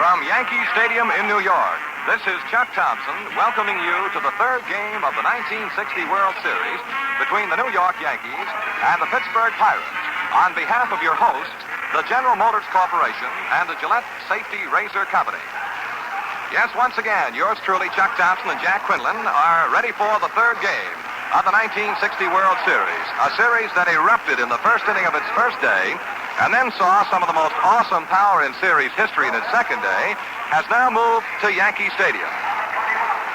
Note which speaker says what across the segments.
Speaker 1: From Yankee Stadium in New York, this is Chuck Thompson welcoming you to the third game of the 1960 World Series between the New York Yankees and the Pittsburgh Pirates. On behalf of your host, the General Motors Corporation and the Gillette Safety Razor Company. Yes, once again, yours truly, Chuck Thompson and Jack Quinlan, are ready for the third game of the 1960 World Series, a series that erupted in the first inning of its first day and then saw some of the most awesome power in series history in its second day, has now moved to Yankee Stadium.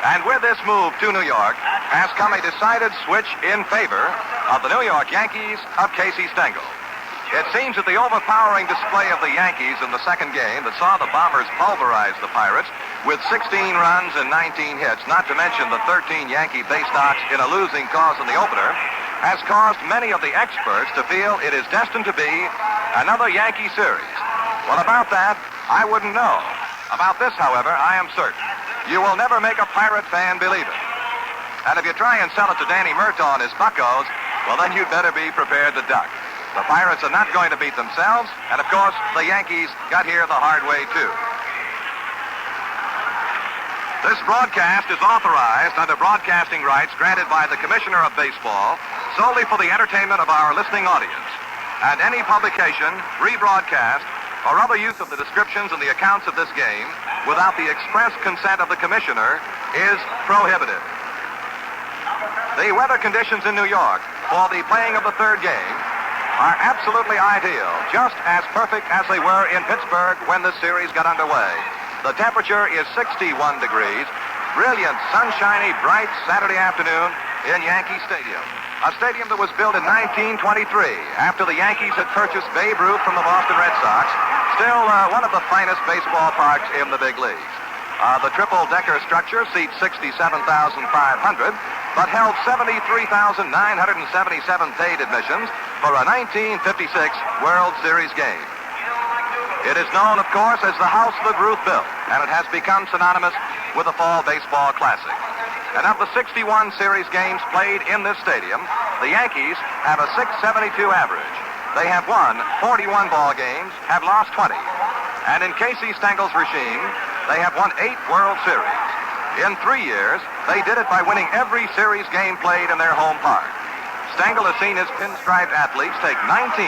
Speaker 1: And with this move to New York has come a decided switch in favor of the New York Yankees of Casey Stengel. It seems that the overpowering display of the Yankees in the second game that saw the Bombers pulverize the Pirates with 16 runs and 19 hits, not to mention the 13 Yankee base knocks in a losing cause in the opener, has caused many of the experts to feel it is destined to be another Yankee series. Well, about that, I wouldn't know. About this, however, I am certain. You will never make a Pirate fan believe it. And if you try and sell it to Danny Murtaugh and his buckos, well, then you'd better be prepared to duck. The Pirates are not going to beat themselves, and of course, the Yankees got here the hard way, too. This broadcast is authorized under broadcasting rights granted by the Commissioner of Baseball solely for the entertainment of our listening audience. And any publication, rebroadcast, or other use of the descriptions and the accounts of this game without the express consent of the Commissioner is prohibited. The weather conditions in New York for the playing of the third game are absolutely ideal, just as perfect as they were in Pittsburgh when this series got underway. The temperature is 61 degrees, brilliant, sunshiny, bright Saturday afternoon in Yankee Stadium. A stadium that was built in 1923 after the Yankees had purchased Babe Ruth from the Boston Red Sox. Still one of the finest baseball parks in the big leagues. The triple-decker structure seats 67,500, but held 73,977 paid admissions for a 1956 World Series game. It is known, of course, as the house that Ruth built, and it has become synonymous with the Fall Baseball Classic. And of the 61 series games played in this stadium, the Yankees have a .672 average. They have won 41 ball games, have lost 20. And in Casey Stengel's regime, they have won 8 World Series. In 3 years, they did it by winning every series game played in their home park. Stengel has seen his pinstriped athletes take 19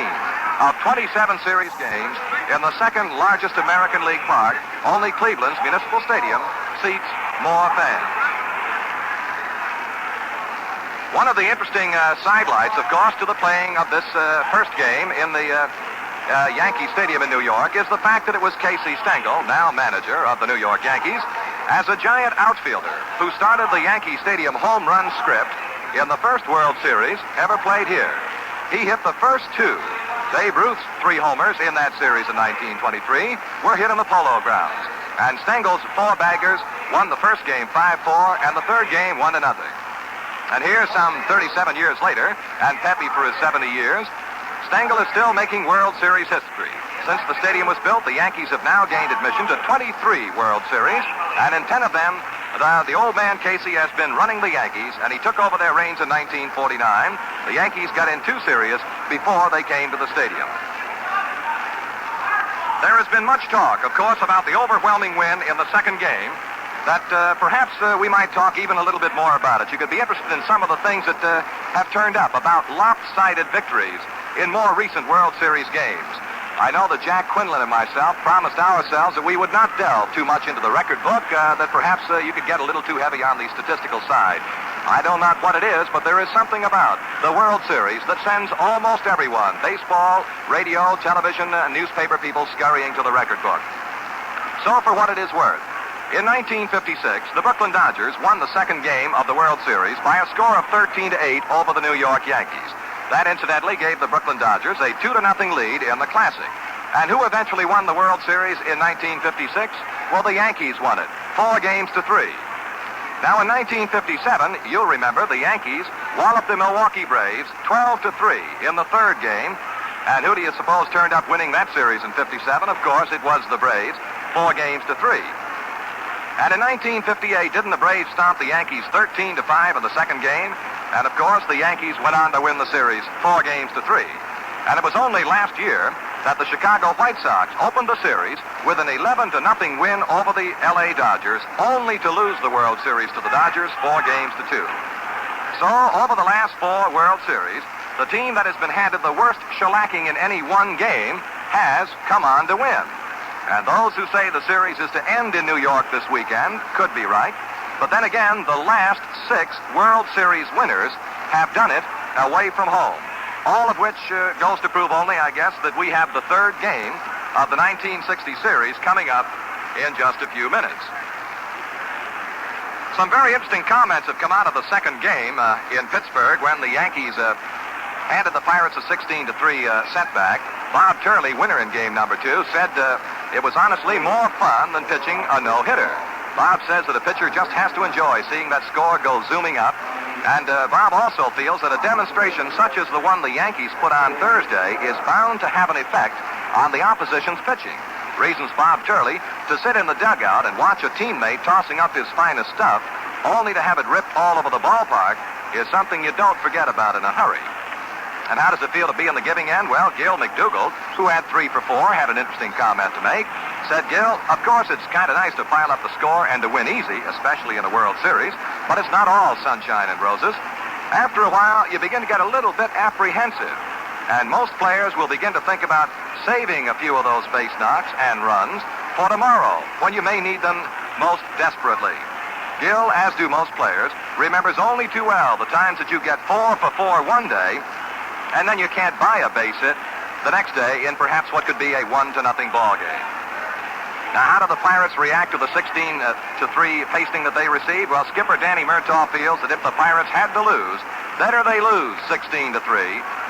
Speaker 1: of 27 series games in the second largest American League park. Only Cleveland's Municipal Stadium seats more fans. One of the interesting sidelights, of course, to the playing of this first game in the Yankee Stadium in New York is the fact that it was Casey Stengel, now manager of the New York Yankees, as a giant outfielder who started the Yankee Stadium home run script in the first World Series ever played here. He hit the first 2. Babe Ruth's 3 homers in that series in 1923 were hit in the Polo Grounds. And Stengel's 4 baggers won the first game 5-4 and the third game 1-0. And here, some 37 years later, and peppy for his 70 years, Stengel is still making World Series history. Since the stadium was built, the Yankees have now gained admission to 23 World Series, and in 10 of them, the old man Casey has been running the Yankees, and he took over their reins in 1949. The Yankees got in 2 series before they came to the stadium. There has been much talk, of course, about the overwhelming win in the second game, that perhaps we might talk even a little bit more about it. You could be interested in some of the things that have turned up about lopsided victories in more recent World Series games. I know that Jack Quinlan and myself promised ourselves that we would not delve too much into the record book, that perhaps you could get a little too heavy on the statistical side. I know not what it is, but there is something about the World Series that sends almost everyone, baseball, radio, television, newspaper people, scurrying to the record book. So for what it is worth, in 1956, the Brooklyn Dodgers won the second game of the World Series by a score of 13-8 over the New York Yankees. That, incidentally, gave the Brooklyn Dodgers a 2-0 lead in the Classic. And who eventually won the World Series in 1956? Well, the Yankees won it, 4-3. Now, in 1957, you'll remember, the Yankees walloped the Milwaukee Braves 12-3 in the third game. And who do you suppose turned up winning that series in 57? Of course, it was the Braves, 4-3. And in 1958, didn't the Braves stomp the Yankees 13-5 in the second game? And of course, the Yankees went on to win the series 4-3. And it was only last year that the Chicago White Sox opened the series with an 11-0 win over the L.A. Dodgers, only to lose the World Series to the Dodgers 4-2. So, over the last 4 World Series, the team that has been handed the worst shellacking in any one game has come on to win. And those who say the series is to end in New York this weekend could be right. But then again, the last 6 World Series winners have done it away from home. All of which goes to prove only, I guess, that we have the 3rd game of the 1960 series coming up in just a few minutes. Some very interesting comments have come out of the 2nd game in Pittsburgh when the Yankees handed the Pirates a 16-3 setback. Bob Turley, winner in game number 2, said it was honestly more fun than pitching a no-hitter. Bob says that a pitcher just has to enjoy seeing that score go zooming up. And Bob also feels that a demonstration such as the one the Yankees put on Thursday is bound to have an effect on the opposition's pitching. Reasons Bob Turley to sit in the dugout and watch a teammate tossing up his finest stuff, only to have it ripped all over the ballpark, is something you don't forget about in a hurry. And how does it feel to be in the giving end? Well, Gil McDougall, who had 3 for 4, had an interesting comment to make. Said, Gil, of course it's kind of nice to pile up the score and to win easy, especially in a World Series, but it's not all sunshine and roses. After a while, you begin to get a little bit apprehensive, and most players will begin to think about saving a few of those base knocks and runs for tomorrow, when you may need them most desperately. Gil, as do most players, remembers only too well the times that you get 4 for 4 one day, and then you can't buy a base hit the next day in perhaps what could be a 1-0 ball game. Now, how do the Pirates react to the 16-3 pasting that they received? Well, skipper Danny Murtaugh feels that if the Pirates had to lose, better they lose 16-3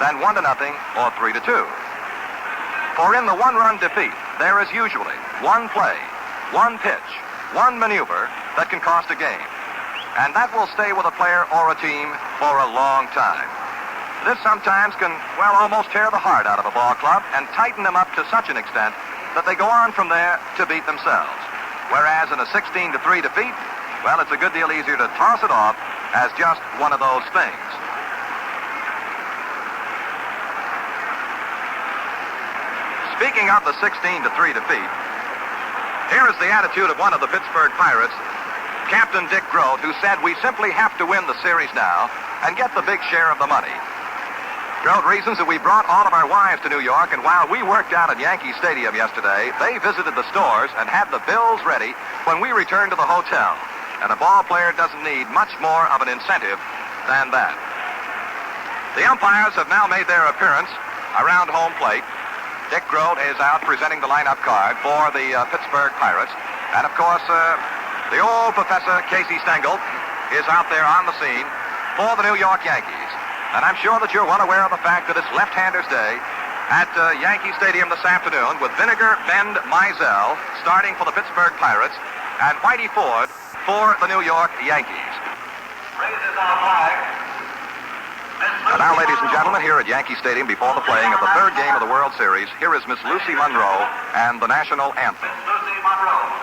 Speaker 1: than 1-0 or 3-2. For in the one-run defeat, there is usually one play, one pitch, one maneuver that can cost a game. And that will stay with a player or a team for a long time. This sometimes can, well, almost tear the heart out of a ball club and tighten them up to such an extent that they go on from there to beat themselves. Whereas in a 16-3 defeat, well, it's a good deal easier to toss it off as just one of those things. Speaking of the 16-3 defeat, here is the attitude of one of the Pittsburgh Pirates, Captain Dick Groat, who said, we simply have to win the series now and get the big share of the money. Groat reasons that we brought all of our wives to New York, and while we worked out at Yankee Stadium yesterday, they visited the stores and had the bills ready when we returned to the hotel. And a ball player doesn't need much more of an incentive than that. The umpires have now made their appearance around home plate. Dick Groat is out presenting the lineup card for the Pittsburgh Pirates. And, of course, the old Professor Casey Stengel is out there on the scene for the New York Yankees. And I'm sure that you're well aware of the fact that it's Left-Handers Day at Yankee Stadium this afternoon with Vinegar, Bend, Mizell starting for the Pittsburgh Pirates and Whitey Ford for the New York Yankees.
Speaker 2: Raises our flag.
Speaker 1: And now, ladies and gentlemen, here at Yankee Stadium before the playing of the 3rd game of the World Series, here is Miss Lucy Monroe and the national anthem.
Speaker 2: Miss Lucy Monroe.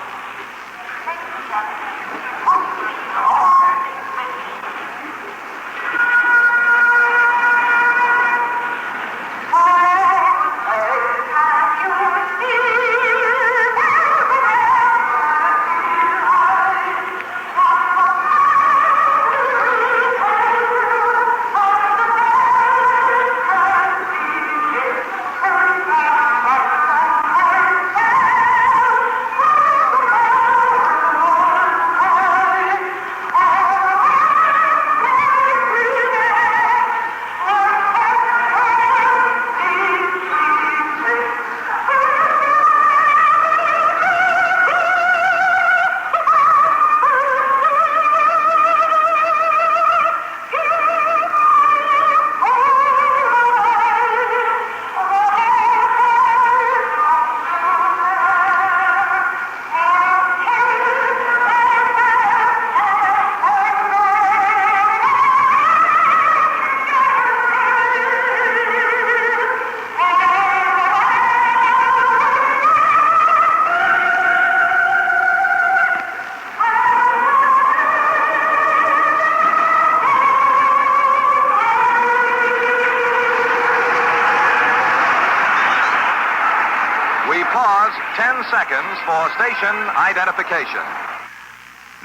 Speaker 1: pause 10 seconds for station identification.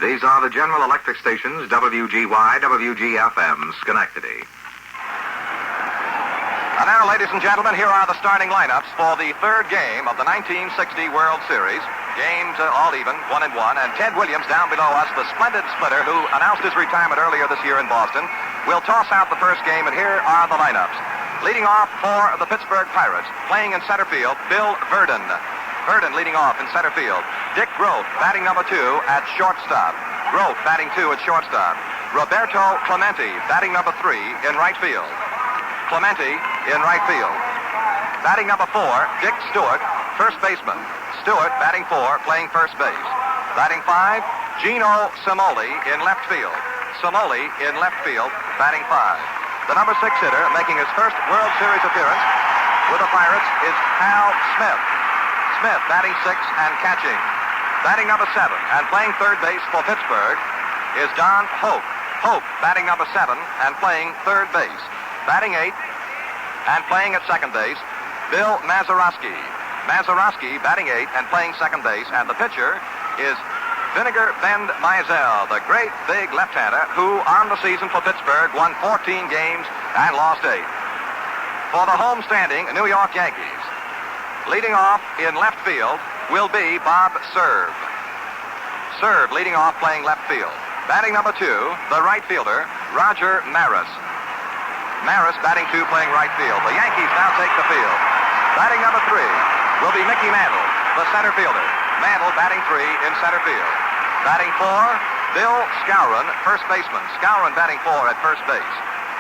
Speaker 1: These are the General Electric stations, WGY, WGFM, Schenectady. And now, ladies and gentlemen, here are the starting lineups for the third game of the 1960 World Series. Games all even, 1-1, and Ted Williams down below us, the splendid splitter who announced his retirement earlier this year in Boston, will toss out the first game, and here are the lineups. Leading off for the Pittsburgh Pirates, playing in center field, Bill Verdon. Verdon leading off in center field. Dick Groth batting number 2 at shortstop. Groth batting 2 at shortstop. Roberto Clemente batting number 3 in right field. Clemente in right field. Batting number 4, Dick Stewart, first baseman. Stewart batting 4, playing first base. Batting 5, Gino Cimoli in left field. Cimoli in left field, batting 5. The number 6 hitter making his first World Series appearance with the Pirates is Hal Smith. Smith batting 6 and catching. Batting number 7 and playing third base for Pittsburgh is Don Hope. Hope batting number 7 and playing third base. Batting 8 and playing at second base, Bill Mazeroski. Mazeroski batting 8 and playing second base, and the pitcher is Vinegar Bend Mizell, the great big left-hander who on the season for Pittsburgh won 14 games and lost 8. For the home-standing New York Yankees, leading off in left field will be Bob Cerv. Cerv leading off playing left field. Batting number 2, the right fielder, Roger Maris. Maris batting 2 playing right field. The Yankees now take the field. Batting number 3 will be Mickey Mantle, the center fielder. Mantle batting 3 in center field. Batting 4, Bill Skowron, first baseman. Skowron batting 4 at first base.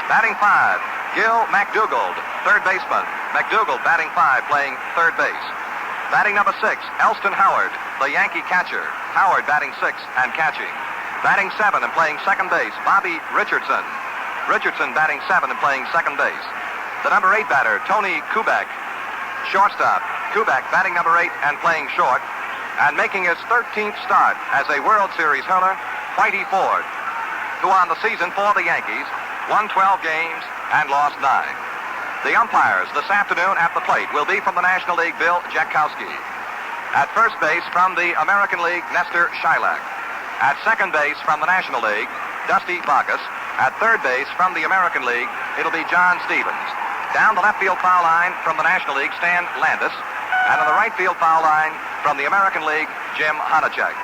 Speaker 1: Batting 5, Gil McDougald, third baseman. McDougald batting 5 playing third base. Batting number 6, Elston Howard, the Yankee catcher. Howard batting 6 and catching. Batting 7 and playing second base, Bobby Richardson. Richardson batting 7 and playing second base. The number 8 batter, Tony Kubek, shortstop. Kubek batting number 8 and playing short. And making his 13th start as a World Series hurler, Whitey Ford, who on the season for the Yankees won 12 games and lost 9. The umpires this afternoon at the plate will be from the National League, Bill Jackowski. At first base from the American League, Nestor Shilak. At second base from the National League, Dusty Bacchus. At third base from the American League, it'll be John Stevens. Down the left field foul line from the National League, Stan Landis. And on the right field foul line from the American League, Jim Honachek.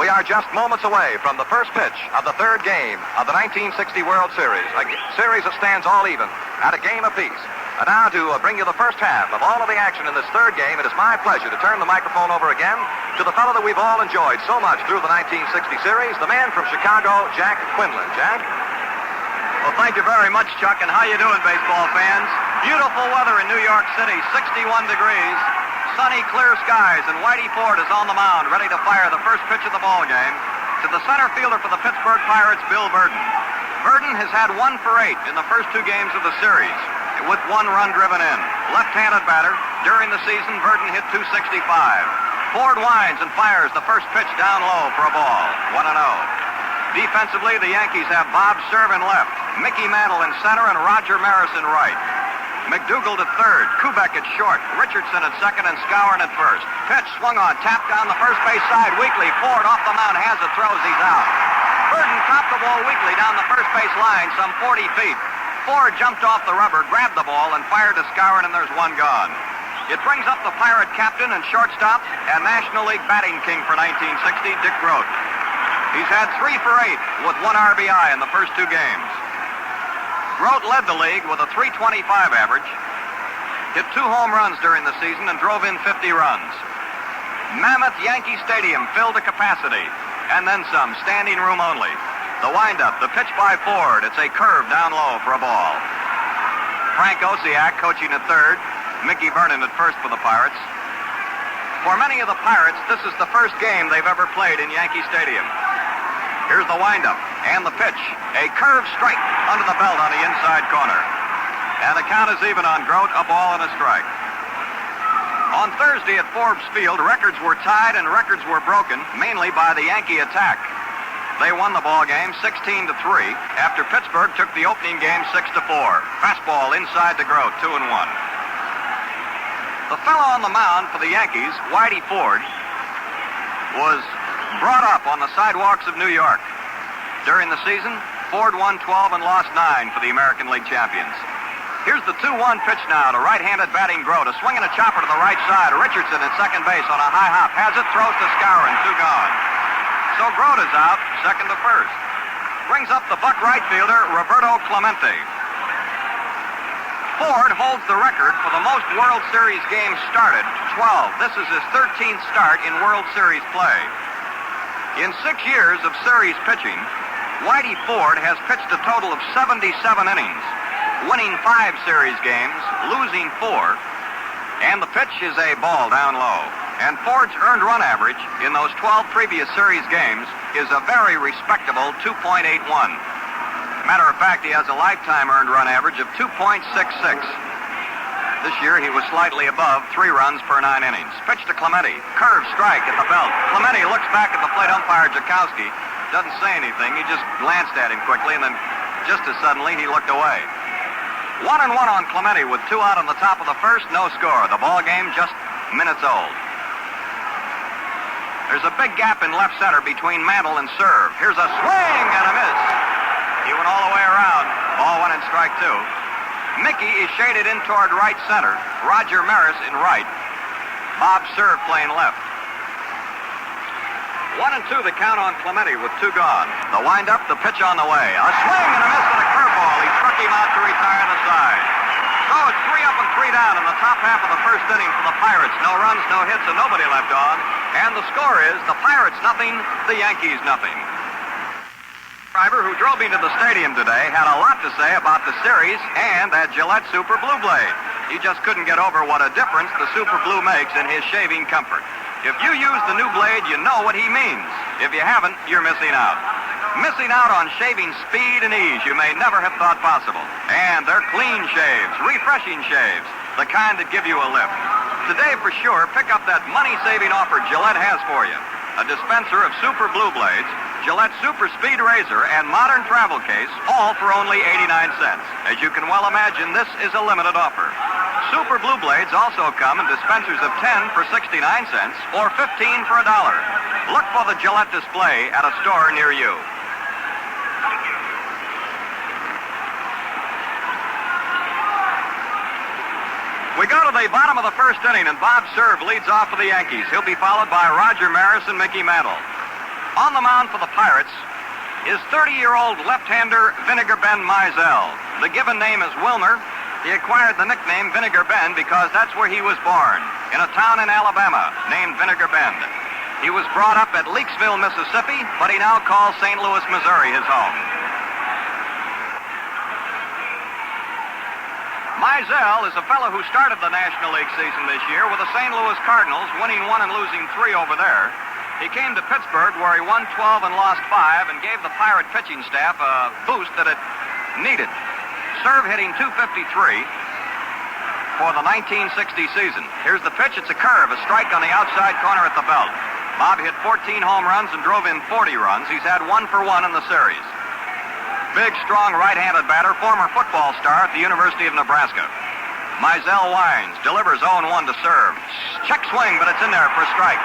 Speaker 1: We are just moments away from the first pitch of the third game of the 1960 World Series, a series that stands all even at a game apiece. And now to bring you the first half of all of the action in this third game, it is my pleasure to turn the microphone over again to the fellow that we've all enjoyed so much through the 1960 series, the man from Chicago, Jack Quinlan. Jack?
Speaker 2: Well, thank you very much, Chuck, and how you doing, baseball fans? Beautiful weather in New York City, 61 degrees, sunny, clear skies, and Whitey Ford is on the mound, ready to fire the first pitch of the ball game to the center fielder for the Pittsburgh Pirates, Bill Verdon. Verdon has had 1 for 8 in the first 2 games of the series, with 1 run driven in. Left-handed batter. During the season, Verdon hit .265. Ford winds and fires the first pitch down low for a ball. 1-0. Defensively, the Yankees have Bob Cerv in left, Mickey Mantle in center, and Roger Maris in right. McDougald at third, Kubek at short, Richardson at second, and Skowron at first. Pitch swung on, tapped down the first base side. Weekly, Ford off the mound, has it, throws, he's out. Verdon topped the ball weakly down the first base line, some 40 feet. Ford jumped off the rubber, grabbed the ball, and fired to Skowron, and there's 1 gone. It brings up the Pirate captain and shortstop and National League batting king for 1960, Dick Groth. He's had 3 for 8 with 1 RBI in the first 2 games. Groth led the league with a .325 average, hit 2 home runs during the season, and drove in 50 runs. Mammoth Yankee Stadium filled to capacity, and then some, standing room only. The windup, the pitch by Ford. It's a curve down low for a ball. Frank Osiak coaching at third. Mickey Vernon at first for the Pirates. For many of the Pirates, this is the first game they've ever played in Yankee Stadium. Here's the windup and the pitch. A curved strike under the belt on the inside corner. And the count is even on Groth, a ball and a strike. On Thursday at Forbes Field, records were tied and records were broken, mainly by the Yankee attack. They won the ball game 16-3 after Pittsburgh took the opening game 6-4. Fastball inside to Groth, 2-1. The fellow on the mound for the Yankees, Whitey Ford, was brought up on the sidewalks of New York. During the season, Ford won 12 and lost 9 for the American League champions. Here's the 2-1 pitch now to right-handed batting Grote. A swing and a chopper to the right side. Richardson at second base on a high hop. Has it, throws to Skowron, 2 gone. So Grote is out, second to first. Brings up the Buck right fielder, Roberto Clemente. Ford holds the record for the most World Series games started, 12. This is his 13th start in World Series play. In 6 years of series pitching, Whitey Ford has pitched a total of 77 innings, winning 5 series games, losing 4, and the pitch is a ball down low. And Ford's earned run average in those 12 previous series games is a very respectable 2.81. Matter of fact, he has a lifetime earned run average of 2.66. This year, he was slightly above 3 runs per 9 innings. Pitch to Clemente. Curve strike at the belt. Clemente looks back at the plate umpire, Jakowski. Doesn't say anything. He just glanced at him quickly, and then just as suddenly, he looked away. 1-1 on Clemente with 2 out on the top of the first. No score. The ball game just minutes old. There's a big gap in left center between Mantle and Serve. Here's a swing and a miss. He went all the way around. Ball 1 and strike 2. Mickey is shaded in toward right center. Roger Maris in right. Bob Serve playing left. 1-2 the count on Clemente with 2 gone. The windup, the pitch on the way. A swing and a miss and a curveball. He struck him out to retire the side. So it's 3 up and 3 down in the top half of the first inning for the Pirates. No runs, no hits, and nobody left on. And the score is the Pirates nothing, the Yankees nothing. Driver who drove into the stadium today had a lot to say about the series and that Gillette Super Blue Blade. He just couldn't get over what a difference the Super Blue makes in his shaving comfort. If you use the new blade, you know what he means. If you haven't, you're missing out. Missing out on shaving speed and ease you may never have thought possible. And they're clean shaves, refreshing shaves, the kind that give you a lift. Today, for sure, pick up that money-saving offer Gillette has for you. A dispenser of Super Blue Blades, Gillette Super Speed Razor, and Modern Travel Case, all for only 89 cents. As you can well imagine, this is a limited offer. Super Blue Blades also come in dispensers of 10 for 69 cents or 15 for $1. Look for the Gillette display at a store near you. We go to the bottom of the first inning, and Bob Serve leads off for the Yankees. He'll be followed by Roger Maris and Mickey Mantle. On the mound for the Pirates is 30-year-old left-hander Vinegar Ben Mizell. The given name is Wilmer. He acquired the nickname Vinegar Ben because that's where he was born, in a town in Alabama named Vinegar Bend. He was brought up at Leakesville, Mississippi, but he now calls St. Louis, Missouri his home. Mizell is a fellow who started the National League season this year with the St. Louis Cardinals, winning 1 and losing 3 over there. He came to Pittsburgh where he won 12 and lost 5 and gave the Pirate pitching staff a boost that it needed. Serve hitting .253 for the 1960 season. Here's the pitch. It's a curve, a strike on the outside corner at the belt. Bob hit 14 home runs and drove in 40 runs. He's had 1 for 1 in the series. Big, strong right-handed batter, former football star at the University of Nebraska. Mizell winds, delivers 0-1 to Serve. Check swing, but it's in there for a strike.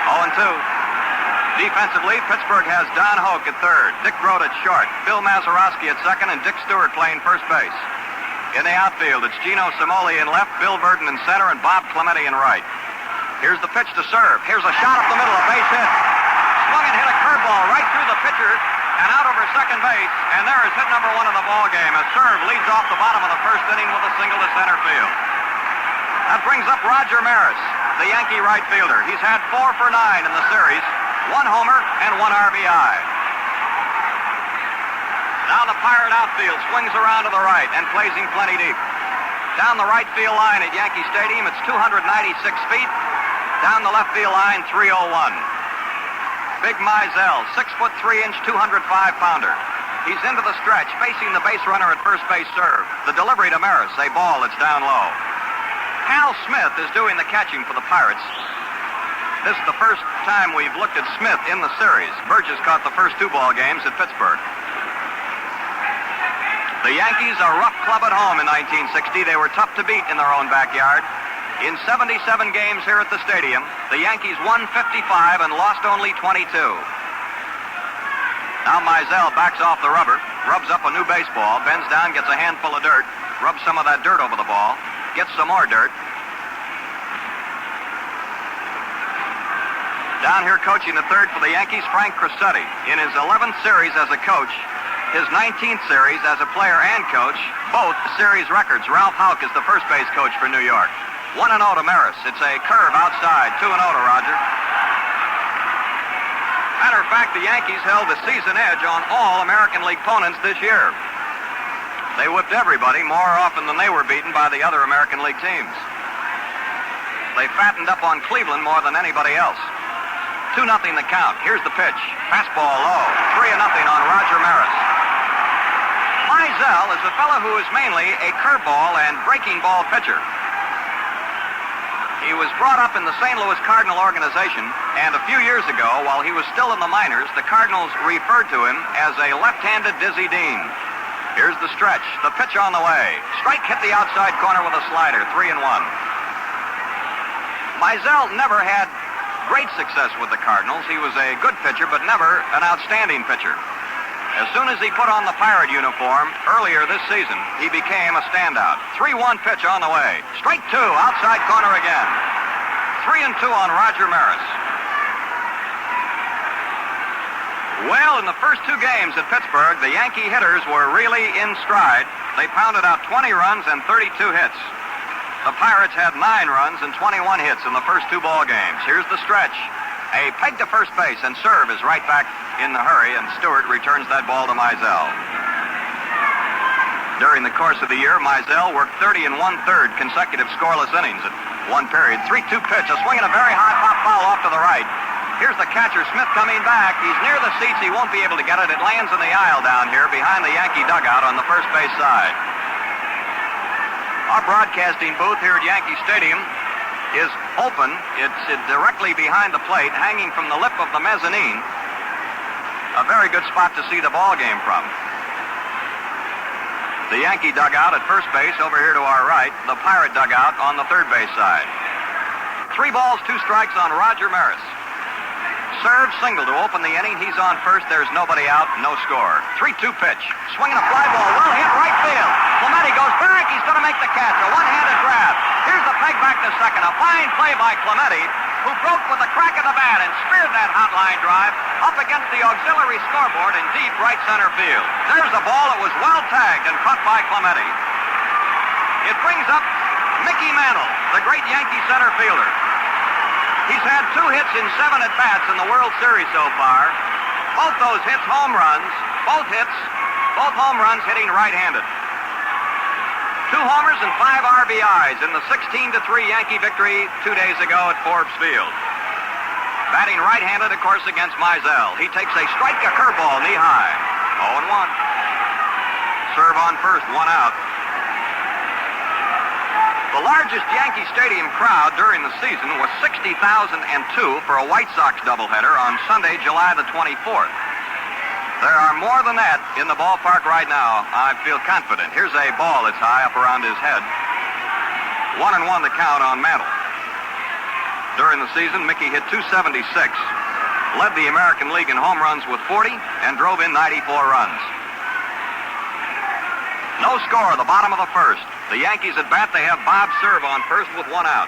Speaker 2: 0-2. Defensively, Pittsburgh has Don Hoke at third, Dick Grote at short, Bill Mazeroski at second, and Dick Stewart playing first base. In the outfield, it's Gino Cimoli in left, Bill Verdon in center, and Bob Clemente in right. Here's the pitch to Serve. Here's a shot up the middle, a base hit. Swung and hit a curveball right through the pitcher and out over second base, and there is hit number 1 of the ball game as Serve leads off the bottom of the first inning with a single to center field. That brings up Roger Maris, the Yankee right fielder. He's had 4 for 9 in the series, 1 homer and 1 RBI. Now the Pirate outfield swings around to the right and plays him plenty deep. Down the right field line at Yankee Stadium, it's 296 feet. Down the left field line, 301. Big Mizell, 6'3", 205-pounder. He's into the stretch, facing the base runner at first base Serve. The delivery to Maris, a ball that's down low. Hal Smith is doing the catching for the Pirates. This is the first time we've looked at Smith in the series. Burgess caught the first 2 ball games at Pittsburgh. The Yankees, a rough club at home in 1960. They were tough to beat in their own backyard. In 77 games here at the stadium, the Yankees won 55 and lost only 22. Now Mizell backs off the rubber, rubs up a new baseball, bends down, gets a handful of dirt, rubs some of that dirt over the ball, gets some more dirt. Down here coaching the third for the Yankees, Frank Crissetti. In his 11th series as a coach, his 19th series as a player and coach, both series records. Ralph Houck is the first base coach for New York. 1-0 to Maris. It's a curve outside. 2-0 to Roger. Matter of fact, the Yankees held the season edge on all American League opponents this year. They whipped everybody more often than they were beaten by the other American League teams. They fattened up on Cleveland more than anybody else. 2-0 the count. Here's the pitch. Fastball low. 3-0 on Roger Maris. Mizell is a fellow who is mainly a curveball and breaking ball pitcher. He was brought up in the St. Louis Cardinal organization, and a few years ago, while he was still in the minors, the Cardinals referred to him as a left-handed Dizzy Dean. Here's the stretch. The pitch on the way. Strike hit the outside corner with a slider. 3-1. Mizell never had great success with the Cardinals. He was a good pitcher, but never an outstanding pitcher. As soon as he put on the Pirate uniform earlier this season, he became a standout. 3-1 pitch on the way. Strike two, outside corner again. 3-2 on Roger Maris. Well, in the first two games at Pittsburgh, the Yankee hitters were really in stride. They pounded out 20 runs and 32 hits. The Pirates had 9 runs and 21 hits in the first two ball games. Here's the stretch. A peg to first base, and Serve is right back in the hurry, and Stewart returns that ball to Mizell. During the course of the year, Mizell worked 30 1/3 consecutive scoreless innings at one period. 3-2 pitch, a swing and a very high pop foul off to the right. Here's the catcher, Smith, coming back. He's near the seats. He won't be able to get it. It lands in the aisle down here behind the Yankee dugout on the first base side. Our broadcasting booth here at Yankee Stadium is open. It's directly behind the plate, hanging from the lip of the mezzanine. A very good spot to see the ball game from. The Yankee dugout at first base over here to our right, the Pirate dugout on the third base side. 3 balls, 2 strikes on Roger Maris. Serve single to open the inning. He's on first. There's nobody out. No score. 3-2 pitch. Swinging a fly ball. Well hit right field. Clemente goes back. He's going to make the catch. A one-handed grab. Here's the peg back to second. A fine play by Clemente, who broke with a crack of the bat and speared that hot line drive up against the auxiliary scoreboard in deep right center field. There's a ball that was well tagged and caught by Clemente. It brings up Mickey Mantle, the great Yankee center fielder. He's had 2 hits in 7 at-bats in the World Series so far. Both those hits home runs. Both home runs hitting right-handed. 2 homers and 5 RBIs in the 16-3 Yankee victory 2 days ago at Forbes Field. Batting right-handed, of course, against Mizell. He takes a strike, a curveball, knee high. 0-1. Serve on first, 1 out. The largest Yankee Stadium crowd during the season was 60,002 for a White Sox doubleheader on Sunday, July the 24th. There are more than that in the ballpark right now. I feel confident. Here's a ball that's high up around his head. 1-1 the count on Mantle. During the season, Mickey hit .276, led the American League in home runs with 40, and drove in 94 runs. No score, the bottom of the first. The Yankees at bat. They have Bob Serve on first with 1 out.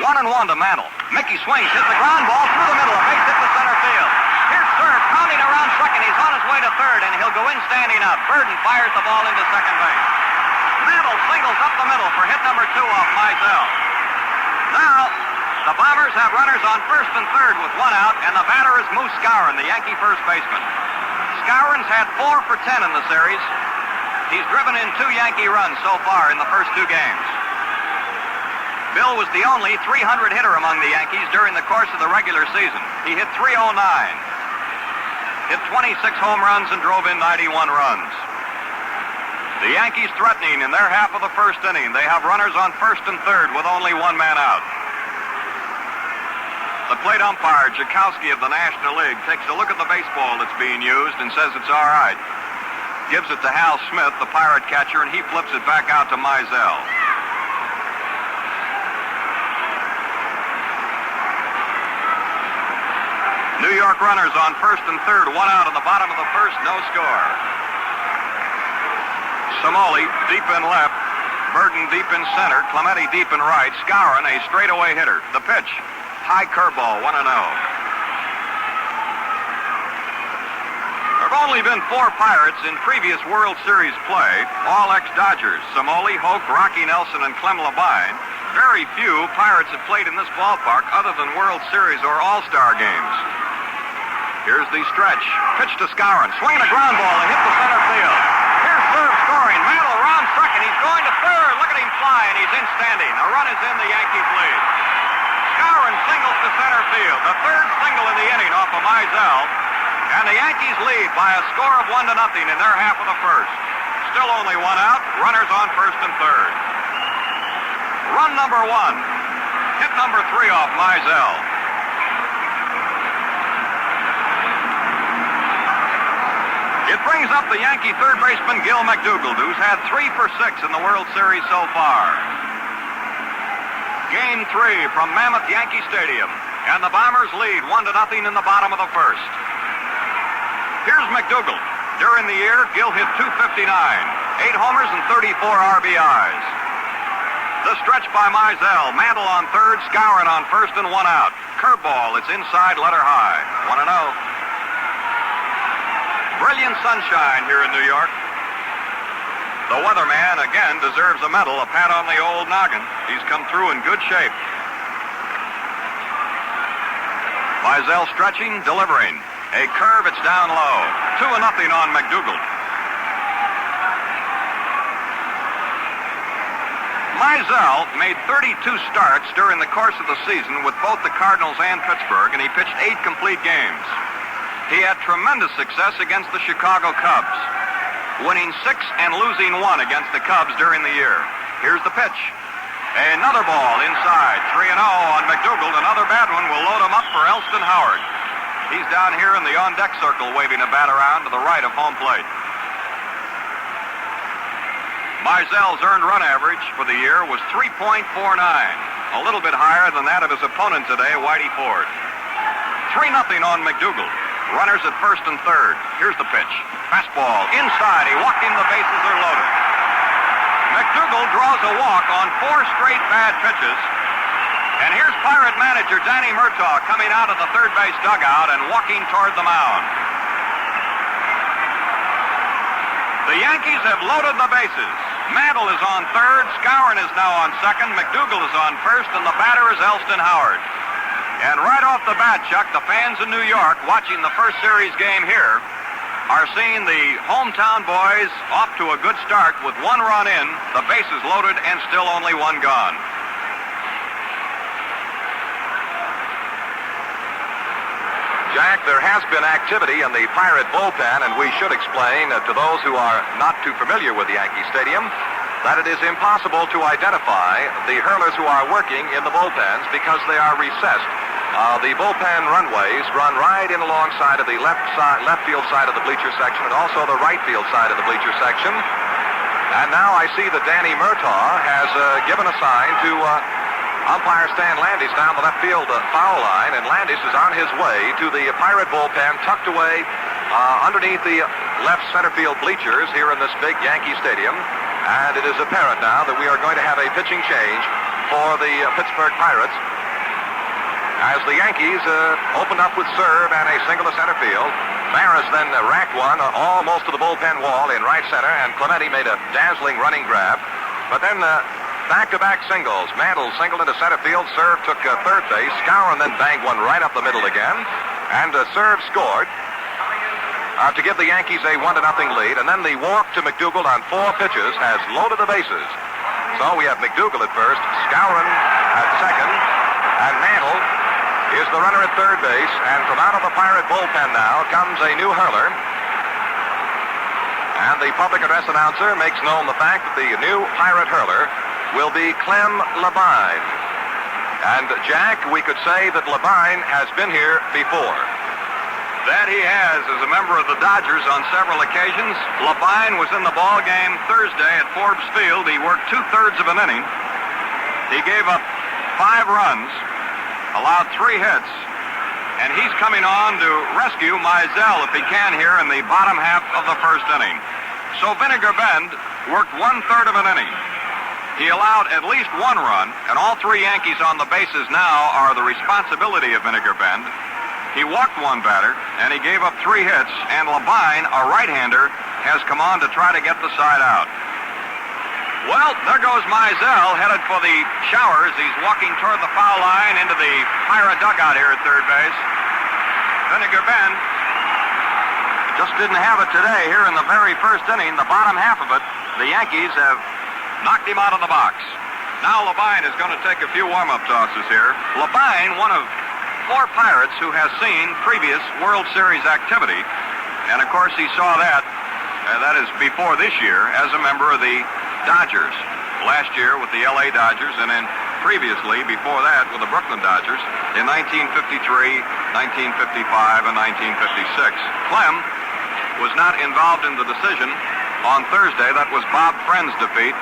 Speaker 2: 1-1 to Mantle. Mickey swings, hits the ground ball through the middle, a base hit to center field. Here's Serve pounding around second. He's on his way to third, and he'll go in standing up. Burden fires the ball into second base. Mantle singles up the middle for hit number 2 off Mizell. Now, the Bombers have runners on first and third with 1 out, and the batter is Moose Skowron, the Yankee first baseman. Skowron's had 4 for 10 in the series. He's driven in 2 Yankee runs so far in the first 2 games. Bill was the only 300 hitter among the Yankees during the course of the regular season. He hit .309, hit 26 home runs, and drove in 91 runs. The Yankees threatening in their half of the first inning. They have runners on first and third with only 1 man out. The plate umpire, Jakowski of the National League, takes a look at the baseball that's being used and says it's all right. Gives it to Hal Smith, the Pirate catcher, and he flips it back out to Mizell. New York runners on first and third, one out in the bottom of the first, no score. Somoli deep in left, Burton deep in center, Clemente deep in right, Skowron a straightaway hitter. The pitch, high curveball, 1-0. There have only been 4 Pirates in previous World Series play, all ex-Dodgers, Somoli, Hoke, Rocky Nelson, and Clem Labine. Very few Pirates have played in this ballpark other than World Series or All-Star games. Here's the stretch. Pitch to Skowron. Swinging a ground ball and hit the center field. Here's Serve scoring. Mantle around second. He's going to third. Look at him fly, and he's in standing. A run is in. The Yankees lead. Skowron singles to center field. The third single in the inning off of Mizell. And the Yankees lead by a score of 1-0 in their half of the first. Still only one out. Runners on first and third. Run number 1. Hit number 3 off Mizell. It brings up the Yankee third baseman Gil McDougald, who's had 3 for 6 in the World Series so far. Game 3 from Mammoth Yankee Stadium. And the Bombers lead 1-0 in the bottom of the first. Here's McDougald. During the year, Gil hit .259, 8 homers and 34 RBIs. The stretch by Mizell. Mantle on third, Skowron on first, and 1 out. Curveball, it's inside, letter high. 1-0. Brilliant sunshine here in New York. The weatherman again deserves a medal, a pat on the old noggin. He's come through in good shape. Mizell stretching, delivering. A curve, it's down low. 2-0 on McDougald. Mizell made 32 starts during the course of the season with both the Cardinals and Pittsburgh, and he pitched 8 complete games. He had tremendous success against the Chicago Cubs, winning 6 and losing 1 against the Cubs during the year. Here's the pitch. Another ball inside. 3-0 on McDougald. Another bad one will load him up for Elston Howard. He's down here in the on-deck circle waving a bat around to the right of home plate. Mizell's earned run average for the year was 3.49, a little bit higher than that of his opponent today, Whitey Ford. 3-0 on McDougald. Runners at first and third. Here's the pitch. Fastball inside. He walked him. The bases are loaded. McDougald draws a walk on 4 straight bad pitches. And here's Pirate manager Danny Murtaugh coming out of the third base dugout and walking toward the mound. The Yankees have loaded the bases. Mantle is on third. Skowron is now on second. McDougald is on first. And the batter is Elston Howard. And right off the bat, Chuck, the fans in New York watching the first series game here are seeing the hometown boys off to a good start with 1 run in, the bases loaded, and still only 1 gone.
Speaker 1: Jack, there has been activity in the Pirate bullpen, and we should explain to those who are not too familiar with the Yankee Stadium that it is impossible to identify the hurlers who are working in the bullpens because they are recessed. The bullpen runways run right in alongside of the left field side of the bleacher section and also the right field side of the bleacher section. And now I see that Danny Murtaugh has given a sign to umpire Stan Landis down the left field foul line, and Landis is on his way to the Pirate bullpen tucked away underneath the left center field bleachers here in this big Yankee Stadium. And it is apparent now that we are going to have a pitching change for the Pittsburgh Pirates as the Yankees opened up with serve and a single to center field. Maris then racked one almost to the bullpen wall in right center, and Clemente made a dazzling running grab. But then back-to-back singles. Mantle singled into center field. Serve took third base. Skowron then banged one right up the middle again. And Serve scored to give the Yankees a 1-0 lead. And then the walk to McDougald on 4 pitches has loaded the bases. So we have McDougald at first, Skowron at second, and Mantle is the runner at third base. And from out of the Pirate bullpen now comes a new hurler. And the public address announcer makes known the fact that the new Pirate hurler will be Clem Labine. And Jack, we could say that Labine has been here before.
Speaker 2: That he has as a member of the Dodgers on several occasions. Labine was in the ball game Thursday at Forbes Field. He worked 2/3 of an inning. He gave up 5 runs, allowed 3 hits,
Speaker 1: and he's coming on to rescue Mizell, if he can, here in the bottom half of the first inning. So Vinegar Bend worked 1/3 of an inning. He allowed at least one run, and all three Yankees on the bases now are the responsibility of Vinegar Bend. He walked one batter, and he gave up 3 hits, and Labine, a right-hander, has come on to try to get the side out. Well, there goes Mizell, headed for the showers. He's walking toward the foul line into the Pirate dugout here at third base. Vinegar Bend just didn't have it today here in the very first inning, the bottom half of it. The Yankees have knocked him out of the box. Now Labine is going to take a few warm-up tosses here. Labine, one of 4 Pirates who has seen previous World Series activity, and of course he saw that, that is before this year, as a member of the Dodgers. Last year with the LA Dodgers, and then previously before that with the Brooklyn Dodgers in 1953, 1955, and 1956. Clem was not involved in the decision on Thursday. That was Bob Friend's defeat.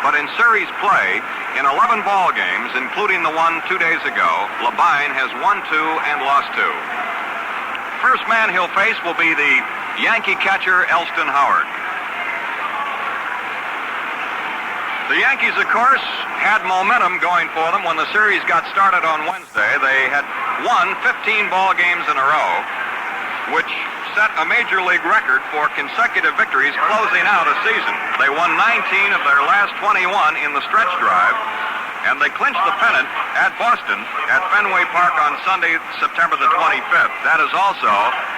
Speaker 1: But in series play, in 11 ball games, including the one 2 days ago, Labine has won 2 and lost 2. First man he'll face will be the Yankee catcher, Elston Howard. The Yankees, of course, had momentum going for them when the series got started on Wednesday. They had won 15 ball games in a row, which set a major league record for consecutive victories closing out a season. They won 19 of their last 21 in the stretch drive, and they clinched the pennant at Boston at Fenway Park on Sunday, September the 25th. That is also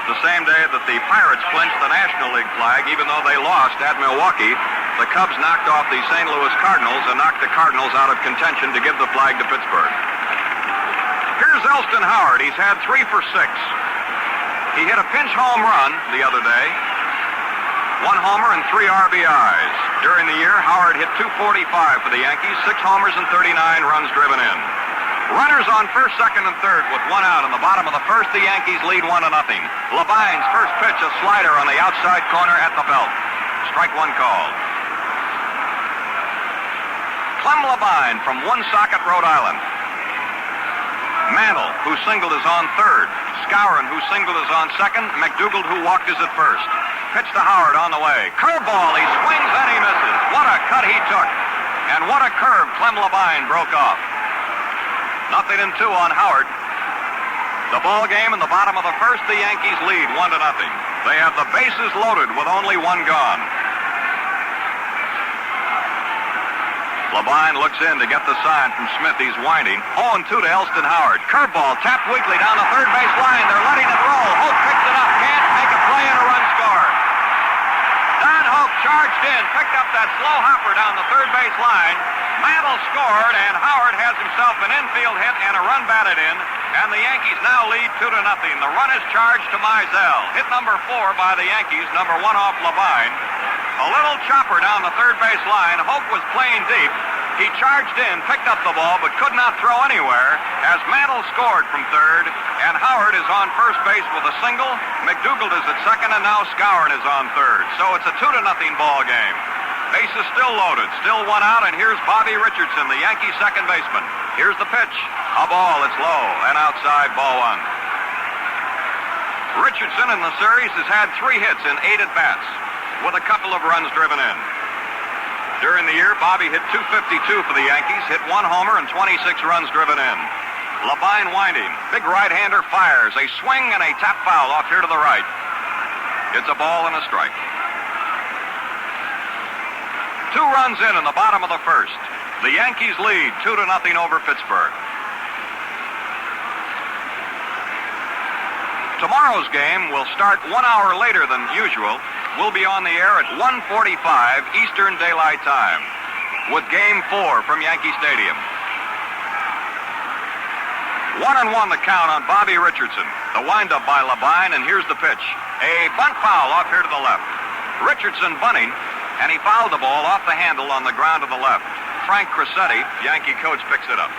Speaker 1: the same day that the Pirates clinched the National League flag, even though they lost at Milwaukee. The Cubs knocked off the St. Louis Cardinals and knocked the Cardinals out of contention to give the flag to Pittsburgh. Here's Elston Howard. He's had 3 for 6. He hit a pinch home run the other day. 1 homer and 3 RBIs. During the year, Howard hit .245 for the Yankees, 6 homers and 39 runs driven in. Runners on first, second, and third with 1 out. In the bottom of the first, the Yankees lead 1-0. Labine's first pitch, a slider on the outside corner at the belt. Strike 1 called. Clem Labine from Woonsocket, Rhode Island. Mantle, who singled, is on third. Skowron, who singled, is on second. McDougald, who walked, is at first. Pitch to Howard on the way. Curveball, he swings and he misses. What a cut he took. And what a curve Clem Labine broke off. 0-2 on Howard. The ball game in the bottom of the first, the Yankees lead 1-0. They have the bases loaded with only 1 gone. Labine looks in to get the sign from Smith. He's winding. 0-2 to Elston Howard. Curveball tapped weakly down the third base line. They're letting it roll. Hope picks it up. Can't make a play and a run scored. Don Hope charged in, picked up that slow hopper down the third base line. Mantle scored, and Howard has himself an infield hit and a run batted in. And the Yankees now lead 2-0. The run is charged to Mizell. Hit number 4 by the Yankees, number 1 off Labine. A little chopper down the third base line. Hope was playing deep. He charged in, picked up the ball, but could not throw anywhere as Mantle scored from third, and Howard is on first base with a single. McDougald is at second, and now Skowron is on third. So it's a 2-0 ball game. Bases still loaded, still 1 out, and here's Bobby Richardson, the Yankee second baseman. Here's the pitch. A ball, it's low, and outside, ball 1. Richardson in the series has had 3 hits in 8 at-bats, with a couple of runs driven in. During the year, Bobby hit .252 for the Yankees, hit 1 homer and 26 runs driven in. Labine winding. Big right-hander fires. A swing and a tap foul off here to the right. It's a ball and a strike. 2 runs in the bottom of the first. The Yankees lead 2-0 over Pittsburgh. Tomorrow's game will start 1 hour later than usual. We'll be on the air at 1:45 Eastern Daylight Time with Game 4 from Yankee Stadium. 1-1 the count on Bobby Richardson. The windup by Labine, and here's the pitch. A bunt foul off here to the left. Richardson bunting, and he fouled the ball off the handle on the ground to the left. Frank Crissetti, Yankee coach, picks it up.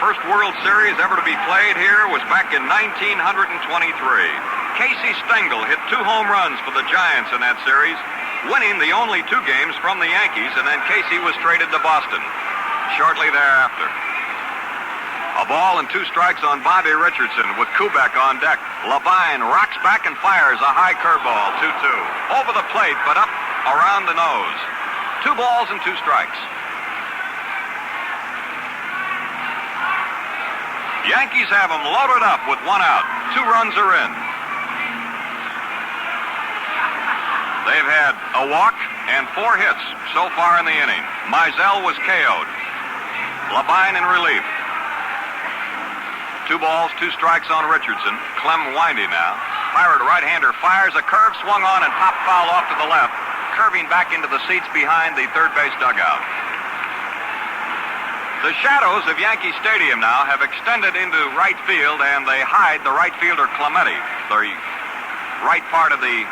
Speaker 1: First World Series ever to be played here was back in 1923. Casey Stengel hit 2 home runs for the Giants in that series, winning the only 2 games from the Yankees, and then Casey was traded to Boston shortly thereafter. A ball and 2 strikes on Bobby Richardson with Kubek on deck. Levine rocks back and fires a high curveball, 2-2. Over the plate, but up around the nose. 2 balls and 2 strikes. Yankees have them loaded up with 1 out. 2 runs are in. They've had a walk and 4 hits so far in the inning. Mizell was KO'd. Levine in relief. 2 balls, 2 strikes on Richardson. Clem Whitey now. Pirate right-hander fires a curve, swung on, and popped foul off to the left, curving back into the seats behind the third base dugout. The shadows of Yankee Stadium now have extended into right field, and they hide the right fielder Clemente. The right part of the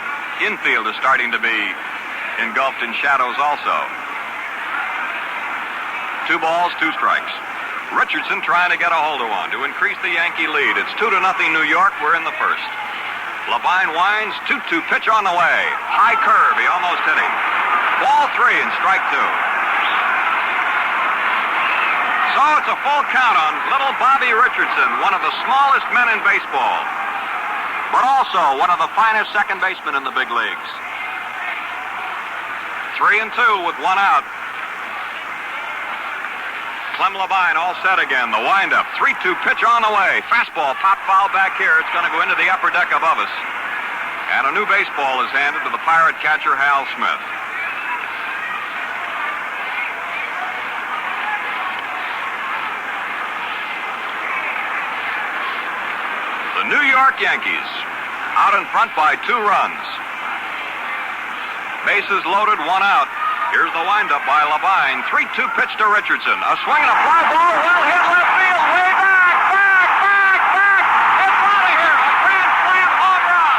Speaker 1: infield is starting to be engulfed in shadows also. 2 balls, 2 strikes. Richardson trying to get a hold of one to increase the Yankee lead. It's 2-0 New York. We're in the first. Levine winds, 2-2 pitch on the way. High curve, he almost hit him. Ball 3 and strike 2. So it's a full count on little Bobby Richardson, one of the smallest men in baseball, but also one of the finest second basemen in the big leagues. 3-2 with 1 out. Clem Levine all set again. The windup. 3-2 pitch on the way. Fastball pop foul back here. It's going to go into the upper deck above us. And a new baseball is handed to the Pirate catcher, Hal Smith. The New York Yankees out in front by 2 runs. Bases loaded, 1 out. Here's the windup by Levine. 3-2 pitch to Richardson. A swing and a fly ball. Well hit left field. Way back. It's out of here. A grand slam home run.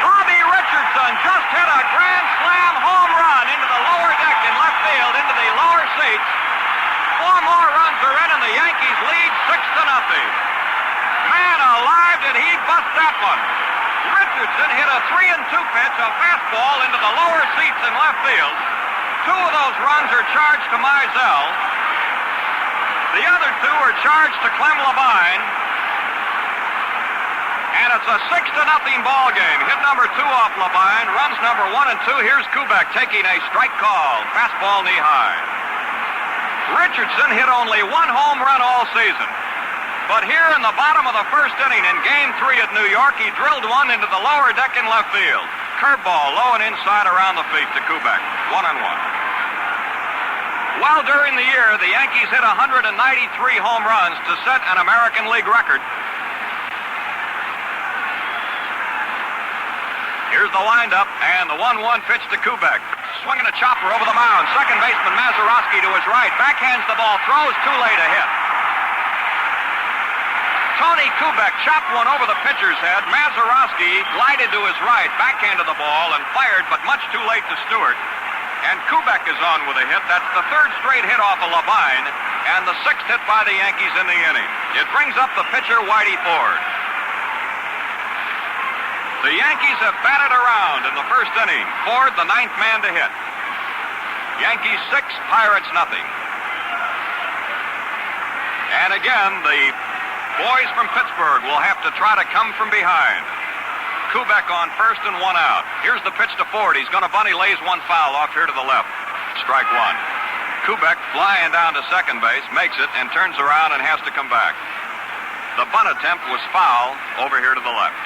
Speaker 1: Bobby Richardson just hit a grand slam home run into the lower deck in left field, into the lower seats. 4 more runs are in, and the Yankees lead 6-0. Man alive, did he bust that one. Richardson hit a 3-2 pitch, a fastball into the lower seats in left field. 2 of those runs are charged to Mizell. The other 2 are charged to Clem Levine. And it's a 6-0 ball game. Hit number 2 off Levine, runs number 1 and 2. Here's Kubek taking a strike call. Fastball knee high. Richardson hit only 1 home run all season. But here in the bottom of the first inning in Game 3 at New York, he drilled one into the lower deck in left field. Curveball low and inside around the feet to Kubek. 1-1. Well, during the year, the Yankees hit 193 home runs to set an American League record. Here's the windup and the 1-1 pitch to Kubek. Swinging a chopper over the mound. Second baseman Mazeroski to his right. Backhands the ball. Throws too late a hit. Tony Kubek chopped one over the pitcher's head. Mazeroski glided to his right. Backhanded the ball and fired, but much too late to Stewart. And Kubek is on with a hit. That's the 3rd straight hit off of Levine and the 6th hit by the Yankees in the inning. It brings up the pitcher, Whitey Ford. The Yankees have batted around in the first inning. Ford, the 9th man to hit. Yankees 6, Pirates nothing. And again, the boys from Pittsburgh will have to try to come from behind. Kubek on first and 1 out. Here's the pitch to Ford. He's going to bunt. He lays 1 foul off here to the left. Strike 1. Kubek flying down to second base, makes it, and turns around and has to come back. The bunt attempt was foul over here to the left.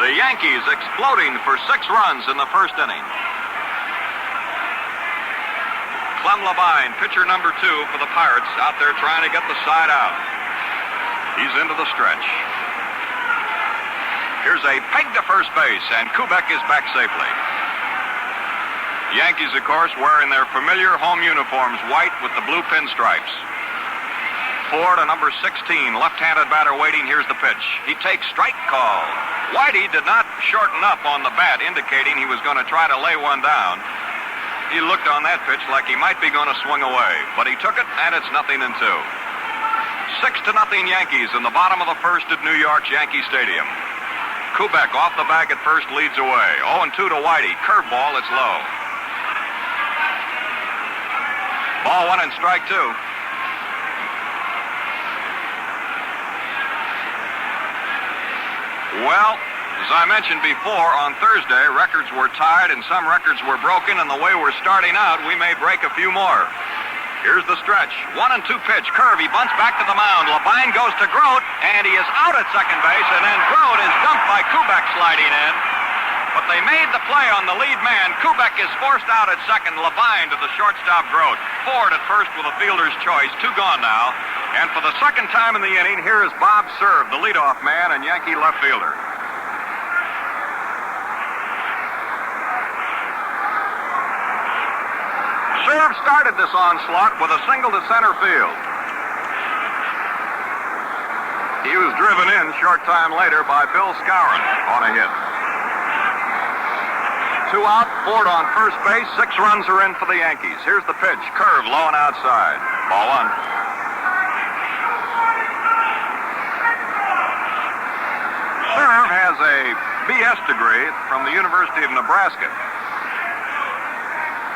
Speaker 1: The Yankees exploding for 6 runs in the first inning. Clem Levine, pitcher number 2 for the Pirates, out there trying to get the side out. He's into the stretch. Here's a peg to first base, and Kubek is back safely. Yankees, of course, wearing their familiar home uniforms, white with the blue pinstripes. Ford, a number 16, left-handed batter waiting. Here's the pitch. He takes strike call. Whitey did not shorten up on the bat, indicating he was going to try to lay one down. He looked on that pitch like he might be going to swing away, but he took it, and it's 0-2. 6-0 Yankees in the bottom of the first at New York's Yankee Stadium. Kubek off the bag at first leads away. 0-2 to Whitey. Curveball, it's low. Ball 1 and strike 2. Well, as I mentioned before, on Thursday, records were tied and some records were broken, and the way we're starting out, we may break a few more. Here's the stretch. 1-2 pitch. Curve. He bunts back to the mound. Labine goes to Grote, and he is out at second base, and then Grote is dumped by Kubek sliding in. But they made the play on the lead man. Kubek is forced out at second. Labine to the shortstop Grote. Ford at first with a fielder's choice. 2 gone now. And for the second time in the inning, here is Bob Serve, the leadoff man and Yankee left fielder. Serve started this onslaught with a single to center field. He was driven in short time later by Bill Skowron on a hit. 2 out, Ford on first base. 6 runs are in for the Yankees. Here's the pitch. Curve, low and outside. Ball 1. Serve has a BS degree from the University of Nebraska.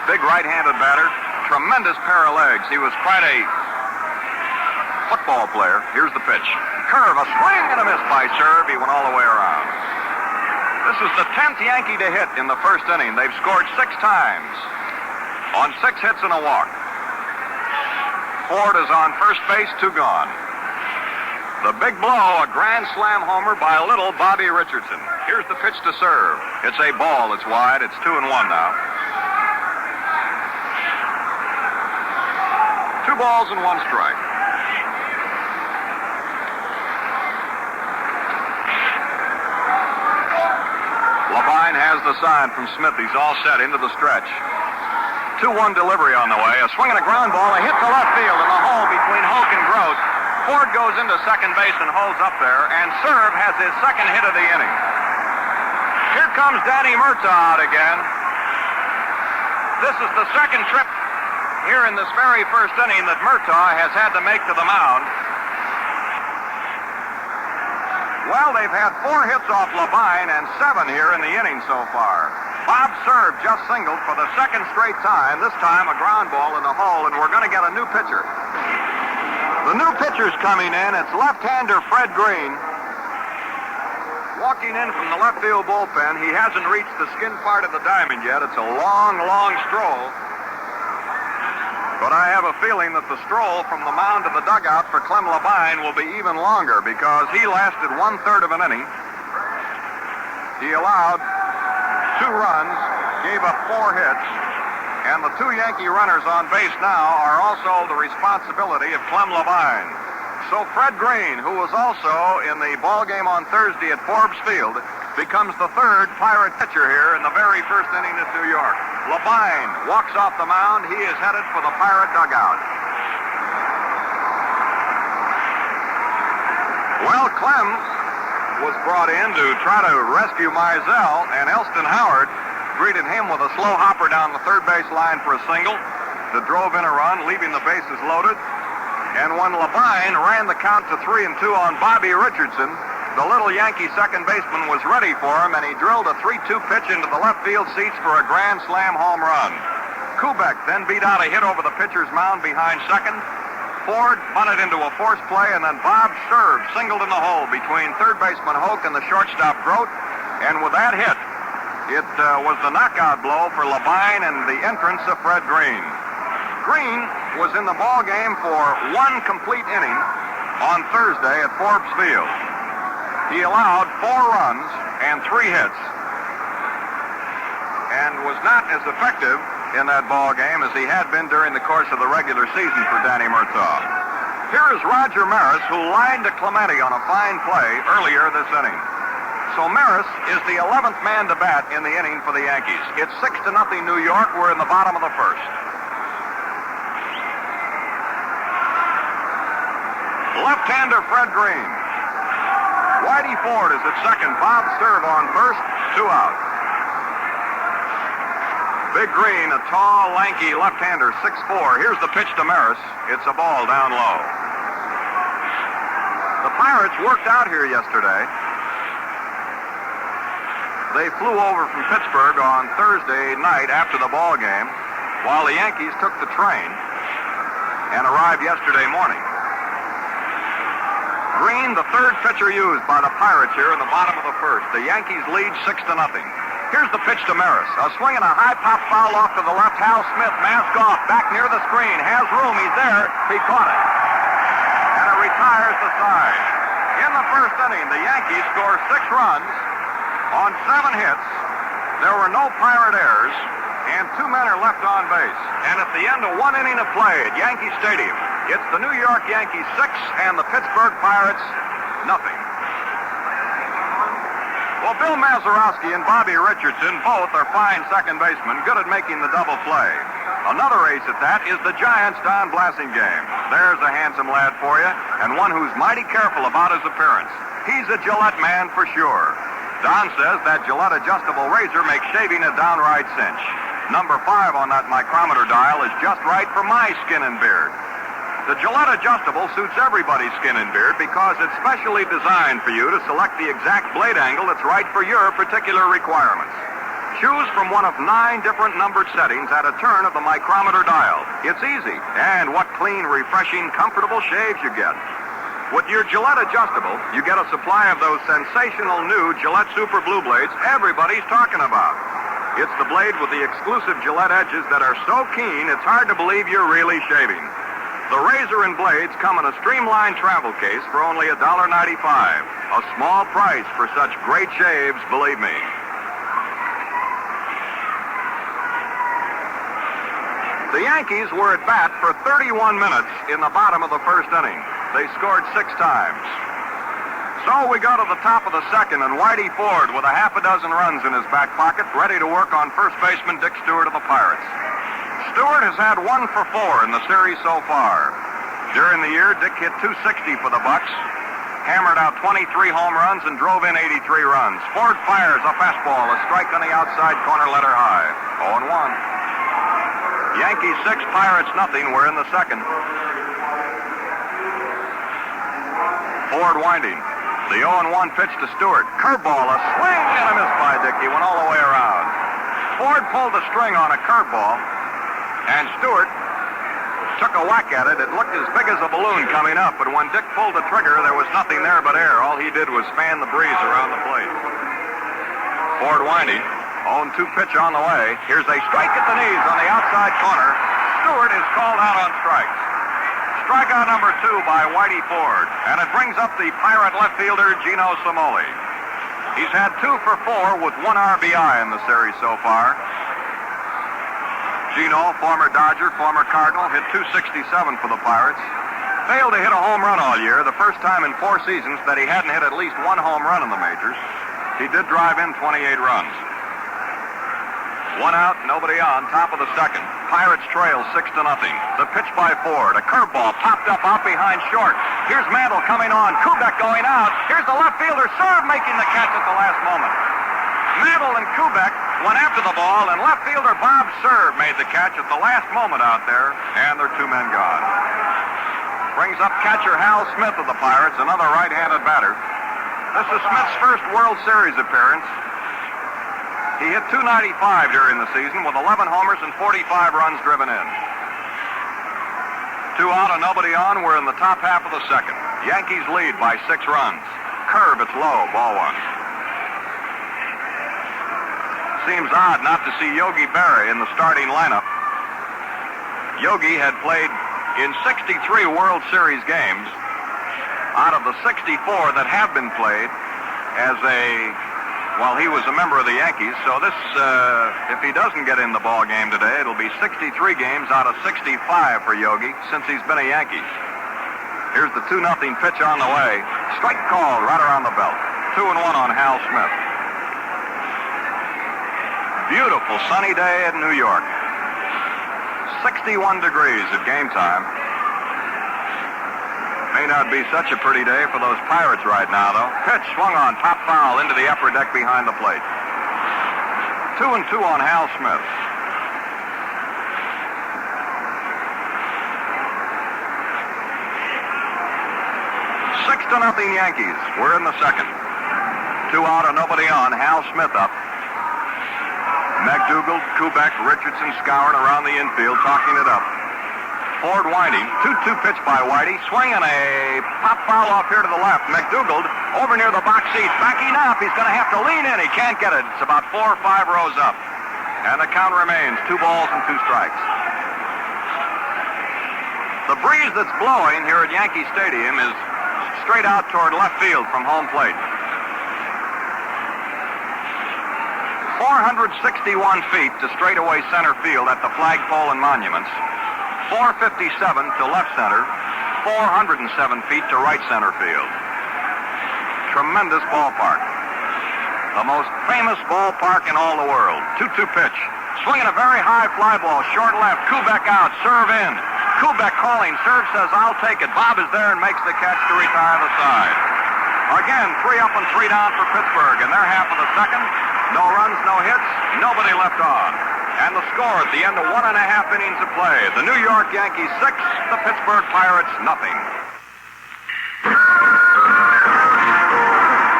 Speaker 1: Big right-handed batter, tremendous pair of legs. He was quite a football player. Here's the pitch. Curve, a swing and a miss by Serve. He went all the way around. This is the 10th Yankee to hit in the first inning. They've scored 6 times on 6 hits and a walk. Ford is on first base, 2 gone. The big blow, a grand slam homer by little Bobby Richardson. Here's the pitch to Serve. It's a ball. It's wide. It's 2-1 now. 2 balls and 1 strike. Labine has the sign from Smith. He's all set into the stretch. 2-1 delivery on the way. A swing and a ground ball. A hit to left field in the hole between Hoke and Grote. Ford goes into second base and holds up there, and Serve has his second hit of the inning. Here comes Danny Murtaugh out again. This is the second trip here in this very first inning that Murtaugh has had to make to the mound. Well, they've had 4 hits off Labine and 7 here in the inning so far. Bob Serve just singled for the second straight time, this time a ground ball in the hole, and we're going to get a new pitcher. The new pitcher's coming in. It's left-hander Fred Green. Walking in from the left field bullpen. He hasn't reached the skin part of the diamond yet. It's a long, long stroll. But I have a feeling that the stroll from the mound to the dugout for Clem Labine will be even longer because he lasted 1/3 of an inning. He allowed 2 runs, gave up 4 hits, and the 2 Yankee runners on base now are also the responsibility of Clem Labine. So Fred Green, who was also in the ball game on Thursday at Forbes Field, becomes the 3rd Pirate pitcher here in the very first inning at New York. Labine walks off the mound. He is headed for the Pirate dugout. Well, Clem was brought in to try to rescue Mizell, and Elston Howard greeted him with a slow hopper down the third base line for a single that drove in a run, leaving the bases loaded. And when Labine ran the count to 3-2 on Bobby Richardson, the little Yankee second baseman was ready for him, and he drilled a 3-2 pitch into the left field seats for a grand slam home run. Kubek then beat out a hit over the pitcher's mound behind second. Ford bunted into a forced play, and then Bob Serve singled in the hole between third baseman Hoke and the shortstop Grote. And with that hit, it was the knockout blow for Labine and the entrance of Fred Green. Green was in the ball game for 1 complete inning on Thursday at Forbes Field. He allowed 4 runs and 3 hits and was not as effective in that ball game as he had been during the course of the regular season for Danny Murtaugh. Here is Roger Maris, who lined to Clemente on a fine play earlier this inning. So Maris is the 11th man to bat in the inning for the Yankees. It's 6-0 New York. We're in the bottom of the first. Left-hander Fred Green. Whitey Ford is at second. Bob Serve on first. 2 out. Big Green, a tall, lanky left-hander, 6'4". Here's the pitch to Maris. It's a ball down low. Pirates worked out here yesterday. They flew over from Pittsburgh on Thursday night after the ball game, while the Yankees took the train and arrived yesterday morning. Green, the third pitcher used by the Pirates here in the bottom of the first. The Yankees lead 6-0. Here's the pitch to Maris. A swing and a high pop foul off to the left. Hal Smith, mask off, back near the screen. Has room. He's there. He caught it. And it retires the side. In the first inning, the Yankees score 6 runs on 7 hits. There were no Pirate errors, and 2 men are left on base. And at the end of 1 inning of play at Yankee Stadium, it's the New York Yankees 6 and the Pittsburgh Pirates nothing. Well, Bill Mazeroski and Bobby Richardson both are fine second basemen, good at making the double play. Another ace at that is the Giants' Don Blasingame. There's a handsome lad for you, and one who's mighty careful about his appearance. He's a Gillette man for sure. Don says that Gillette adjustable razor makes shaving a downright cinch. Number 5 on that micrometer dial is just right for my skin and beard. The Gillette adjustable suits everybody's skin and beard because it's specially designed for you to select the exact blade angle that's right for your particular requirements. Choose from one of 9 different numbered settings at a turn of the micrometer dial. It's easy, and what clean, refreshing, comfortable shaves you get. With your Gillette adjustable, you get a supply of those sensational new Gillette Super Blue Blades everybody's talking about. It's the blade with the exclusive Gillette edges that are so keen, it's hard to believe you're really shaving. The razor and blades come in a streamlined travel case for only $1.95. A small price for such great shaves, believe me. The Yankees were at bat for 31 minutes in the bottom of the first inning. They scored 6 times. So we go to the top of the second, and Whitey Ford with a half a dozen runs in his back pocket, ready to work on first baseman Dick Stewart of the Pirates. Stewart has had 1 for 4 in the series so far. During the year, Dick hit .260 for the Bucks, hammered out 23 home runs, and drove in 83 runs. Ford fires a fastball, a strike on the outside corner, letter high. 0-1. Yankees 6, Pirates nothing. We're in the second. Ford winding. The 0-1 pitch to Stewart. Curveball, a swing and a miss by Dick. He went all the way around. Ford pulled the string on a curveball, and Stewart took a whack at it. It looked as big as a balloon coming up, but when Dick pulled the trigger, there was nothing there but air. All he did was fan the breeze around the plate. Ford winding. 0-2 pitch on the way. Here's a strike at the knees on the outside corner. Stewart is called out on strikes. Strikeout number 2 by Whitey Ford, and it brings up the Pirate left fielder Gino Cimoli. He's had 2 for 4 with 1 RBI in the series so far. Gino, former Dodger, former Cardinal, hit .267 for the Pirates. Failed to hit a home run all year, the first time in 4 seasons that he hadn't hit at least 1 home run in the majors. He did drive in 28 runs. 1 out, nobody on, top of the second. Pirates trail 6-0. The pitch by Ford. A curveball popped up out behind short. Here's Mantle coming on. Kubek going out. Here's the left fielder, Serve, making the catch at the last moment. Mantle and Kubek went after the ball, and left fielder Bob Serve made the catch at the last moment out there, and there are 2 men gone. Brings up catcher Hal Smith of the Pirates, another right-handed batter. This is Smith's first World Series appearance. He hit .295 during the season with 11 homers and 45 runs driven in. 2 out and nobody on. We're in the top half of the second. Yankees lead by 6 runs. Curve, it's low, ball 1. Seems odd not to see Yogi Berra in the starting lineup. Yogi had played in 63 World Series games out of the 64 that have been played while he was a member of the Yankees. So this, if he doesn't get in the ball game today, it'll be 63 games out of 65 for Yogi since he's been a Yankee. Here's the 2-0 pitch on the way. Strike called right around the belt. 2-1 on Hal Smith. Beautiful sunny day in New York. 61 degrees at game time. May not be such a pretty day for those Pirates right now, though. Pitch swung on, top foul into the upper deck behind the plate. 2-2 on Hal Smith. 6-0 Yankees. We're in the second. 2 out and nobody on. Hal Smith up. McDougal, Kubek, Richardson, Skowron around the infield, talking it up. Ford Whitey, 2-2 pitch by Whitey, swinging a pop foul off here to the left. McDougal over near the box seat, backing up. He's going to have to lean in. He can't get it. It's about 4 or 5 rows up. And the count remains 2 balls and 2 strikes. The breeze that's blowing here at Yankee Stadium is straight out toward left field from home plate. 461 feet to straightaway center field at the flagpole and monuments. 457 to left center. 407 feet to right center field. Tremendous ballpark. The most famous ballpark in all the world. 2-2 pitch. Swinging a very high fly ball. Short left. Kubek out. Serve in. Kubek calling. Serve says, I'll take it. Bob is there and makes the catch to retire the side. Again, 3 up and 3 down for Pittsburgh in their half of the second. No runs, no hits, nobody left on. And the score at the end of 1.5 innings of play. The New York Yankees 6, the Pittsburgh Pirates nothing.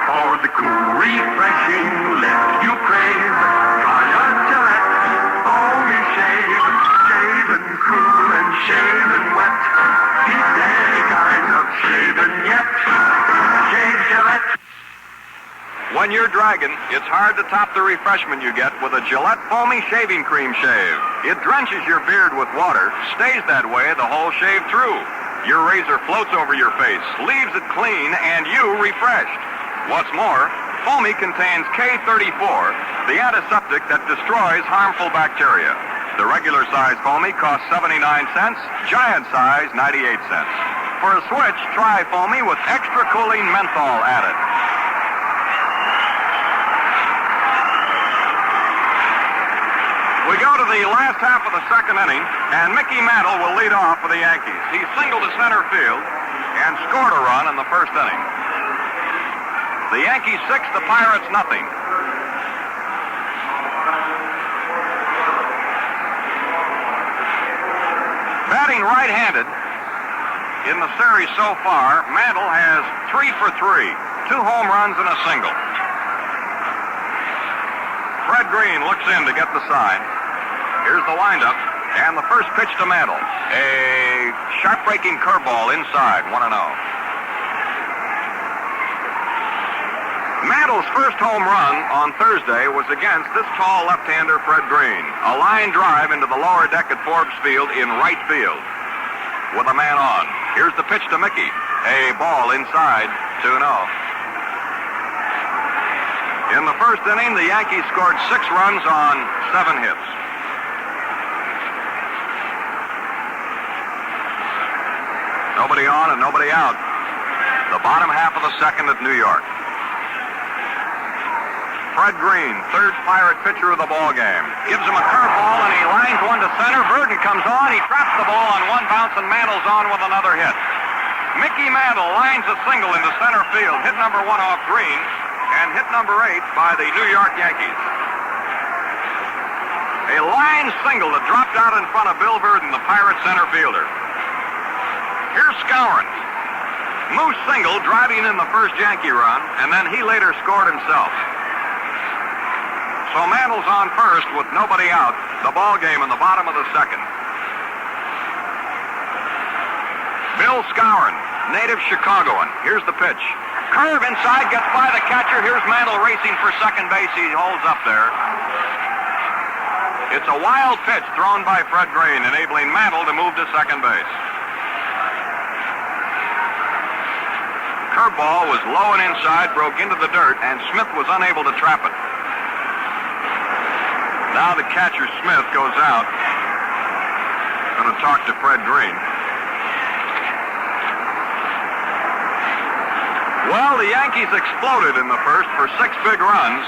Speaker 3: For the cool, refreshing lift you crave, try a Gillette. Foamy shave, shaven cool and shaven wet. Beat any kind of shaving yet. Shave Gillette.
Speaker 1: When you're dragging, it's hard to top the refreshment you get with a Gillette Foamy Shaving Cream Shave. It drenches your beard with water, stays that way the whole shave through. Your razor floats over your face, leaves it clean, and you refreshed. What's more, Foamy contains K34, the antiseptic that destroys harmful bacteria. The regular size Foamy costs 79 cents, giant size 98 cents. For a switch, try Foamy with extra cooling menthol added. We go to the last half of the second inning, and Mickey Mantle will lead off for the Yankees. He singled to center field and scored a run in the first inning. The Yankees 6, the Pirates nothing. Batting right-handed in the series so far, Mantle has 3 for 3, 2 home runs and a single. Fred Green looks in to get the sign. Here's the windup, and the first pitch to Mantle. A sharp-breaking curveball inside, 1-0. Mantle's first home run on Thursday was against this tall left-hander Fred Green. A line drive into the lower deck at Forbes Field in right field with a man on. Here's the pitch to Mickey. A ball inside, 2-0. In the first inning, the Yankees scored 6 runs on 7 hits. Nobody on and nobody out. The bottom half of the second at New York. Fred Green, third Pirate pitcher of the ball game. Gives him a curveball and he lines one to center. Verdon comes on. He traps the ball on one bounce and Mantle's on with another hit. Mickey Mantle lines a single into center field. Hit number 1 off Green and hit number 8 by the New York Yankees. A line single that dropped out in front of Bill Verdon, the Pirate center fielder. Here's Skowron. Moose single driving in the first Yankee run, and then he later scored himself. So Mantle's on first with nobody out. The ball game in the bottom of the second. Bill Skowron, native Chicagoan. Here's the pitch. Curve inside, gets by the catcher. Here's Mantle racing for second base. He holds up there. It's a wild pitch thrown by Fred Green, enabling Mantle to move to second base. Curveball was low and inside, broke into the dirt, and Smith was unable to trap it. Now the catcher, Smith, goes out. Going to talk to Fred Green. Well, the Yankees exploded in the first for 6 big runs.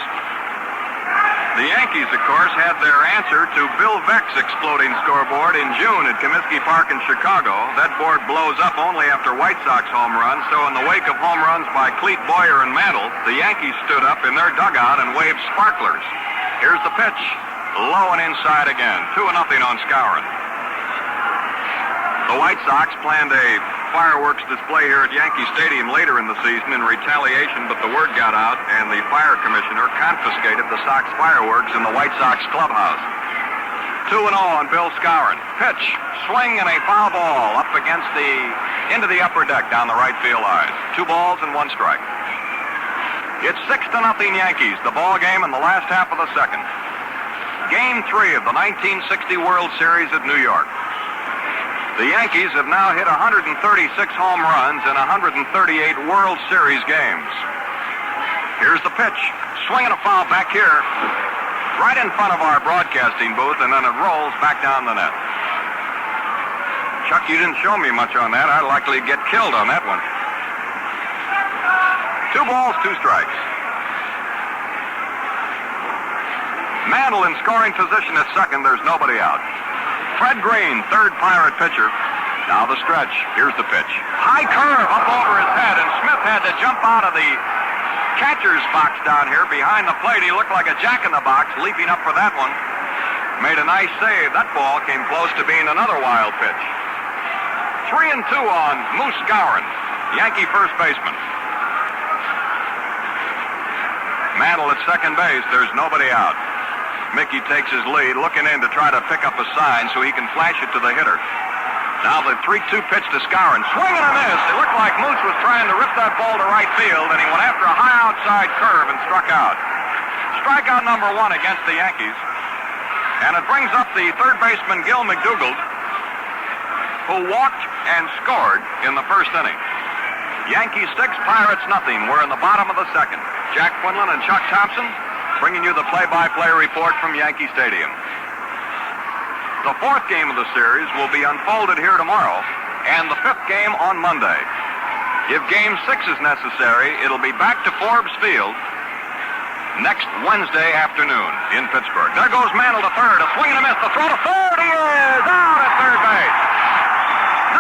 Speaker 1: The Yankees, of course, had their answer to Bill Veeck's exploding scoreboard in June at Comiskey Park in Chicago. That board blows up only after White Sox home runs, so in the wake of home runs by Cleat Boyer and Mantle, the Yankees stood up in their dugout and waved sparklers. Here's the pitch. Low and inside again. 2-0 on Skowron. The White Sox planned a fireworks display here at Yankee Stadium later in the season in retaliation, but the word got out and the fire commissioner confiscated the Sox fireworks in the White Sox clubhouse. 2-0 on Bill Skowron. Pitch, swing, and a foul ball up into the upper deck down the right field line. 2 balls and 1 strike. It's 6-0 Yankees, the ball game in the last half of the second. Game 3 of the 1960 World Series at New York. The Yankees have now hit 136 home runs in 138 World Series games. Here's the pitch. Swinging a foul back here, right in front of our broadcasting booth, and then it rolls back down the net. Chuck, you didn't show me much on that. I'd likely get killed on that one. 2 balls, 2 strikes. Mantle in scoring position at second. There's nobody out. Fred Green, third Pirate pitcher. Now the stretch. Here's the pitch. High curve up over his head, and Smith had to jump out of the catcher's box down here behind the plate. He looked like a jack-in-the-box leaping up for that one. Made a nice save. That ball came close to being another wild pitch. 3-2 on Moose Skowron, Yankee first baseman. Mantle at second base. There's nobody out. Mickey takes his lead, looking in to try to pick up a sign so he can flash it to the hitter. Now the 3-2 pitch to Skowron. Swing and a miss. It looked like Moose was trying to rip that ball to right field, and he went after a high outside curve and struck out. Strikeout number 1 against the Yankees. And it brings up the third baseman, Gil McDougald, who walked and scored in the first inning. Yankees 6, Pirates nothing. We're in the bottom of the second. Jack Quinlan and Chuck Thompson bringing you the play-by-play report from Yankee Stadium. The 4th game of the series will be unfolded here tomorrow, and the 5th game on Monday. If Game 6 is necessary, it'll be back to Forbes Field next Wednesday afternoon in Pittsburgh. There goes Mantle to third. A swing and a miss. The throw to third. He is out at third base.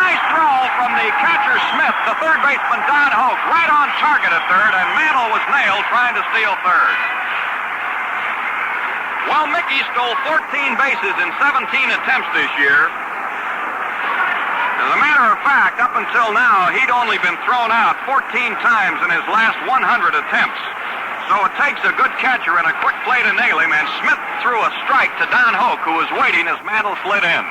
Speaker 1: Nice throw from the catcher Smith. The third baseman Don Hoke right on target at third, and Mantle was nailed trying to steal third. Well, Mickey stole 14 bases in 17 attempts this year. As a matter of fact, up until now, he'd only been thrown out 14 times in his last 100 attempts. So it takes a good catcher and a quick play to nail him, and Smith threw a strike to Don Hoke, who was waiting as Mantle slid in.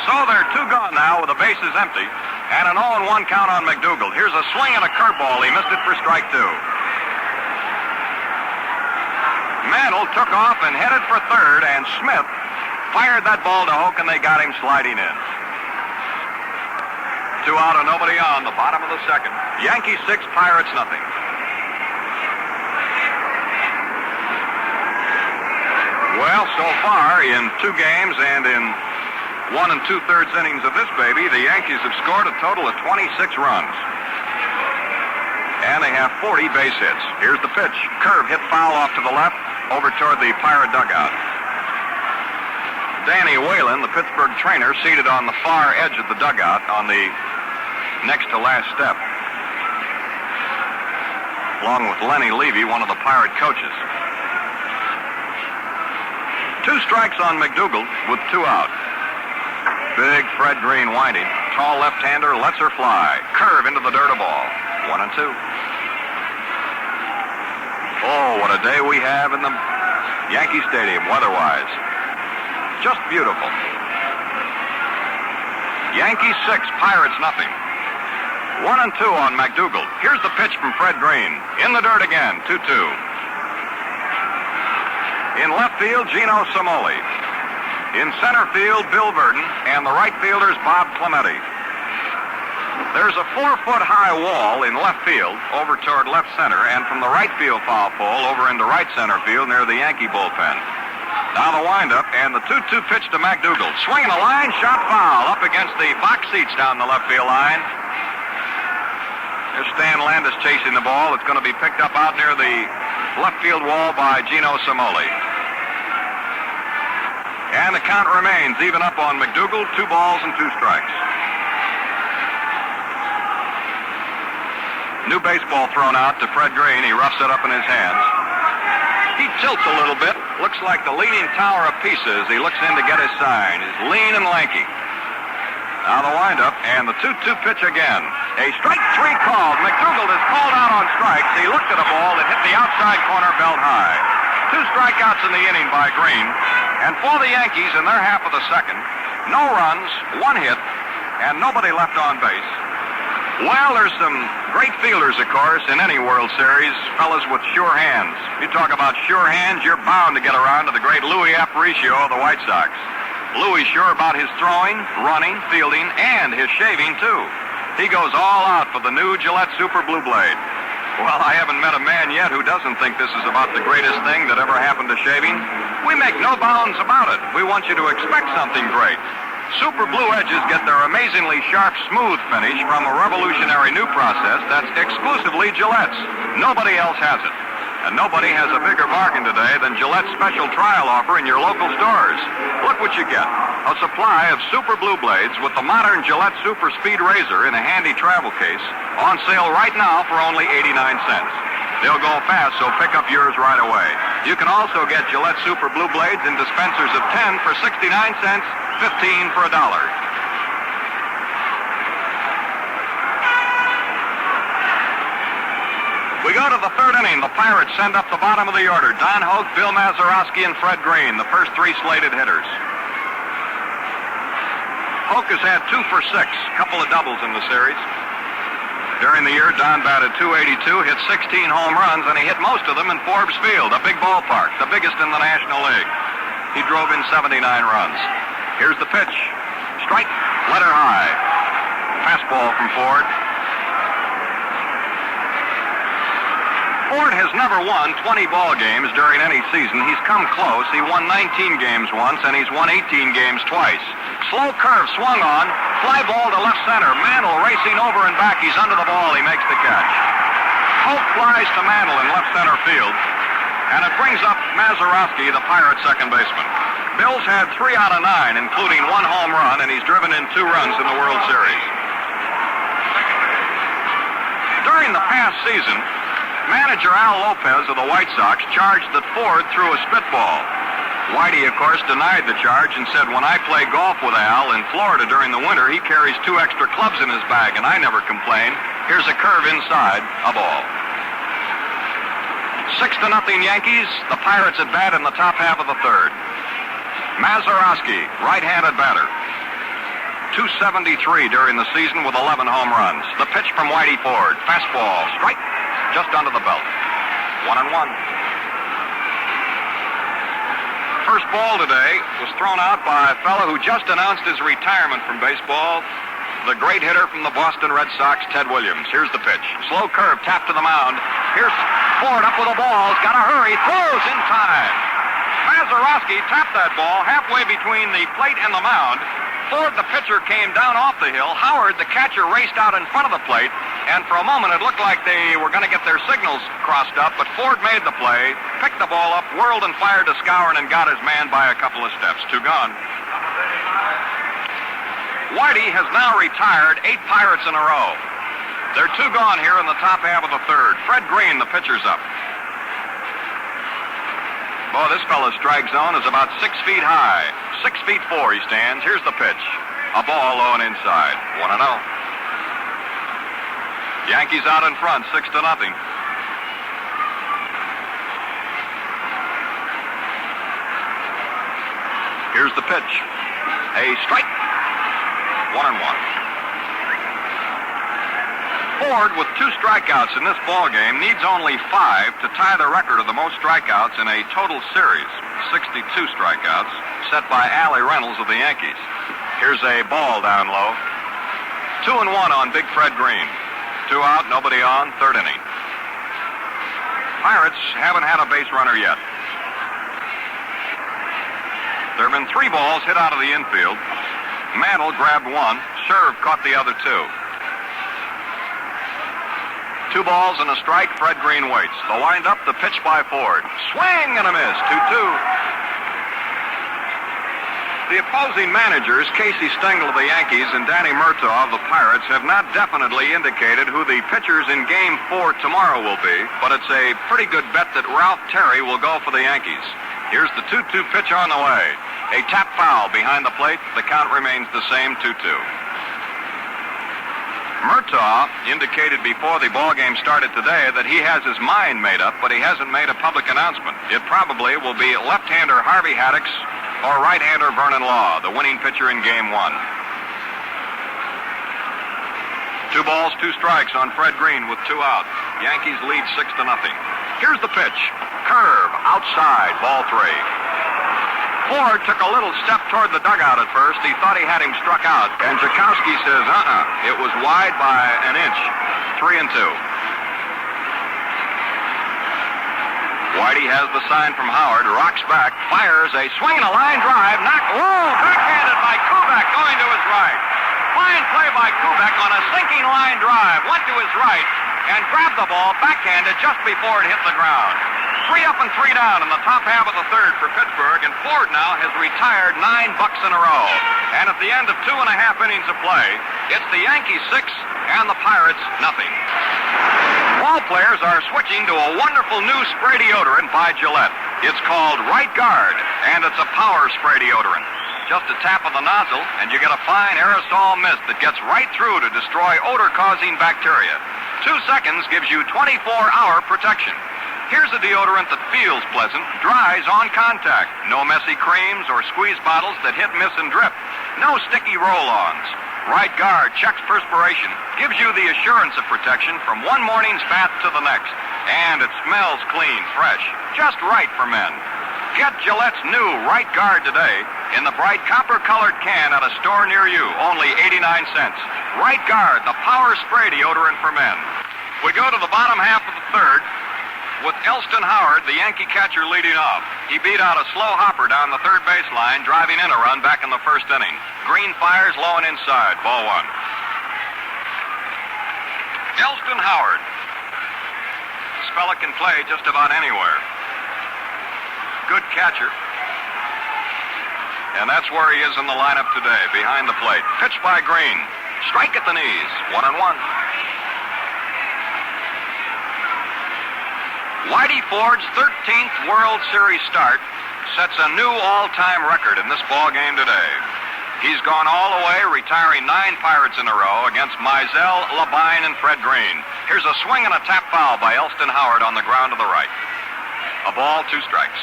Speaker 1: So they're 2 gone now with the bases empty, and an 0-1 count on McDougald. Here's a swing and a curveball. He missed it for strike 2. Mantle took off and headed for third, and Smith fired that ball to Hoke, and they got him sliding in. 2 out and nobody on, the bottom of the second. Yankees 6, Pirates nothing. Well, so far in 2 games and in 1 2/3 innings of this baby, the Yankees have scored a total of 26 runs. And they have 40 base hits. Here's the pitch. Curve hit foul off to the left, over toward the Pirate dugout. Danny Whalen, the Pittsburgh trainer, seated on the far edge of the dugout on the next to last step, along with Lenny Levy, one of the Pirate coaches. 2 strikes on McDougald with 2 out. Big Fred Green winding. Tall left-hander lets her fly. Curve into the dirt, a ball. 1-2. Oh, what a day we have in the Yankee Stadium, weather-wise. Just beautiful. Yankees 6, Pirates nothing. 1-2 on McDougald. Here's the pitch from Fred Green. In the dirt again, 2-2. In left field, Gino Simoli. In center field, Bill Verdon, and the right fielders, Bob Clemente. There's a 4-foot-high wall in left field over toward left center, and from the right field foul pole over into right center field near the Yankee bullpen. Now the windup, and the 2-2 pitch to McDougald. Swinging a line, shot foul up against the box seats down the left field line. There's Stan Landis chasing the ball. It's going to be picked up out near the left field wall by Gino Simoli. And the count remains even up on McDougald, 2 balls and 2 strikes. New baseball thrown out to Fred Green. He roughs it up in his hands. He tilts a little bit. Looks like the leaning tower of Pisa as he looks in to get his sign. He's lean and lanky. Now the windup and the 2-2 pitch again. A strike three called. McDougald is called out on strikes. He looked at a ball that hit the outside corner belt high. 2 strikeouts in the inning by Green. And for the Yankees in their half of the second, no runs, 1 hit, and nobody left on base. Well, there's some great fielders, of course, in any World Series, fellas with sure hands. You talk about sure hands, you're bound to get around to the great Louis Aparicio of the White Sox. Louis sure about his throwing, running, fielding, and his shaving, too. He goes all out for the new Gillette Super Blue Blade. Well, I haven't met a man yet who doesn't think this is about the greatest thing that ever happened to shaving. We make no bounds about it. We want you to expect something great. Super Blue edges get their amazingly sharp, smooth finish from a revolutionary new process that's exclusively Gillette's. Nobody else has it. And nobody has a bigger bargain today than Gillette's special trial offer in your local stores. Look what you get. A supply of Super Blue Blades with the modern Gillette Super Speed Razor in a handy travel case on sale right now for only 89 cents. They'll go fast, so pick up yours right away. You can also get Gillette Super Blue Blades in dispensers of 10 for 69 cents, 15 for $1. We go to the third inning. The Pirates send up the bottom of the order. Don Hogue, Bill Mazeroski, and Fred Green, the first 3 slated hitters. Hogue has had 2 for 6, a couple of doubles in the series. During the year, Don batted .282, hit 16 home runs, and he hit most of them in Forbes Field, a big ballpark, the biggest in the National League. He drove in 79 runs. Here's the pitch. Strike, letter high. Fastball from Ford. Ford has never won 20 ball games during any season. He's come close. He won 19 games once, and he's won 18 games twice. Slow curve swung on. Fly ball to left center. Mantle racing over and back. He's under the ball. He makes the catch. Hope flies to Mantle in left center field. And it brings up Mazeroski, the Pirates' second baseman. Bill's had 3 out of 9, including 1 home run, and he's driven in 2 runs in the World Series. During the past season, manager Al Lopez of the White Sox charged that Ford threw a spitball. Whitey, of course, denied the charge and said, when I play golf with Al in Florida during the winter, he carries 2 extra clubs in his bag, and I never complain. Here's a curve inside, a ball. 6-0 Yankees. The Pirates at bat in the top half of the third. Mazeroski, right-handed batter. .273 during the season with 11 home runs. The pitch from Whitey Ford. Fastball, strike. Just under the belt. 1-1. First ball today was thrown out by a fellow who just announced his retirement from baseball, the great hitter from the Boston Red Sox, Ted Williams. Here's the pitch. Slow curve, tap to the mound. Here's Ford up with a ball. He's got to hurry. Throws in time. Mazeroski tapped that ball halfway between the plate and the mound. Ford, the pitcher, came down off the hill. Howard, the catcher, raced out in front of the plate. And for a moment, it looked like they were going to get their signals crossed up. But Ford made the play, picked the ball up, whirled and fired to Skowron, and got his man by a couple of steps. 2 gone. Whitey has now retired 8 Pirates in a row. They're 2 gone here in the top half of the third. Fred Green, the pitcher's up. Boy, this fellow's strike zone is about 6 feet high. 6'4" he stands. Here's the pitch. A ball low and inside. 1-0. Yankees out in front, 6-0. Here's the pitch. A strike. 1-1. Ford, with 2 strikeouts in this ball game, needs only 5 to tie the record of the most strikeouts in a total series. 62 strikeouts, set by Allie Reynolds of the Yankees. Here's a ball down low. 2-1 on Big Fred Green. 2 out, nobody on, third inning. Pirates haven't had a base runner yet. There have been 3 balls hit out of the infield. Mantle grabbed 1. Serve caught the other 2. 2 balls and a strike. Fred Green waits. The windup, the pitch by Ford. Swing and a miss. 2-2. The opposing managers, Casey Stengel of the Yankees and Danny Murtaugh of the Pirates, have not definitely indicated who the pitchers in Game 4 tomorrow will be, but it's a pretty good bet that Ralph Terry will go for the Yankees. Here's the 2-2 pitch on the way. A tap foul behind the plate. The count remains the same, 2-2. Murtaugh indicated before the ball game started today that he has his mind made up, but he hasn't made a public announcement. It probably will be left-hander Harvey Haddix or right-hander Vernon Law, the winning pitcher in Game 1. 2 balls, 2 strikes on Fred Green with 2 out. Yankees lead 6-0. Here's the pitch. Curve, outside, ball 3. Ford took a little step toward the dugout at first. He thought he had him struck out. And Jakowski says, it was wide by an inch. 3-2. Whitey has the sign from Howard, rocks back, fires a swing and a line drive, backhanded by Kubek going to his right. Fine play by Kubek on a sinking line drive, went to his right and grabbed the ball backhanded just before it hit the ground. 3 up and 3 down in the top half of the third for Pittsburgh, and Ford now has retired 9 bucks in a row. And at the end of 2.5 innings of play, it's the Yankees 6 and the Pirates nothing. Ball players are switching to a wonderful new spray deodorant by Gillette. It's called Right Guard, and it's a power spray deodorant. Just a tap of the nozzle, and you get a fine aerosol mist that gets right through to destroy odor-causing bacteria. 2 seconds gives you 24-hour protection. Here's a deodorant that feels pleasant, dries on contact. No messy creams or squeeze bottles that hit, miss, and drip. No sticky roll-ons. Right Guard checks perspiration, gives you the assurance of protection from one morning's bath to the next. And it smells clean, fresh, just right for men. Get Gillette's new Right Guard today in the bright copper-colored can at a store near you, only 89 cents. Right Guard, the power spray deodorant for men. We go to the bottom half of the third with Elston Howard, the Yankee catcher, leading off. He beat out a slow hopper down the third baseline, driving in a run back in the first inning. Green fires low and inside, ball 1. Elston Howard. This fella can play just about anywhere. Good catcher. And that's where he is in the lineup today, behind the plate. Pitch by Green. Strike at the knees, 1-1. Whitey Ford's 13th World Series start sets a new all-time record in this ball game today. He's gone all the way, retiring 9 Pirates in a row against Mizell, Labine, and Fred Green. Here's a swing and a tap foul by Elston Howard on the ground to the right. A ball, 2 strikes.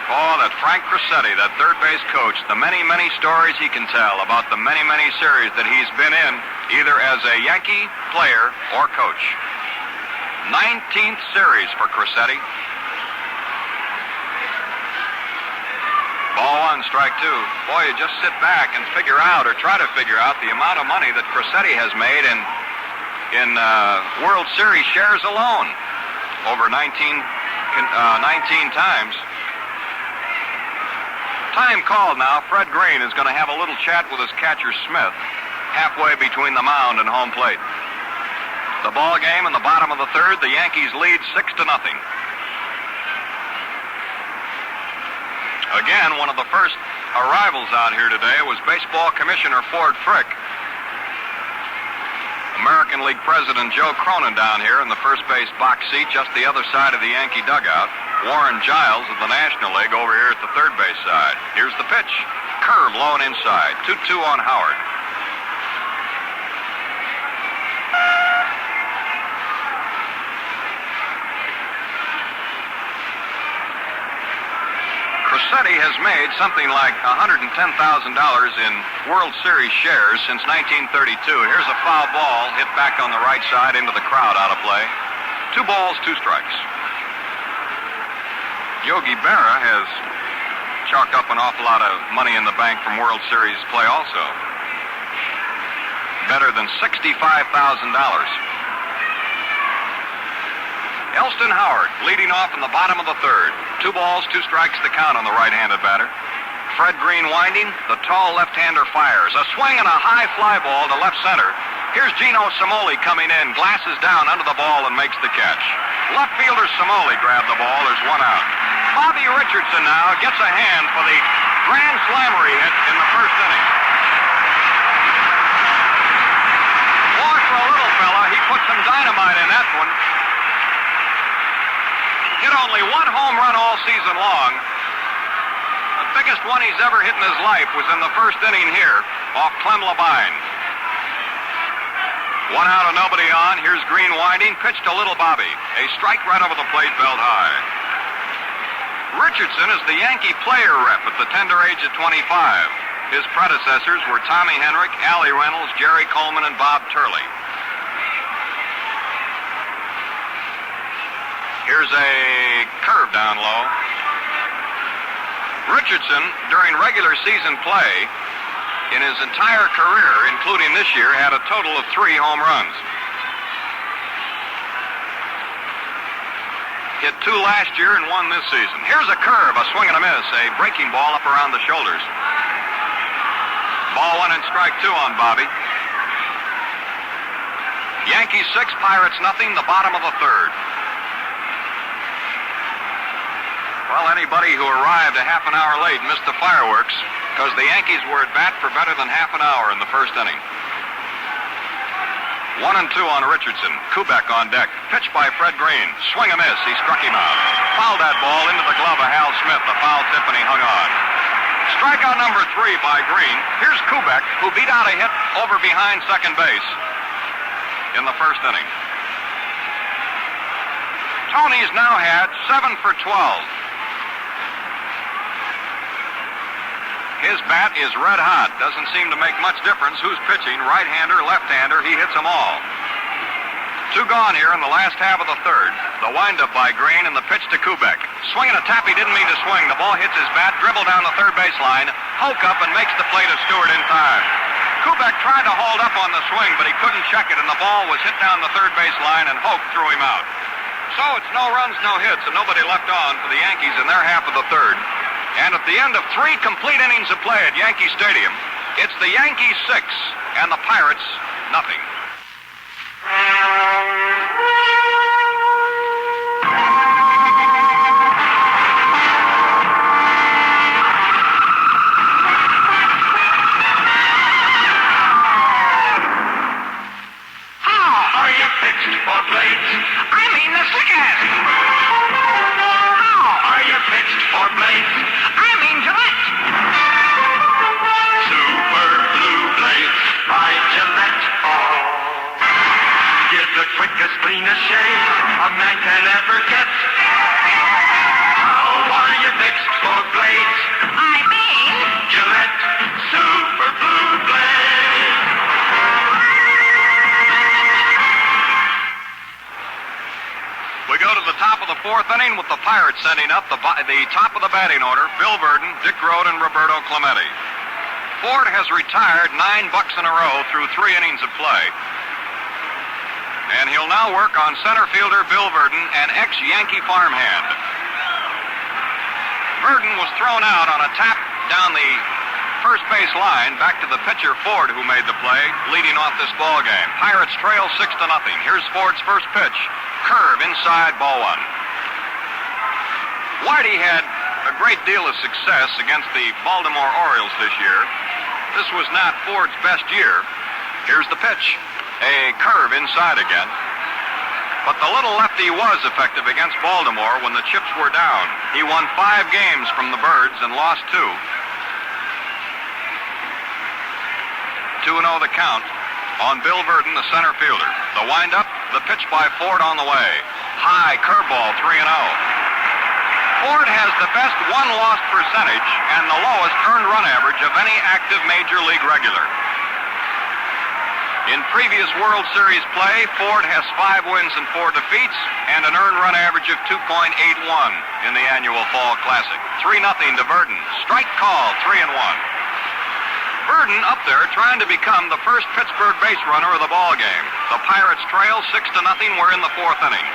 Speaker 1: Oh, that Frank Crissetti, that third base coach, the many, many stories he can tell about the many, many series that he's been in, either as a Yankee player or coach. 19th series for Crissetti. Ball 1, strike 2. Boy, you just sit back and figure out, or try to figure out, the amount of money that Crissetti has made in World Series shares alone. Over 19 times. Time called now. Fred Green is going to have a little chat with his catcher Smith, halfway between the mound and home plate. The ball game in the bottom of the third, the Yankees lead 6-0. Again, one of the first arrivals out here today was Baseball Commissioner Ford Frick. American League President Joe Cronin down here in the first base box seat, just the other side of the Yankee dugout. Warren Giles of the National League over here at the third base side. Here's the pitch. Curve low and inside. 2-2 on Howard. Crissetti has made something like $110,000 in World Series shares since 1932. Here's a foul ball hit back on the right side into the crowd, out of play. 2 balls, 2 strikes. Yogi Berra has chalked up an awful lot of money in the bank from World Series play also. Better than $65,000. Elston Howard leading off in the bottom of the third. 2 balls, 2 strikes to count on the right-handed batter. Fred Green winding. The tall left-hander fires. A swing and a high fly ball to left center. Here's Gino Cimoli coming in, glasses down under the ball and makes the catch. Left fielder Cimoli grabbed the ball. There's 1 out. Bobby Richardson now gets a hand for the grand slammer he hit in the first inning. Boy, for a little fella, he put some dynamite in that one. Hit only 1 home run all season long. The biggest one he's ever hit in his life was in the first inning here.
Speaker 2: off Clem Labine. 1 out of nobody on. Here's Green winding. Pitch to Little Bobby. A strike right over the plate, belt high. Richardson is the Yankee player rep at the tender age of 25. His predecessors were Tommy Henrik, Allie Reynolds, Jerry Coleman, and Bob Turley. Here's a curve down low. Richardson, during regular season play, in his entire career, including this year, had a total of 3 home runs. Hit 2 last year and 1 this season. Here's a curve, a swing and a miss, a breaking ball up around the shoulders. Ball 1 and strike 2 on Bobby. Yankees 6, Pirates nothing, the bottom of the 3rd. Well, anybody who arrived a half an hour late missed the fireworks because the Yankees were at bat for better than half an hour in the first inning. 1 and 2 on Richardson. Kubek on deck. Pitch by Fred Green. Swing a miss. He struck him out. Fouled that ball into the glove of Hal Smith. The foul tip, and he hung on. Strikeout number 3 by Green. Here's Kubek, who beat out a hit over behind second base in the first inning. Tony's now had 7 for 12. His bat is red hot. Doesn't seem to make much difference who's pitching, right-hander, left-hander. He hits them all. 2 gone here in the last half of the 3rd. The windup by Green and the pitch to Kubek. Swinging a tap he didn't mean to swing. The ball hits his bat, dribble down the third baseline, poke up and makes the play to Stewart in time. Kubek tried to hold up on the swing, but he couldn't check it, and the ball was hit down the third baseline, and Hoke threw him out. So it's no runs, no hits, and nobody left on for the Yankees in their half of the 3rd. And at the end of 3 complete innings of play at Yankee Stadium, it's the Yankees 6 and the Pirates nothing.
Speaker 3: How are you fixed for blades?
Speaker 4: I mean the slickers.
Speaker 3: How are you fixed for blades?
Speaker 4: I mean Gillette.
Speaker 3: Super blue blades by Gillette. Oh, give the quickest, cleanest shave a man can ever get. How are you fixed for blades?
Speaker 4: I mean
Speaker 3: Gillette Super Blue Blades.
Speaker 2: We go to the top of the 4th inning with the Pirates sending up the top of the batting order, Bill Verdon, Dick Rode, and Roberto Clemente. Ford has retired 9 bucks in a row through 3 innings of play. And he'll now work on center fielder Bill Verdon, an ex-Yankee farmhand. Verdon was thrown out on a tap down the first base line back to the pitcher Ford, who made the play, leading off this ball game. Pirates trail 6-0. Here's Ford's first pitch. Curve inside, ball 1. Whitey had a great deal of success against the Baltimore Orioles this year. This was not Ford's best year. Here's the pitch. A curve inside again. But the little lefty was effective against Baltimore when the chips were down. He won 5 games from the Birds and lost 2. 2-0 the count on Bill Verdon, the center fielder. The windup, the pitch by Ford on the way. High curveball, 3-0. Ford has the best won-loss percentage and the lowest earned run average of any active major league regular. In previous World Series play, Ford has 5 wins and 4 defeats and an earned run average of 2.81 in the annual Fall Classic. 3-0 to Verdon. Strike call, 3-1. Verdon up there trying to become the first Pittsburgh base runner of the ball game. The Pirates trail 6-0. We're in the 4th inning.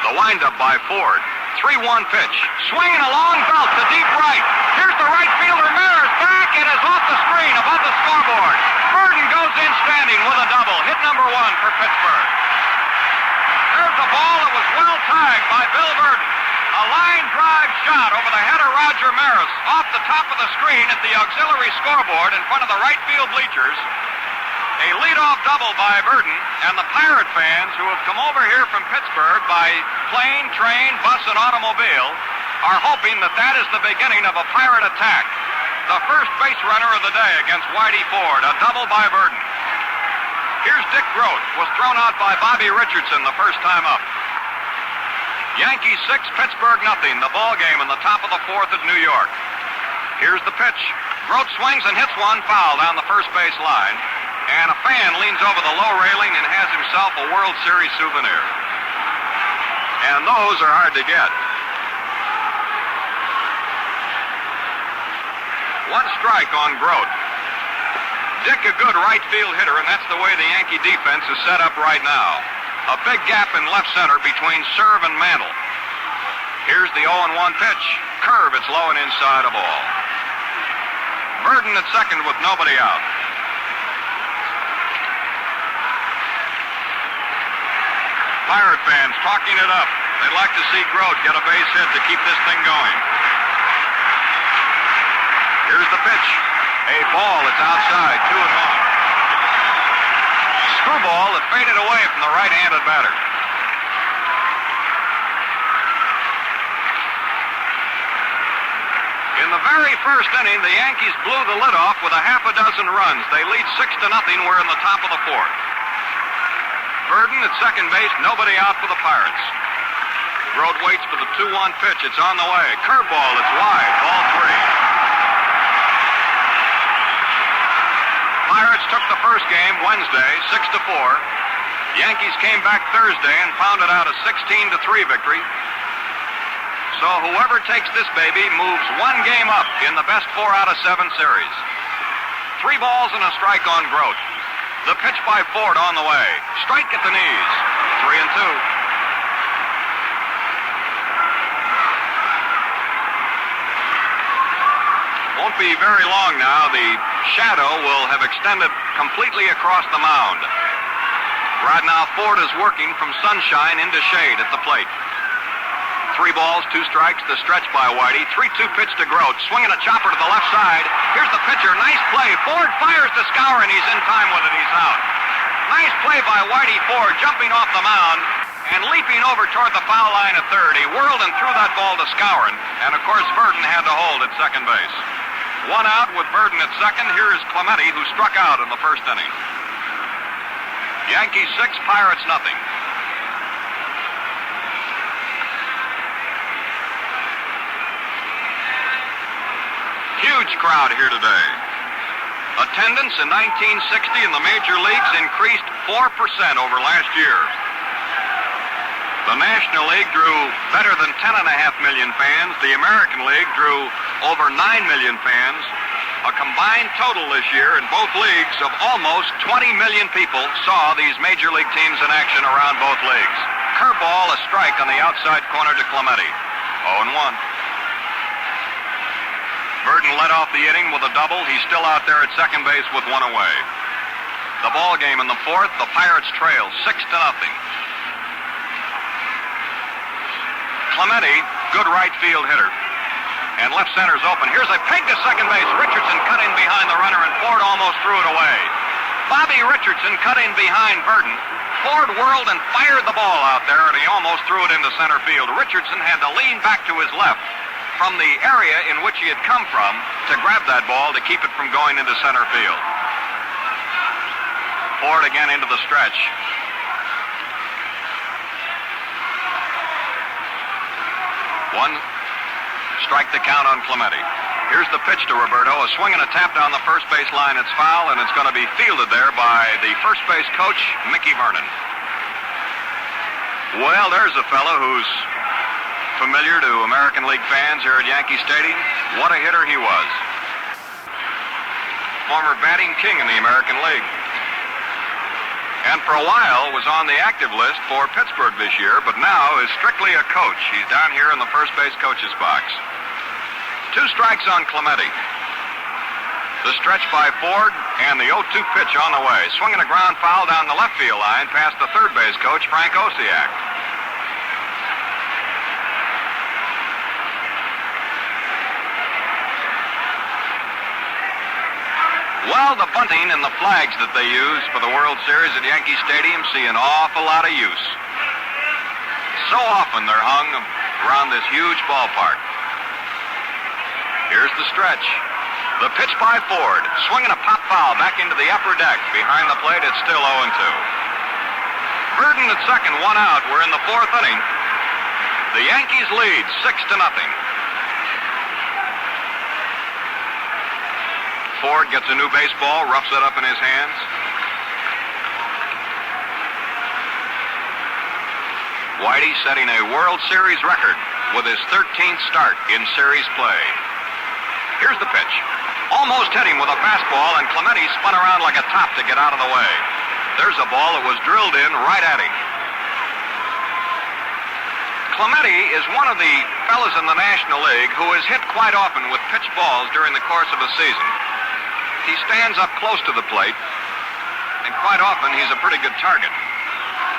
Speaker 2: The windup by Ford. 3-1 pitch. Swinging a long belt to deep right. Here's the right fielder, Maris, back. It is off the screen above the scoreboard. Verdon goes in standing with a double. Hit number 1 for Pittsburgh. There's a ball that was well tagged by Bill Verdon. A line drive shot over the head of Roger Maris off the top of the screen at the auxiliary scoreboard in front of the right field bleachers. A leadoff double by Verdon, and the Pirate fans who have come over here from Pittsburgh by plane, train, bus, and automobile are hoping that that is the beginning of a Pirate attack.
Speaker 1: the first base runner of the day against Whitey Ford, a double by Burden. Here's Dick Grote, was thrown out by Bobby Richardson the first time up. Yankees 6, Pittsburgh nothing. The ball game in the top of the fourth at New York. Here's the pitch. Grote swings and hits one foul down the first base line. And a fan leans over the low railing and has himself a World Series souvenir. And those are hard to get. One strike on Grote. Dick, a good right field hitter, and that's the way the Yankee defense is set up right now. A big gap in left center between Serve and Mantle. Here's the 0-1 pitch. Curve, it's low and inside a ball. Burden at second with nobody out. Pirate fans talking it up. They'd like to see Grote get a base hit to keep this thing going. Here's the pitch. A ball that's outside, 2-1. Screwball that faded away from the right-handed batter. In the very first inning, the Yankees blew the lid off with a half a dozen runs. They lead 6-0. We're in the top of the fourth. Burden at second base, nobody out for the Pirates. Grote waits for the 2-1 pitch. It's on the way. Curveball, it's wide. Ball 3. Pirates took the first game Wednesday, 6-4. Yankees came back Thursday and pounded out a 16-3 victory. So whoever takes this baby moves one game up in the best 4 out of 7 series. 3 balls and a strike on Grote. The pitch by Ford on the way. Strike at the knees. 3-2. Won't be very long now. The shadow will have extended completely across the mound. Right now, Ford is working from sunshine into shade at the plate. 3 balls, 2 strikes, the stretch by Whitey. 3-2 pitch to Grote. Swinging a chopper to the left side. Here's the pitcher. Nice play. Ford fires to Scour, and he's in time with it. He's out. Nice play by Whitey Ford, jumping off the mound and leaping over toward the foul line at third. He whirled and threw that ball to Scour, and of course, Burden had to hold at second base. 1 out with Burden at second. Here is Clemente, who struck out in the first inning. Yankees 6, Pirates nothing. Huge crowd here today. Attendance in 1960 in the major leagues increased 4% over last year. The National League drew better than 10.5 million fans. The American League drew over 9 million fans. A combined total this year in both leagues of almost 20 million people saw these major league teams in action around both leagues. Curveball, a strike on the outside corner to Clemente. 0-1. Burden led off the inning with a double. He's still out there at second base with 1 away. The ball game in the fourth, the Pirates trail 6-0. Clemente, good right field hitter. And left center's open. Here's a peg to second base. Richardson cut in behind the runner, and Ford almost threw it away. Bobby Richardson cut in behind Burden. Ford whirled and fired the ball out there, and he almost threw it into center field. Richardson had to lean back to his left from the area in which he had come from to grab that ball to keep it from going into center field. Ford again into the stretch. One strike to count on Clemente. Here's the pitch to Roberto. A swing and a tap down the first base line. It's foul, and it's going to be fielded there by the first base coach, Mickey Vernon. Well, there's a fellow who's familiar to American League fans here at Yankee Stadium. What a hitter he was. Former batting king in the American League. And for a while was on the active list for Pittsburgh this year, but now is strictly a coach. He's down here in the first base coach's box. 2 strikes on Clemente. The stretch by Ford and the 0-2 pitch on the way. Swinging a ground foul down the left field line past the third base coach, Frank Osiak. Well, the bunting and the flags that they use for the World Series at Yankee Stadium see an awful lot of use. So often they're hung around this huge ballpark. Here's the stretch. The pitch by Ford, swinging a pop foul back into the upper deck. Behind the plate, it's still 0-2. Burden at second, 1 out. We're in the 4th inning. The Yankees lead 6-0. Ford gets a new baseball, roughs it up in his hands. Whitey setting a World Series record with his 13th start in series play. Here's the pitch. Almost hit him with a fastball, and Clemente spun around like a top to get out of the way. There's a ball that was drilled in right at him. Clemente is one of the fellas in the National League who is hit quite often with pitch balls during the course of a season. He stands up close to the plate, and quite often he's a pretty good target.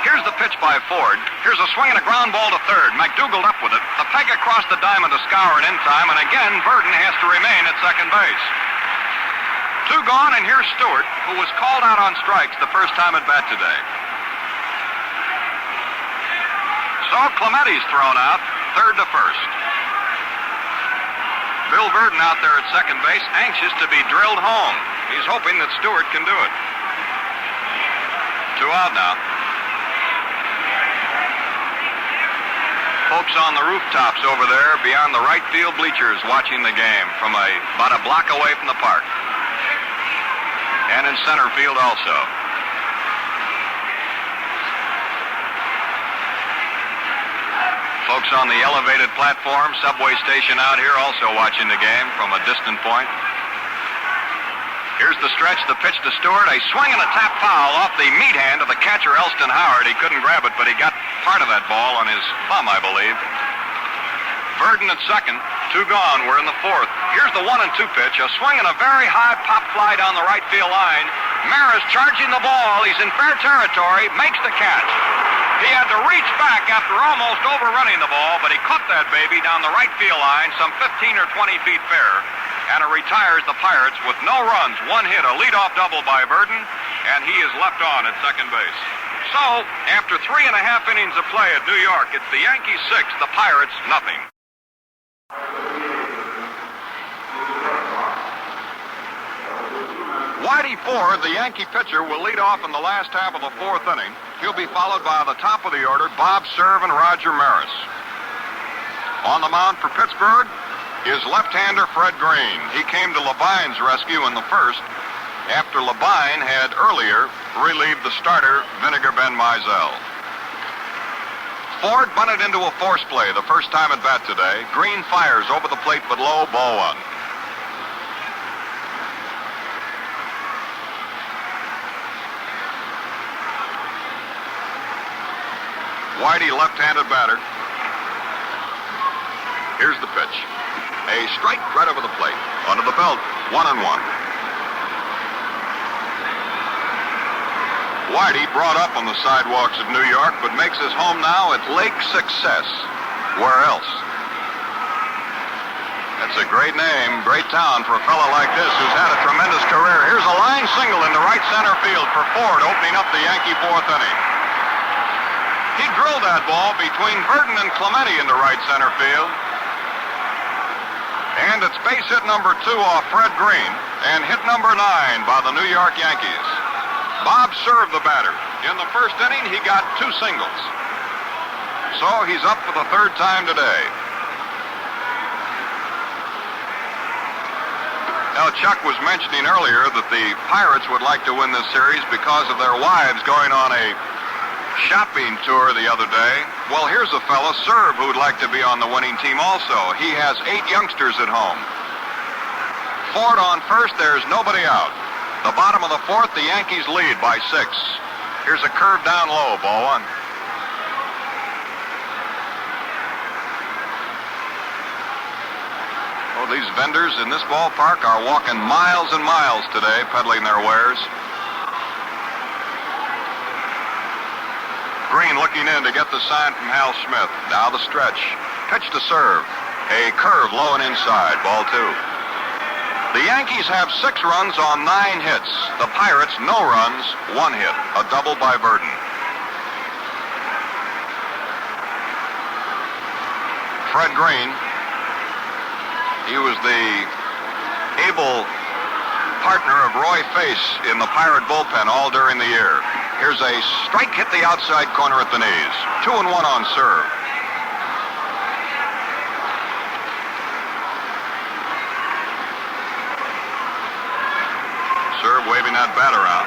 Speaker 1: Here's the pitch by Ford. Here's a swing and a ground ball to third. McDougal up with it. The peg across the diamond to scour it in time, and again, Burden has to remain at second base. 2 gone, and here's Stewart, who was called out on strikes the first time at bat today. So Clemente's thrown out, third to first. Bill Burden out there at second base, anxious to be drilled home. He's hoping that Stewart can do it. 2 out now. Folks on the rooftops over there beyond the right field bleachers watching the game from about a block away from the park. And in center field also. Folks on the elevated platform, subway station out here also watching the game from a distant point. Here's the stretch, the pitch to Stewart, a swing and a tap foul off the meat hand of the catcher, Elston Howard. He couldn't grab it, but he got part of that ball on his thumb, I believe. Burden at second, 2 gone, we're in the 4th. Here's the 1-2 pitch, a swing and a very high pop fly down the right field line. Maris charging the ball, he's in fair territory, makes the catch. He had to reach back after almost overrunning the ball, but he caught that baby down the right field line, some 15 or 20 feet fair. And it retires the Pirates with no runs, 1 hit, a leadoff double by Burden, and he is left on at second base. So, after 3.5 innings of play at New York, it's the Yankees 6, the Pirates nothing. Whitey Ford, the Yankee pitcher, will lead off in the last half of the 4th inning. He'll be followed by the top of the order, Bob Cerv and Roger Maris. On the mound for Pittsburgh is left-hander Fred Green. He came to Levine's rescue in the 1st after Levine had earlier relieved the starter, Vinegar Mizell. Ford bunted into a force play the first time at bat today. Green fires over the plate but low, ball 1. Whitey, left-handed batter. Here's the pitch. A strike right over the plate. Under the belt, 1-1. Whitey brought up on the sidewalks of New York, but makes his home now at Lake Success. Where else? That's a great name, great town for a fellow like this who's had a tremendous career. Here's a line single into right center field for Ford, opening up the Yankee 4th inning. He drilled that ball between Burden and Clemente into right center field. And it's base hit number 2 off Fred Green and hit number 9 by the New York Yankees. Bob Cerv the batter. In the 1st inning, he got 2 singles. So he's up for the 3rd time today. Now, Chuck was mentioning earlier that the Pirates would like to win this series because of their wives going on a shopping tour the other day. Well, here's a fella, Cerv, who would like to be on the winning team also. He has 8 youngsters at home. Ford on first, there's nobody out. The bottom of the 4th, the Yankees lead by 6. Here's a curve down low, ball 1. Oh, these vendors in this ballpark are walking miles and miles today, peddling their wares. Green looking in to get the sign from Hal Smith. Now the stretch. Pitch to Cerv. A curve low and inside. Ball 2. The Yankees have 6 runs on 9 hits. The Pirates, no runs, 1 hit. A double by Burden. Fred Green. He was the able partner of Roy Face in the Pirate bullpen all during the year. Here's a strike, hit the outside corner at the knees. 2-1 on serve. Serve waving that bat around.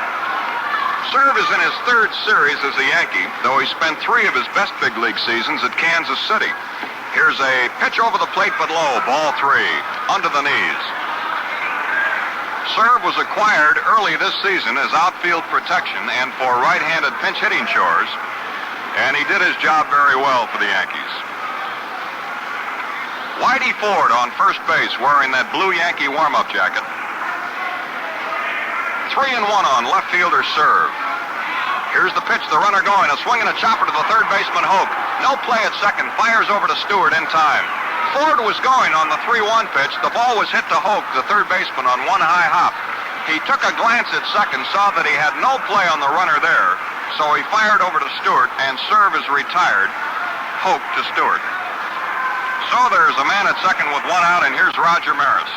Speaker 1: Serve is in his third series as a Yankee, though he spent 3 of his best big league seasons at Kansas City. Here's a pitch over the plate but low, ball 3, under the knees. Serve was acquired early this season as outfield protection and for right-handed pinch hitting chores, and he did his job very well for the Yankees. Whitey Ford on first base wearing that blue Yankee warm-up jacket. 3-1 on left fielder Serve. Here's the pitch, the runner going, a swing and a chopper to the third baseman Hoke. No play at second, fires over to Stewart in time. Ford was going on the 3-1 pitch. The ball was hit to Hoke, the third baseman, on one high hop. He took a glance at second, saw that he had no play on the runner there, so he fired over to Stewart, and Serve is retired. Hoke to Stewart. So there's a man at second with 1 out, and here's Roger Maris.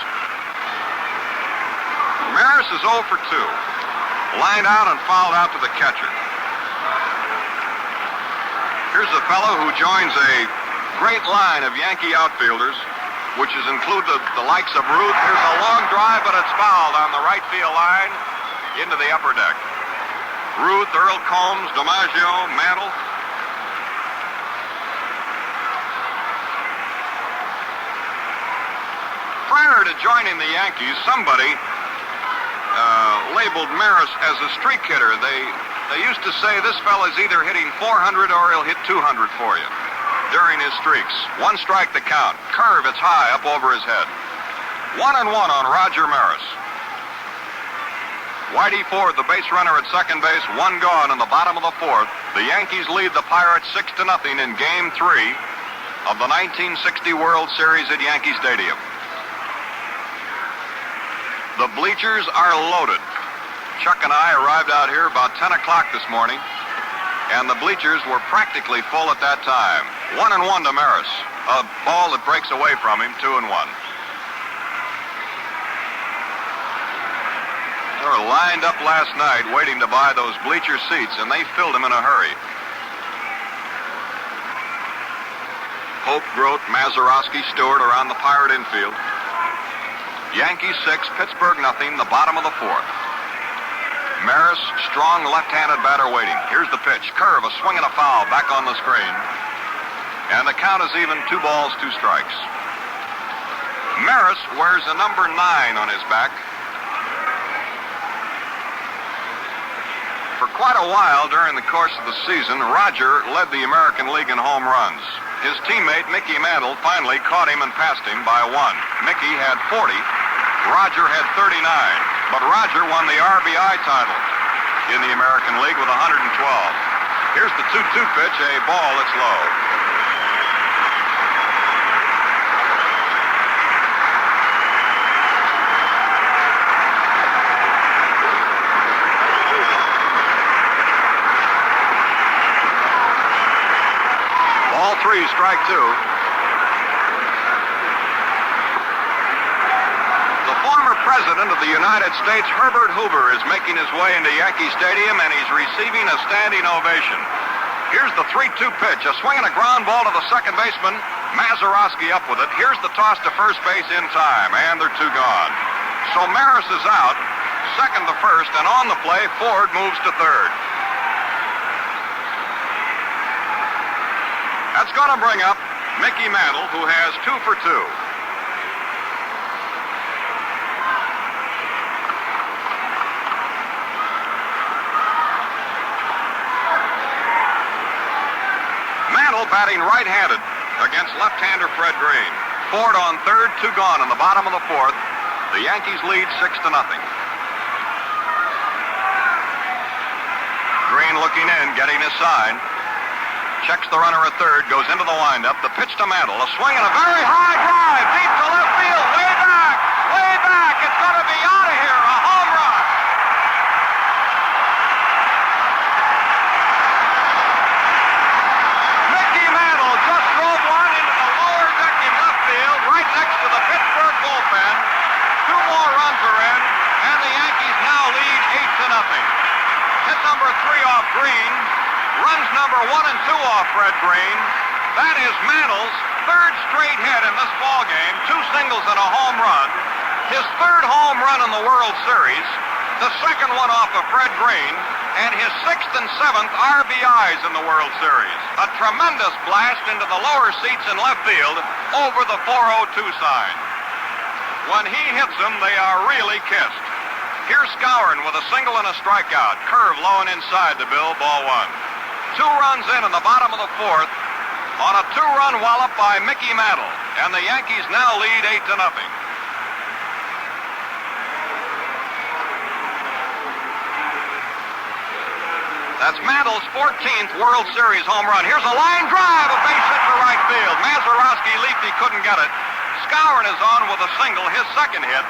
Speaker 1: Maris is 0 for 2. Lined out and fouled out to the catcher. Here's a fellow who joins a great line of Yankee outfielders, which has included the likes of Ruth. Here's a long drive, but it's fouled on the right field line into the upper deck. Ruth, Earl Combs, DiMaggio, Mantle. Prior to joining the Yankees, somebody labeled Maris as a streak hitter. They used to say this fella's either hitting 400 or he'll hit 200 for you during his streaks. 1 strike to count. Curve, it's high up over his head. 1-1 on Roger Maris. Whitey Ford, the base runner at second base, 1 gone in the bottom of the 4th. The Yankees lead the Pirates 6-0 in Game 3 of the 1960 World Series at Yankee Stadium. The bleachers are loaded. Chuck and I arrived out here about 10 o'clock this morning, and the bleachers were practically full at that time. 1-1 to Maris. A ball that breaks away from him, 2-1. They were lined up last night waiting to buy those bleacher seats, and they filled them in a hurry. Hope, Grote, Mazeroski, Stewart around the Pirate infield. Yankees 6, Pittsburgh nothing, the bottom of the 4th. Maris, strong left-handed batter waiting. Here's the pitch. Curve, a swing and a foul, back on the screen. And the count is even, 2 balls, 2 strikes. Maris wears a number 9 on his back. For quite a while during the course of the season, Roger led the American League in home runs. His teammate, Mickey Mantle, finally caught him and passed him by 1. Mickey had 40. Roger had 39. But Roger won the RBI title in the American League with 112. Here's the 2-2 pitch, a ball that's low. Ball 3, strike 2. President of the United States, Herbert Hoover, is making his way into Yankee Stadium, and he's receiving a standing ovation. Here's the 3-2 pitch, a swing and a ground ball to the second baseman. Mazeroski up with it. Here's the toss to first base in time, and they're 2 gone. So Maris is out, second to first, and on the play, Ford moves to third. That's going to bring up Mickey Mantle, who has 2 for 2. Batting right-handed against left-hander Fred Green. Ford on third, 2 gone in the bottom of the 4th. The Yankees lead 6-0. Green looking in, getting his sign. Checks the runner at third, goes into the windup. The pitch to Mantle, a swing and a very high drive, deep to left field, way back, way back. It's going to be out of here, a home run. Right next to the Pittsburgh bullpen. 2 more off Green. Runs number 1 and 2 off Fred Green. That is Mantle's third straight hit in this ball game. 2 singles and a home run. His third home run in the World Series. The second one off of Fred Green. And his 6th and 7th RBIs in the World Series. A tremendous blast into the lower seats in left field over the 402 sign. When he hits them, they are really kissed. Here's Skowron with a single and a strikeout. Curve low and inside to Bill, ball 1. 2 runs in the bottom of the 4th on a 2-run wallop by Mickey Mantle. And the Yankees now lead 8-0. That's Mantle's 14th World Series home run. Here's a line drive, a base hit to right field. Mazeroski leaped, he couldn't get it. Skowron is on with a single, his second hit,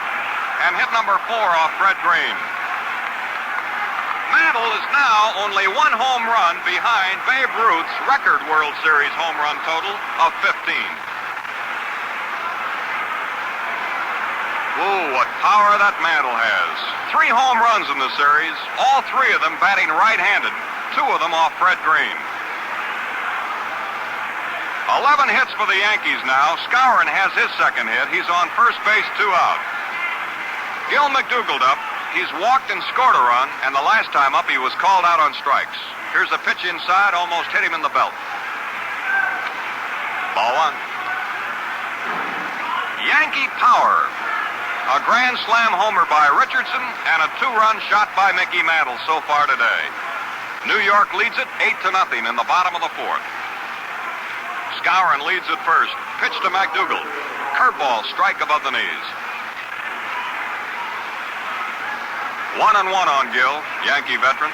Speaker 1: and hit number 4 off Fred Green. Mantle is now only 1 home run behind Babe Ruth's record World Series home run total of 15. Whoa, what power that Mantle has. 3 home runs in the series, all 3 of them batting right-handed, 2 of them off Fred Green. 11 hits for the Yankees now. Skowron has his second hit. He's on first base, 2 out. Gil McDougald up. He's walked and scored a run, and the last time up he was called out on strikes. Here's a pitch inside, almost hit him in the belt. Ball 1. Yankee power. A grand slam homer by Richardson and a 2-run shot by Mickey Mantle so far today. New York leads it 8-0 in the bottom of the 4th. Skowron leads at first. Pitch to McDougald. Curveball, strike above the knees. 1-1 on Gil, Yankee veteran.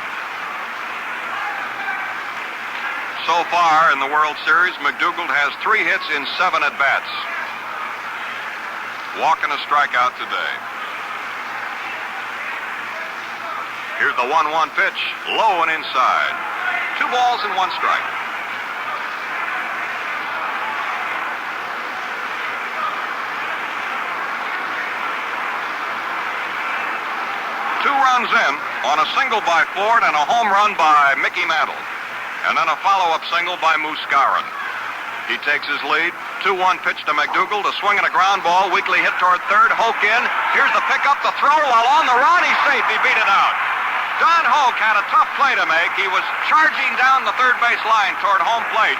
Speaker 1: So far in the World Series, McDougald has 3 hits in 7 at-bats. Walk and a strikeout today. Here's the 1-1 pitch, low and inside. 2 balls and 1 strike. Two runs in on a single by Ford and a home run by Mickey Mantle. And then a follow-up single by Moose Skowron. He takes his lead. 2-1 pitch to McDougald, a swing and a ground ball, weakly hit toward third. Hoke in. Here's the pickup, the throw, while on the run, he's safe. He beat it out. Don Hoke had a tough play to make. He was charging down the third base line toward home plate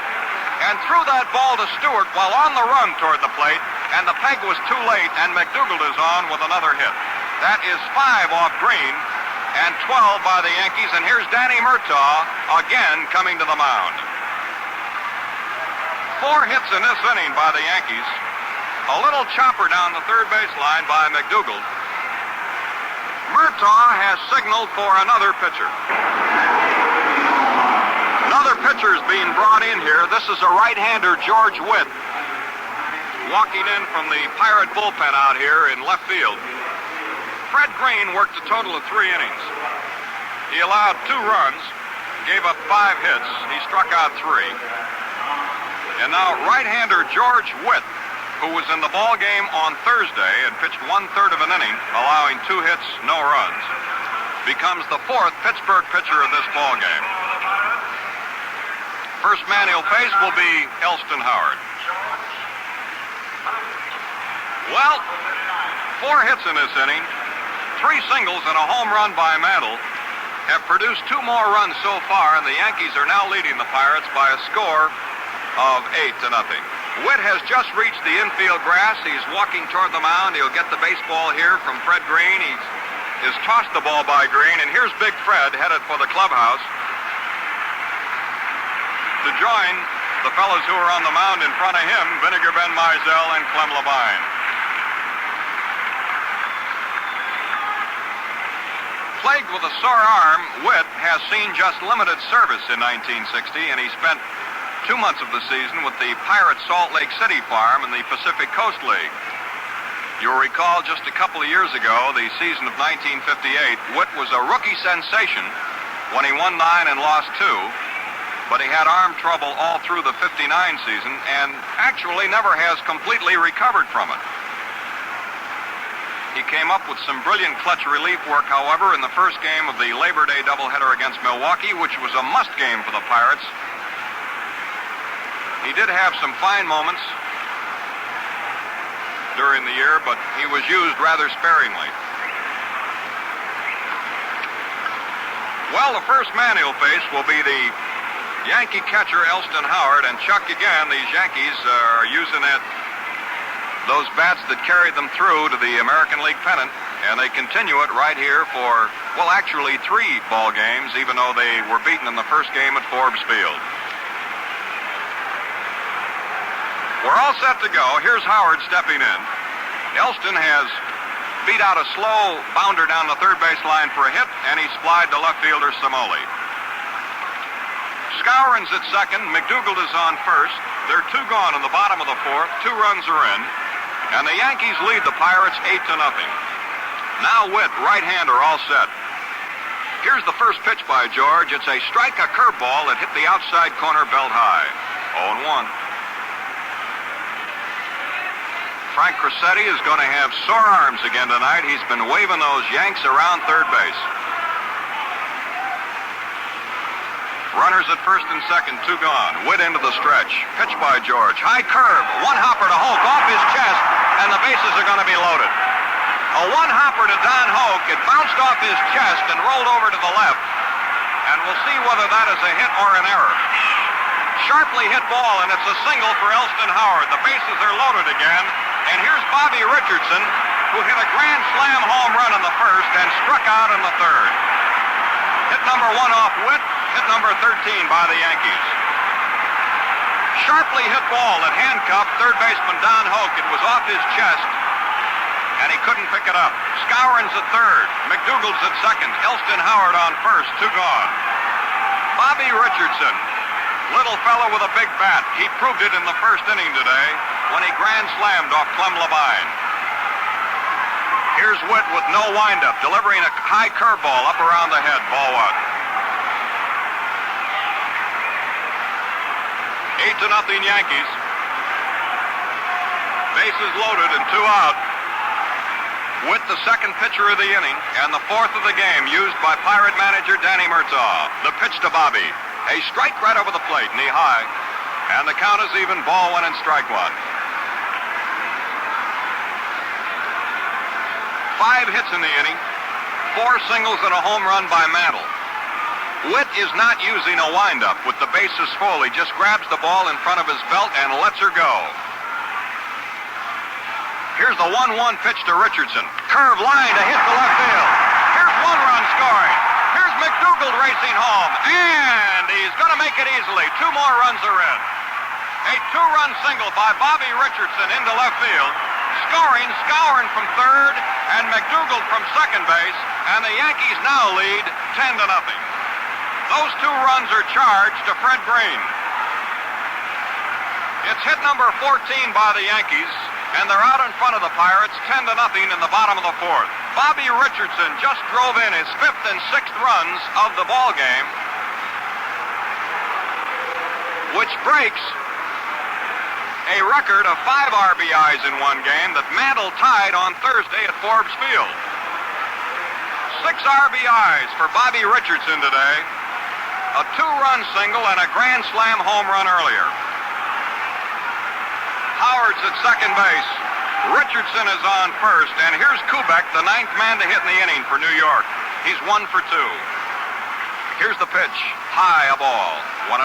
Speaker 1: and threw that ball to Stewart while on the run toward the plate, and the peg was too late, and McDougald is on with another hit. That is 5 off Green and 12 by the Yankees, and here's Danny Murtaugh again coming to the mound. 4 hits in this inning by the Yankees. A little chopper down the third baseline by McDougald. Murtaugh has signaled for another pitcher. Another pitcher is being brought in here. This is a right-hander, George Whit, walking in from the Pirate bullpen out here in left field. Fred Green worked a total of 3 innings. He allowed 2 runs, gave up 5 hits. He struck out 3. And now right-hander George Whit, who was in the ball game on Thursday and pitched 1/3 of an inning, allowing 2 hits, no runs, becomes the 4th Pittsburgh pitcher of this ball game. First man he'll face will be Elston Howard. Well, 4 hits in this inning, 3 singles and a home run by Mantle have produced 2 more runs so far, and the Yankees are now leading the Pirates by a score of 8-0. Whit has just reached the infield grass. He's walking toward the mound. He'll get the baseball here from Fred Green. He's tossed the ball by Green, and here's Big Fred headed for the clubhouse to join the fellows who are on the mound in front of him, Vinegar, Ben Mizell, and Clem Labine. Plagued with a sore arm, Whit has seen just limited service in 1960, and he spent 2 months of the season with the Pirates Salt Lake City farm in the Pacific Coast League. You'll recall just a couple of years ago, the season of 1958, Whit was a rookie sensation when he won 9 and lost 2, but he had arm trouble all through the 59 season and actually never has completely recovered from it. He came up with some brilliant clutch relief work, however, in the first game of the Labor Day doubleheader against Milwaukee, which was a must game for the Pirates. He did have some fine moments during the year, but he was used rather sparingly. Well, the first man he'll face will be the Yankee catcher Elston Howard, and Chuck, again, these Yankees are using those bats that carried them through to the American League pennant, and they continue it right here for, well, actually 3 ball games, even though they were beaten in the first game at Forbes Field. We're all set to go. Here's Howard stepping in. Elston has beat out a slow bounder down the third base line for a hit, and he splied to left fielder Samoli. Skowron's at second. McDougald is on first. There are 2 gone in the bottom of the 4th. 2 runs are in. And the Yankees lead the Pirates 8-0. Now Whit, right-hander, all set. Here's the first pitch by George. It's a strike, a curveball that hit the outside corner belt high. 0-1. Frank Crissetti is going to have sore arms again tonight. He's been waving those Yanks around third base. Runners at first and second, 2 gone. Whit into the stretch. Pitch by George. High curve. 1-hopper to Hoke off his chest, and the bases are going to be loaded. A 1-hopper to Don Hoke. It bounced off his chest and rolled over to the left. And we'll see whether that is a hit or an error. Sharply hit ball, and it's a single for Elston Howard. The bases are loaded again. And here's Bobby Richardson, who hit a grand slam home run in the first and struck out in the third. Hit number 1 off Whit. Hit number 13 by the Yankees. Sharply hit ball that handcuffed third baseman Don Hoke. It was off his chest, and he couldn't pick it up. Skowron's at third. McDougald's at second. Elston Howard on first. 2 gone. Bobby Richardson, little fellow with a big bat. He proved it in the first inning today when he grand slammed off Clem Levine. Here's Whit with no windup, delivering a high curveball up around the head. Ball 1. 8-0 Yankees. Bases loaded and 2 out. Whit, the second pitcher of the inning, and the 4th of the game, used by Pirate manager Danny Murtaugh. The pitch to Bobby. A strike right over the plate, knee high. And the count is even, ball 1 and strike 1. 5 hits in the inning, 4 singles and a home run by Mantle. Whit is not using a windup with the bases full. He just grabs the ball in front of his belt and lets her go. Here's the 1-1 pitch to Richardson. Curve line to hit to left field. Here's 1 run scoring. Here's McDougald racing home, and he's going to make it easily. 2 more runs are in. A 2-run single by Bobby Richardson into left field. Scoring Skowron from third and McDougald from second base, and the Yankees now lead 10-0. Those 2 runs are charged to Fred Green. It's hit number 14 by the Yankees, and they're out in front of the Pirates 10-0 in the bottom of the 4th. Bobby Richardson just drove in his 5th and 6th runs of the ball game, which breaks a record of 5 RBIs in one game that Mantle tied on Thursday at Forbes Field. 6 RBIs for Bobby Richardson today. A 2-run single and a grand slam home run earlier. Howard's at second base. Richardson is on first, and here's Kubek, the 9th man to hit in the inning for New York. He's 1 for 2. Here's the pitch. High, a ball. 1-0.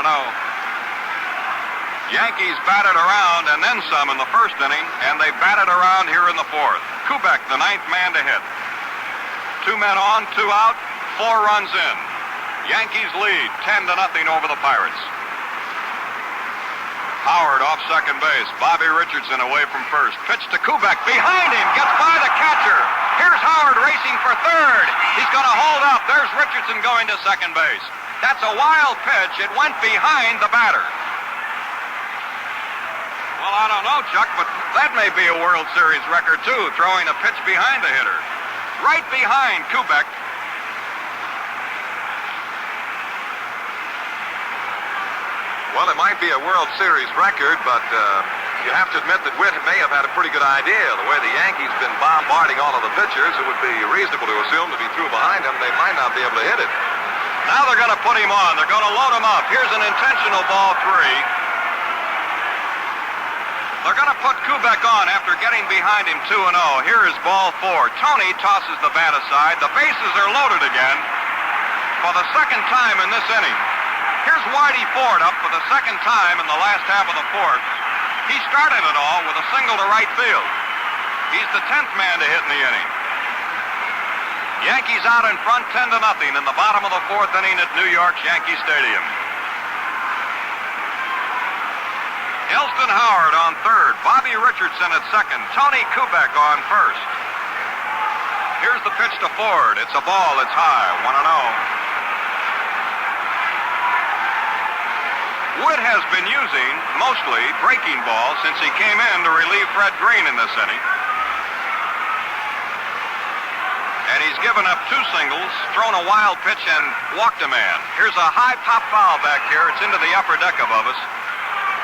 Speaker 1: Yankees batted around and then some in the first inning, and they batted around here in the 4th. Kubek, the 9th man to hit. 2 men on, 2 out, 4 runs in. Yankees lead 10-0 over the Pirates. Howard off second base. Bobby Richardson away from first. Pitch to Kubek. Behind him. Gets by the catcher. Here's Howard racing for third. He's going to hold up. There's Richardson going to second base. That's a wild pitch. It went behind the batter. Well, I don't know, Chuck, but that may be a World Series record, too, throwing a pitch behind the hitter. Right behind Kubek. Well, it might be a World Series record, but you have to admit that Whit may have had a pretty good idea. The way the Yankees been bombarding all of the pitchers, it would be reasonable to assume that he threw behind them. They might not be able to hit it.
Speaker 2: Now they're going to put him on. They're going to load him up. Here's an intentional ball 3. They're going to put Kubek on after getting behind him 2-0. Here is ball 4. Tony tosses the bat aside. The bases are loaded again for the second time in this inning. Here's Whitey Ford up for the second time in the last half of the 4th. He started it all with a single to right field. He's the 10th man to hit in the inning. Yankees out in front 10-0 in the bottom of the 4th inning at New York's Yankee Stadium. Elston Howard on third, Bobby Richardson at second, Tony Kubek on first. Here's the pitch to Ford. It's a ball, it's high, 1-0. Wood has been using mostly breaking balls since he came in to relieve Fred Green in this inning. And he's given up 2 singles, thrown a wild pitch, and walked a man. Here's a high pop foul back here. It's into the upper deck above us.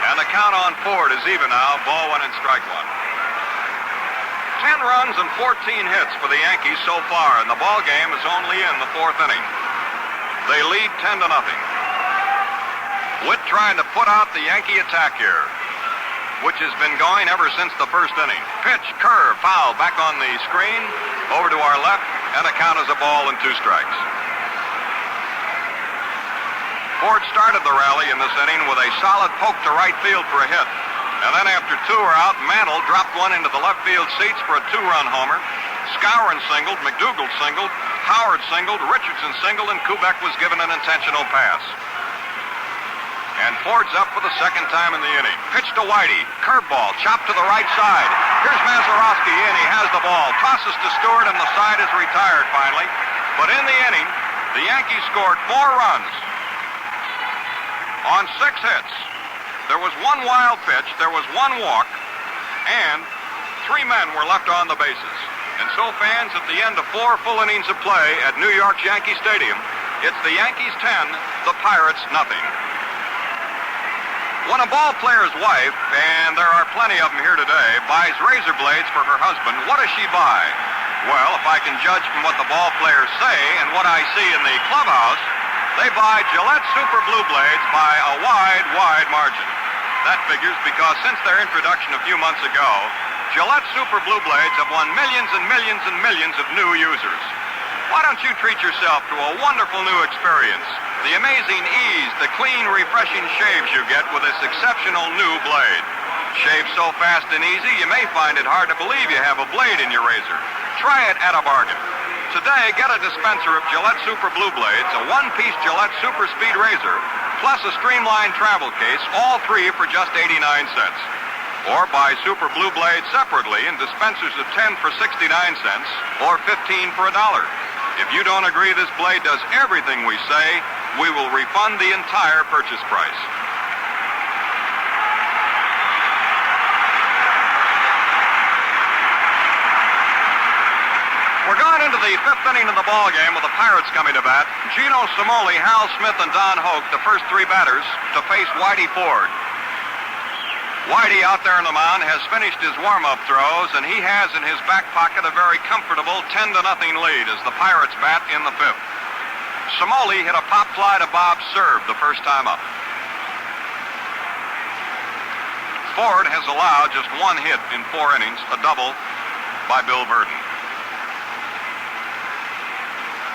Speaker 2: And the count on Ford is even now, ball 1 and strike 1. 10 runs and 14 hits for the Yankees so far, and the ball game is only in the 4th inning. They lead 10-0. Whit trying to put out the Yankee attack here, which has been going ever since the 1st inning. Pitch, curve, foul, back on the screen, over to our left, and the count is a ball and 2 strikes. Ford started the rally in this inning with a solid poke to right field for a hit. And then after 2 are out, Mantle dropped one into the left field seats for a 2-run homer. Skowron singled, McDougal singled, Howard singled, Richardson singled, and Kubek was given an intentional pass. And Ford's up for the second time in the inning. Pitch to Whitey, curveball, chopped to the right side. Here's Mazeroski in, he has the ball. Tosses to Stewart, and the side is retired finally. But in the inning, the Yankees scored 4 runs on 6 hits. There was 1 wild pitch, there was 1 walk, and 3 men were left on the bases. And so, fans, at the end of 4 full innings of play at New York's Yankee Stadium, it's the Yankees 10, the Pirates nothing. When a ball player's wife, and there are plenty of them here today, buys razor blades for her husband, what does she buy? Well, if I can judge from what the ball players say and what I see in the clubhouse, they buy Gillette Super Blue Blades by a wide margin. That figures because since their introduction a few months ago, Gillette Super Blue Blades have won millions and millions and millions of new users. Why don't you treat yourself to a wonderful new experience? The amazing ease, the clean, refreshing shaves you get with this exceptional new blade. Shave so fast and easy, you may find it hard to believe you have a blade in your razor. Try it at a bargain. Today, get a dispenser of Gillette Super Blue Blades, a 1-piece Gillette Super Speed razor, plus a streamlined travel case, all 3 for just 89 cents. Or buy Super Blue Blades separately in dispensers of 10 for 69 cents or 15 for $1. If you don't agree this blade does everything we say, we will refund the entire purchase price. We're going into the 5th inning of the ball game with the Pirates coming to bat. Gino Cimoli, Hal Smith, and Don Hoke, the first 3 batters, to face Whitey Ford. Whitey out there on the mound has finished his warm-up throws, and he has in his back pocket a very comfortable 10-0 lead as the Pirates bat in the 5th. Cimoli hit a pop fly to Bob Serve the first time up. Ford has allowed just 1 hit in 4 innings, a double by Bill Verdon.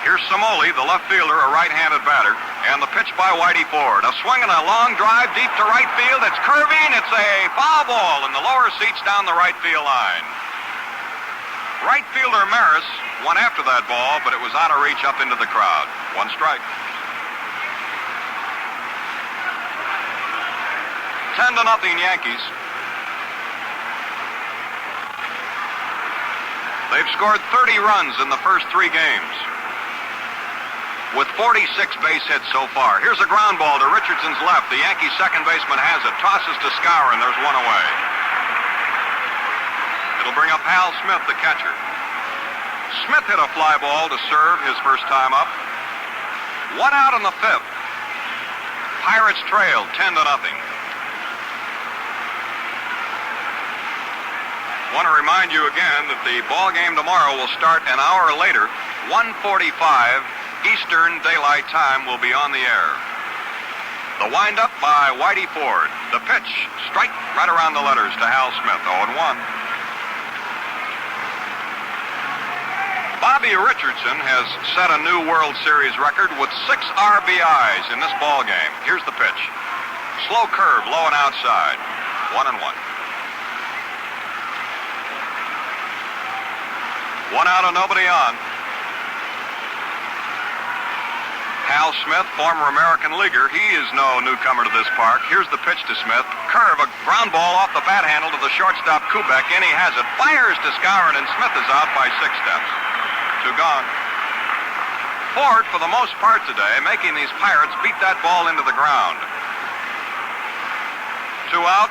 Speaker 2: Here's Cimoli, the left fielder, a right-handed batter, and the pitch by Whitey Ford. A swing and a long drive deep to right field. It's curving. It's a foul ball in the lower seats down the right field line. Right fielder Maris went after that ball, but it was out of reach up into the crowd. 1 strike. 10-0 Yankees. They've scored 30 runs in the first 3 games, with 46 base hits so far. Here's a ground ball to Richardson's left. The Yankee second baseman has it. Tosses to Skowron. There's 1 away. It'll bring up Hal Smith, the catcher. Smith hit a fly ball to Serve his first time up. 1 out in the 5th. Pirates trailed 10-0.
Speaker 1: Want to remind you again that the ball game tomorrow will start an hour later. 1:45 Eastern Daylight Time will be on the air. The windup by Whitey Ford. The pitch, strike right around the letters to Hal Smith, 0-1. Bobby Richardson has set a new World Series record with 6 RBIs in this ball game. Here's the pitch. Slow curve, low and outside. 1-1. 1 out and nobody on. Hal Smith, former American leaguer, he is no newcomer to this park. Here's the pitch to Smith. Curve, a ground ball off the bat handle to the shortstop Kubek. In he has it. Fires to Skowron, and Smith is out by 6 steps. 2 gone. Ford, for the most part today, making these Pirates beat that ball into the ground. 2 out.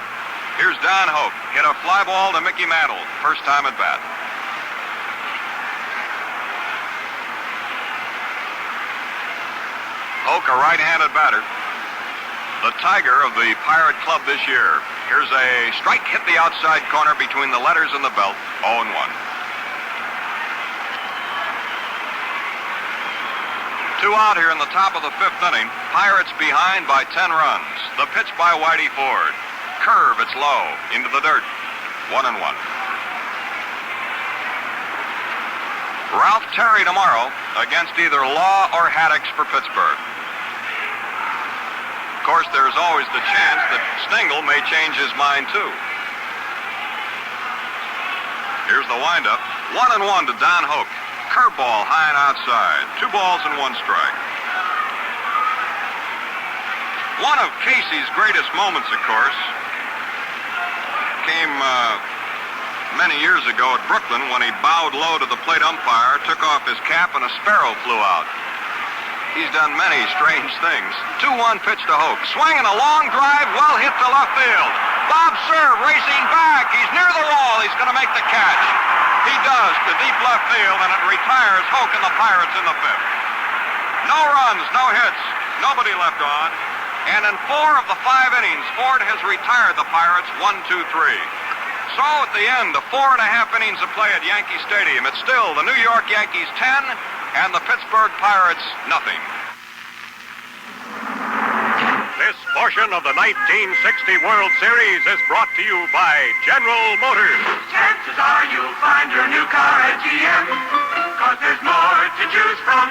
Speaker 1: Here's Don Hoke. Hit a fly ball to Mickey Mantle. First time at bat. Hoke, a right-handed batter. The Tiger of the Pirate Club this year. Here's a strike, hit the outside corner between the letters and the belt. 0-1. 2 out here in the top of the 5th inning. Pirates behind by 10 runs. The pitch by Whitey Ford. Curve, it's low, into the dirt. 1-1. Ralph Terry tomorrow against either Law or Haddix for Pittsburgh. Of course, there's always the chance that Stengel may change his mind, too. Here's the windup. 1-1 to Don Hoke. Curveball high and outside. 2 balls and 1 strike. One of Casey's greatest moments, of course, came many years ago at Brooklyn when he bowed low to the plate umpire, took off his cap, and a sparrow flew out. He's done many strange things. 2-1 pitch to Hoke. Swinging a long drive, well hit to left field. Bob Serve racing back. He's near the wall. He's going to make the catch. He does to deep left field, and it retires Hoke and the Pirates in the 5th. No runs, no hits, nobody left on. And in 4 of the 5 innings, Ford has retired the Pirates 1-2-3. So at the end of 4.5 innings of play at Yankee Stadium, it's still the New York Yankees 10 and the Pittsburgh Pirates nothing.
Speaker 5: This portion of the 1960 World Series is brought to you by General Motors.
Speaker 3: Chances are you'll find your new car at GM, 'cause there's more to choose from.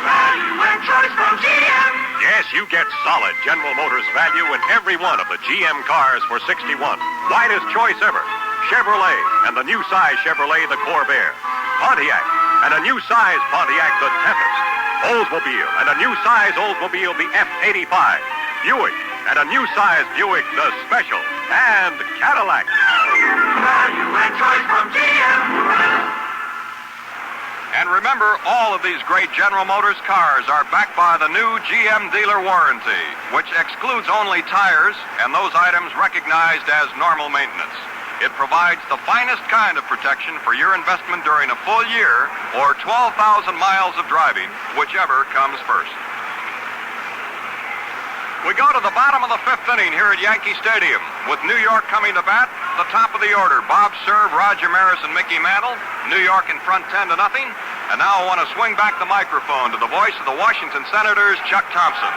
Speaker 3: Value and choice from GM.
Speaker 5: Yes, you get solid General Motors value in every one of the GM cars for 61. Widest choice ever. Chevrolet and the new size Chevrolet, the Corvair. Pontiac and a new size Pontiac, the Tempest. Oldsmobile and a new size Oldsmobile, the F-85. Buick and a new size Buick, the Special. And Cadillac.
Speaker 3: Value and choice from GM.
Speaker 1: And remember, all of these great General Motors cars are backed by the new GM dealer warranty, which excludes only tires and those items recognized as normal maintenance. It provides the finest kind of protection for your investment during a full year or 12,000 miles of driving, whichever comes first. We go to the bottom of the 5th inning here at Yankee Stadium with New York coming to bat. The top of the order, Bob Serve, Roger Maris, and Mickey Mantle. New York in front 10-0. And now I want to swing back the microphone to the voice of the Washington Senators, Chuck Thompson.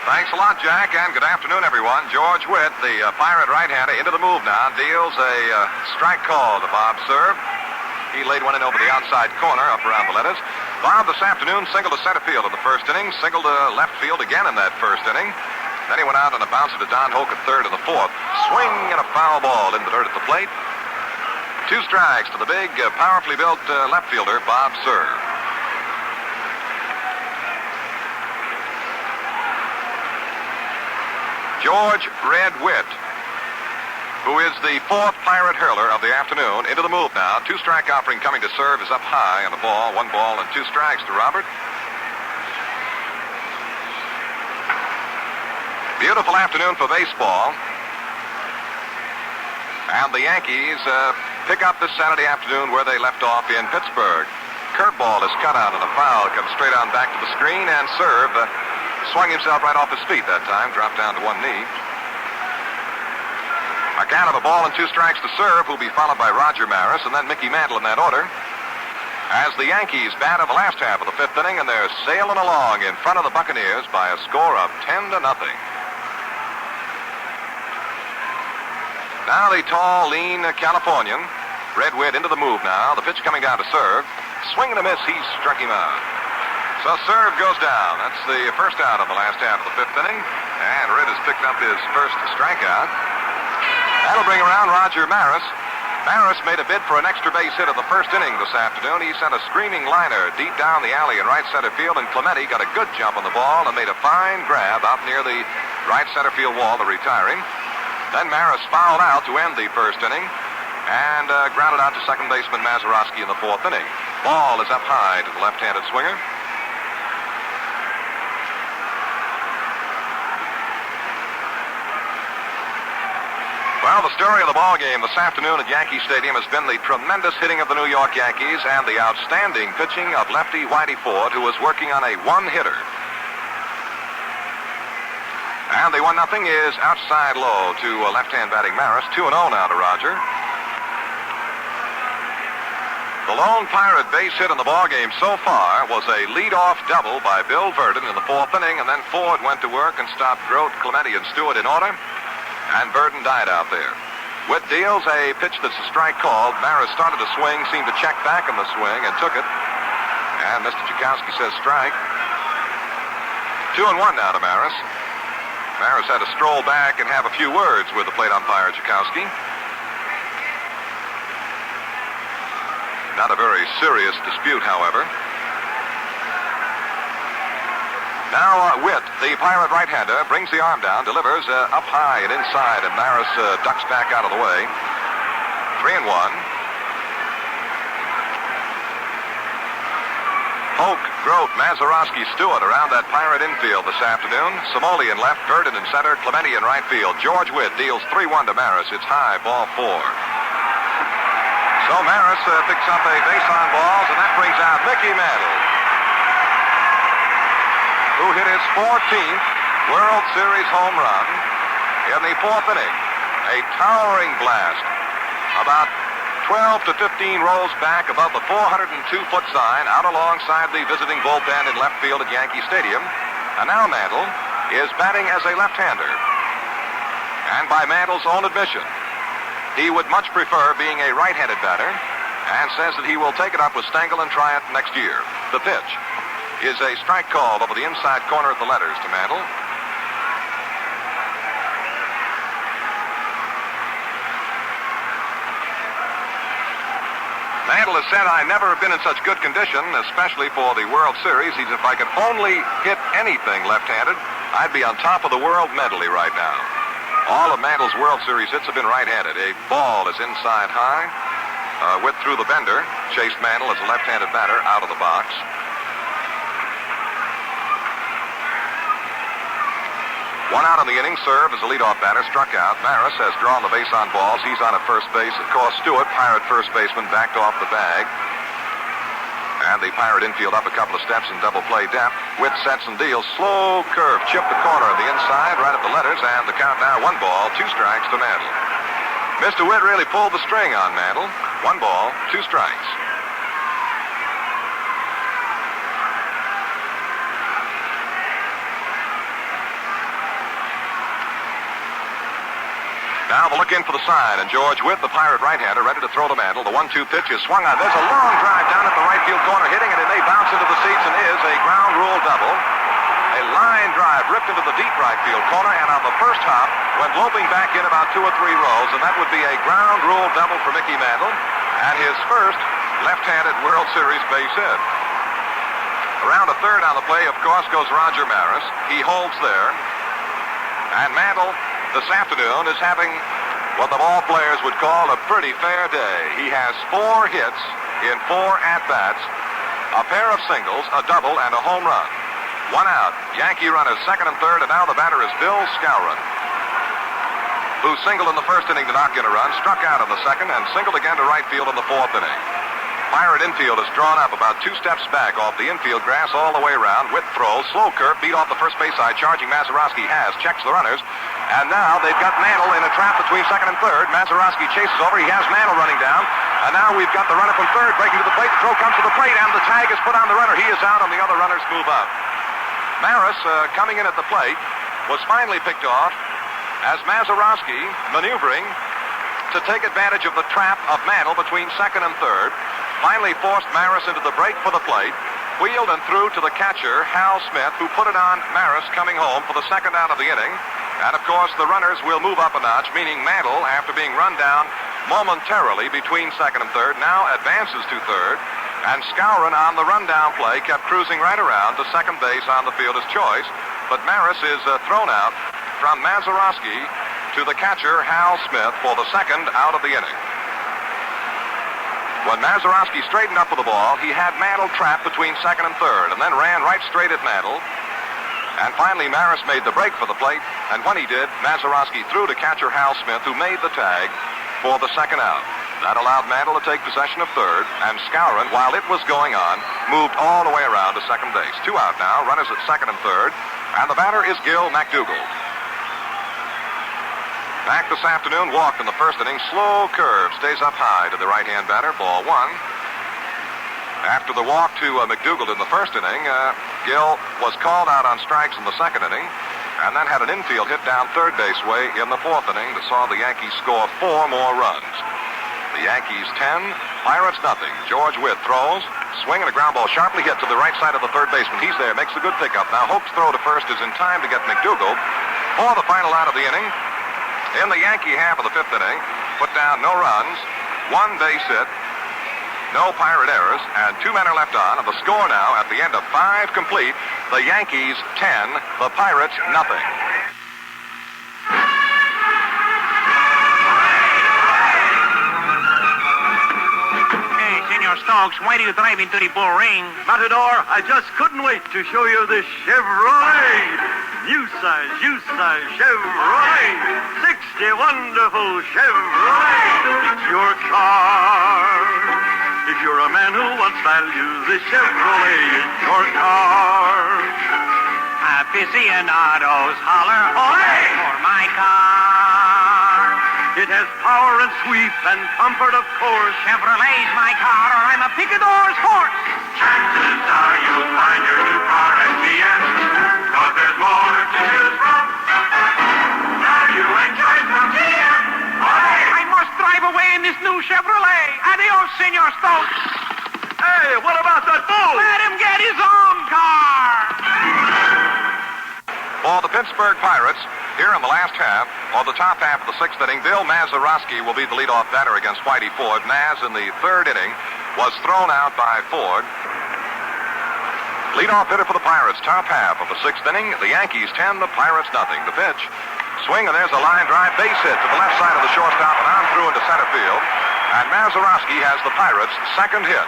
Speaker 2: Thanks a lot, Jack, and good afternoon, everyone. George Witt, the Pirate right-hander, into the move now, deals a strike call to Bob Serve. He laid one in over the outside corner, up around the letters. Bob this afternoon singled to center field in the 1st inning, singled to left field again in that 1st inning. Then he went out on a bouncer to Don Hoke at 3rd in the 4th. Swing and a foul ball in the dirt at the plate. 2 strikes to the big, powerfully built left fielder, Bob Serve. George Red Witt, who is the 4th Pirate hurler of the afternoon, into the move now. 2-strike offering coming to Serve, is up high on the ball. 1 ball and 2 strikes to Robert. Beautiful afternoon for baseball. And the Yankees pick up this Saturday afternoon where they left off in Pittsburgh. Curveball is cut out and a foul comes straight on back to the screen, and Serve swung himself right off his feet that time, dropped down to one knee.
Speaker 1: A count of a ball and 2 strikes to serve, who'll be followed by Roger Maris and then Mickey Mantle in that order. As the Yankees bat in the last half of the 5th inning, and they're sailing along in front of the Buccaneers by a score of 10-0. Now the tall, lean Californian, Red Witt into the move now. The pitch coming down to serve. Swing and a miss, he struck him out. So serve goes down. That's the first out of the last half of the 5th inning. And Red has picked up his first strikeout. That'll bring around Roger Maris. Maris made a bid for an extra base hit in the first inning this afternoon. He sent a screaming liner deep down the alley in right center field, and Clemente got a good jump on the ball and made a fine grab out near the right center field wall to retire him. Then Maris fouled out to end the first inning and grounded out to second baseman Mazeroski in the 4th inning. Ball is up high to the left-handed swinger. Well, the story of the ball game this afternoon at Yankee Stadium has been the tremendous hitting of the New York Yankees and the outstanding pitching of lefty Whitey Ford, who was working on a one-hitter. And the 1-0 is outside low to left-hand batting Maris. 2-0 now to Roger. The lone Pirate base hit in the ball game so far was a lead-off double by Bill Verdon in the 4th inning, and then Ford went to work and stopped Grote, Clemente, and Stewart in order. And Verdon died out there. Witt deals a pitch that's a strike called. Maris started to swing, seemed to check back in the swing, and took it. And Mr. Joukowsky says strike. 2-1 now to Maris. Maris had to stroll back and have a few words with the plate umpire, Joukowsky. Not a very serious dispute, however. Now, Witt, the Pirate right-hander, brings the arm down, delivers up high and inside, and Maris ducks back out of the way. 3-1. Polk, Grote, Mazeroski, Stewart around that Pirate infield this afternoon. Samoli in left, Verdon in center, Clemente in right field. George Witt deals 3-1 to Maris. It's high, ball 4. So Maris picks up a base on balls, and that brings out Mickey Mantle, who hit his 14th World Series home run in the 4th inning. A towering blast, about 12 to 15 rows back above the 402-foot sign out alongside the visiting bullpen in left field at Yankee Stadium. And now Mantle is batting as a left-hander. And by Mantle's own admission, he would much prefer being a right-handed batter, and says that he will take it up with Stengel and try it next year. The pitch is a strike called over the inside corner of the letters to Mantle. Mantle has said, "I never have been in such good condition, especially for the World Series. He said, if I could only hit anything left-handed, I'd be on top of the world mentally right now." All of Mantle's World Series hits have been right-handed. A ball is inside high. Witt through the bender, chased Mantle as a left-handed batter out of the box. One out in the inning, served as a leadoff batter, struck out. Maris has drawn the base on balls. He's on at first base. Of course, Stewart, Pirate first baseman, backed off the bag. And the Pirate infield up a couple of steps in double play depth. Witt sets and deals. Slow curve, chip the corner on the inside, right at the letters, and the count now 1 ball, 2 strikes to Mantle. Mr. Witt really pulled the string on Mantle. 1 ball, 2 strikes. Now the look in for the sign, and George Witt, the Pirate right-hander, ready to throw to Mantle. The 1-2 pitch is swung on. There's a long drive down at the right field corner, hitting it, and it may bounce into the seats, and is a ground rule double. A line drive ripped into the deep right field corner, and on the first hop went loping back in about 2 or 3 rows, and that would be a ground rule double for Mickey Mantle, and his first left-handed World Series base hit. Around a third on the play, of course, goes Roger Maris. He holds there, and Mantle this afternoon is having what the ball players would call a pretty fair day. He has 4 hits in 4 at-bats, a pair of singles, a double, and a home run. 1 out. Yankee runners second and third, and now the batter is Bill Skowron, who singled in the first inning to knock in a run, struck out in the second, and singled again to right field in the 4th inning. Pirate infield is drawn up about 2 steps back off the infield grass all the way around. Whit throws, slow curve, beat off the first base side. Charging Mazeroski has, checks the runners. And now they've got Mantle in a trap between second and third. Mazeroski chases over. He has Mantle running down. And now we've got the runner from third breaking to the plate. The throw comes to the plate, and the tag is put on the runner. He is out, and the other runners move up. Maris, coming in at the plate, was finally picked off as Mazeroski maneuvering to take advantage of the trap of Mantle between second and third. Finally forced Maris into the break for the plate. Wheeled and threw to the catcher, Hal Smith, who put it on Maris coming home for the second out of the inning. And, of course, the runners will move up a notch, meaning Mantle, after being run down momentarily between second and third, now advances to third. And Skowron on the rundown play kept cruising right around to second base on the fielder's choice. But Maris is thrown out from Mazeroski to the catcher, Hal Smith, for the second out of the inning. When Mazeroski straightened up with the ball, he had Mantle trapped between second and third, and then ran right straight at Mantle. And finally, Maris made the break for the plate, and when he did, Mazeroski threw to catcher Hal Smith, who made the tag for the second out. That allowed Mantle to take possession of third, and Skowron, while it was going on, moved all the way around to second base. 2 out now, runners at second and third, and the batter is Gil McDougald. Back this afternoon, walked in the first inning. Slow curve, stays up high to the right-hand batter. Ball 1. After the walk to McDougald in the first inning, Gil was called out on strikes in the second inning, and then had an infield hit down third base way in the fourth inning that saw the Yankees score 4 more runs. The Yankees 10, Pirates nothing. George Whit throws, swing and a ground ball sharply hit to the right side of the third baseman. He's there, makes a good pickup. Now Hope's throw to first is in time to get McDougald for the final out of the inning. In the Yankee half of the fifth inning, put down no runs, 1 base hit, no Pirate errors, and 2 men are left on. And the score now at the end of 5 complete, the Yankees 10, the Pirates nothing.
Speaker 4: Hey, Senor Stokes, why do you drive into the bull ring?
Speaker 6: Matador, I just couldn't wait to show you this Chevrolet. New size, U-size Chevrolet. 60 wonderful Chevrolet. It's your car. If you're a man who wants value, this Chevrolet is your car.
Speaker 4: Aficionados holler, olé, for my car.
Speaker 6: It has power and sweep and comfort, of course.
Speaker 4: Chevrolet's my car, or I'm a picador's horse.
Speaker 3: Chances are you'll find your new car at the end, 'cause there's more to choose from. Now you enjoy some GM.
Speaker 4: I must drive away in this new Chevrolet. Adios, Senor Stokes.
Speaker 6: Hey, what about that bull?
Speaker 4: Let him get his own car.
Speaker 1: For the Pittsburgh Pirates, here in the last half, or the top half of the sixth inning, Bill Mazeroski will be the leadoff batter against Whitey Ford. Maz in the third inning was thrown out by Ford. Leadoff hitter for the Pirates, top half of the sixth inning. The Yankees 10, the Pirates nothing. The pitch, swing, and there's a line drive, base hit to the left side of the shortstop and on through into center field. And Mazeroski has the Pirates' second hit.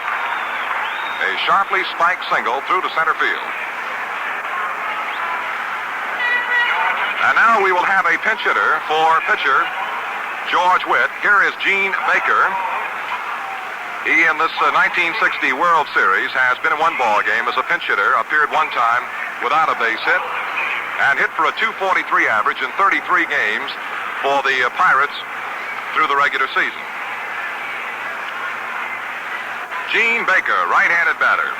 Speaker 1: A sharply spiked single through to center field. And now we will have a pinch hitter for pitcher George Whit. Here is Gene Baker. He, in this 1960 World Series, has been in 1 ball game as a pinch hitter, appeared 1 time without a base hit, and hit for a .243 average in 33 games for the Pirates through the regular season. Gene Baker, right-handed batter.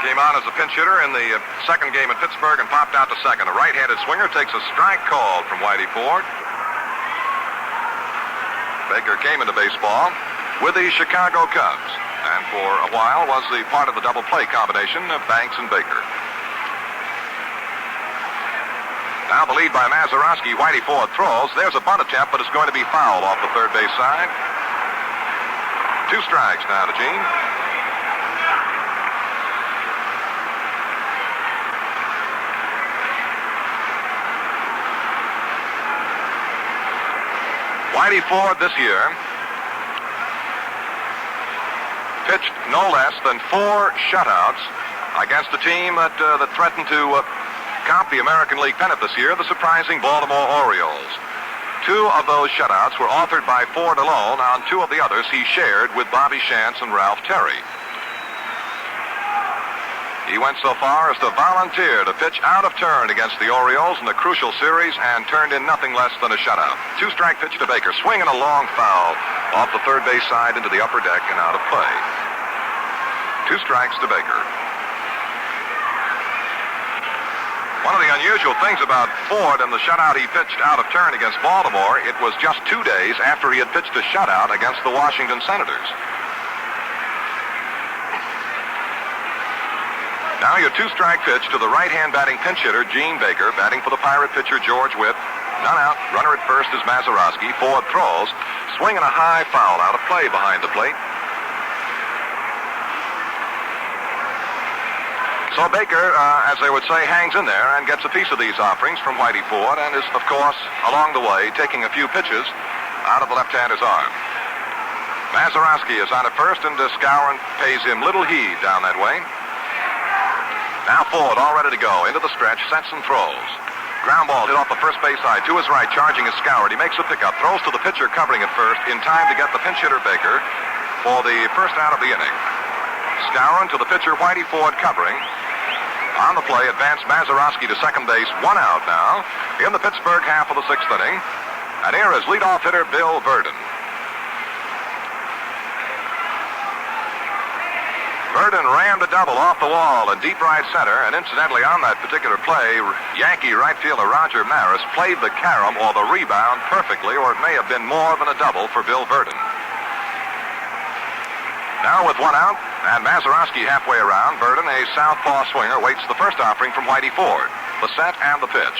Speaker 1: Came on as a pinch hitter in the second game in Pittsburgh and popped out to second. A right-handed swinger takes a strike call from Whitey Ford. Baker came into baseball with the Chicago Cubs, and for a while was the part of the double play combination of Banks and Baker. Now the lead by Mazeroski. Whitey Ford throws. There's a bunt attempt, but it's going to be fouled off the third base side. 2 strikes now to Gene. Whitey Ford this year pitched no less than 4 shutouts against a team that threatened to comp the American League pennant this year, the surprising Baltimore Orioles. 2 of those shutouts were authored by Ford alone. On 2 of the others, he shared with Bobby Shantz and Ralph Terry. He went so far as to volunteer to pitch out of turn against the Orioles in the crucial series and turned in nothing less than a shutout. 2-strike pitch to Baker, swinging a long foul off the third base side into the upper deck and out of play. 2 strikes to Baker. One of the unusual things about Ford and the shutout he pitched out of turn against Baltimore, it was just 2 days after he had pitched a shutout against the Washington Senators. Now your 2-strike pitch to the right-hand batting pinch hitter, Gene Baker, batting for the Pirate pitcher, George Witt. None out. Runner at first is Mazeroski. Ford throws, swinging a high foul out of play behind the plate. So Baker, as they would say, hangs in there and gets a piece of these offerings from Whitey Ford and is, of course, along the way, taking a few pitches out of the left-hander's arm. Mazeroski is on at first, and Skowron pays him little heed down that way. Now Ford all ready to go. Into the stretch, sets and throws. Ground ball hit off the first base side. To his right, charging is Skowron. He makes a pickup, throws to the pitcher covering at first in time to get the pinch hitter Baker for the first out of the inning. Skowron to the pitcher Whitey Ford covering. On the play, advanced Mazeroski to second base. 1 out now in the Pittsburgh half of the 6th inning. And here is leadoff hitter Bill Verdon. Verdon rammed a double off the wall in deep right center, and incidentally on that particular play, Yankee right fielder Roger Maris played the carom or the rebound perfectly, or it may have been more than a double for Bill Verdon. Now with 1 out and Mazeroski halfway around, Verdon, a southpaw swinger, waits the first offering from Whitey Ford. The set and the pitch.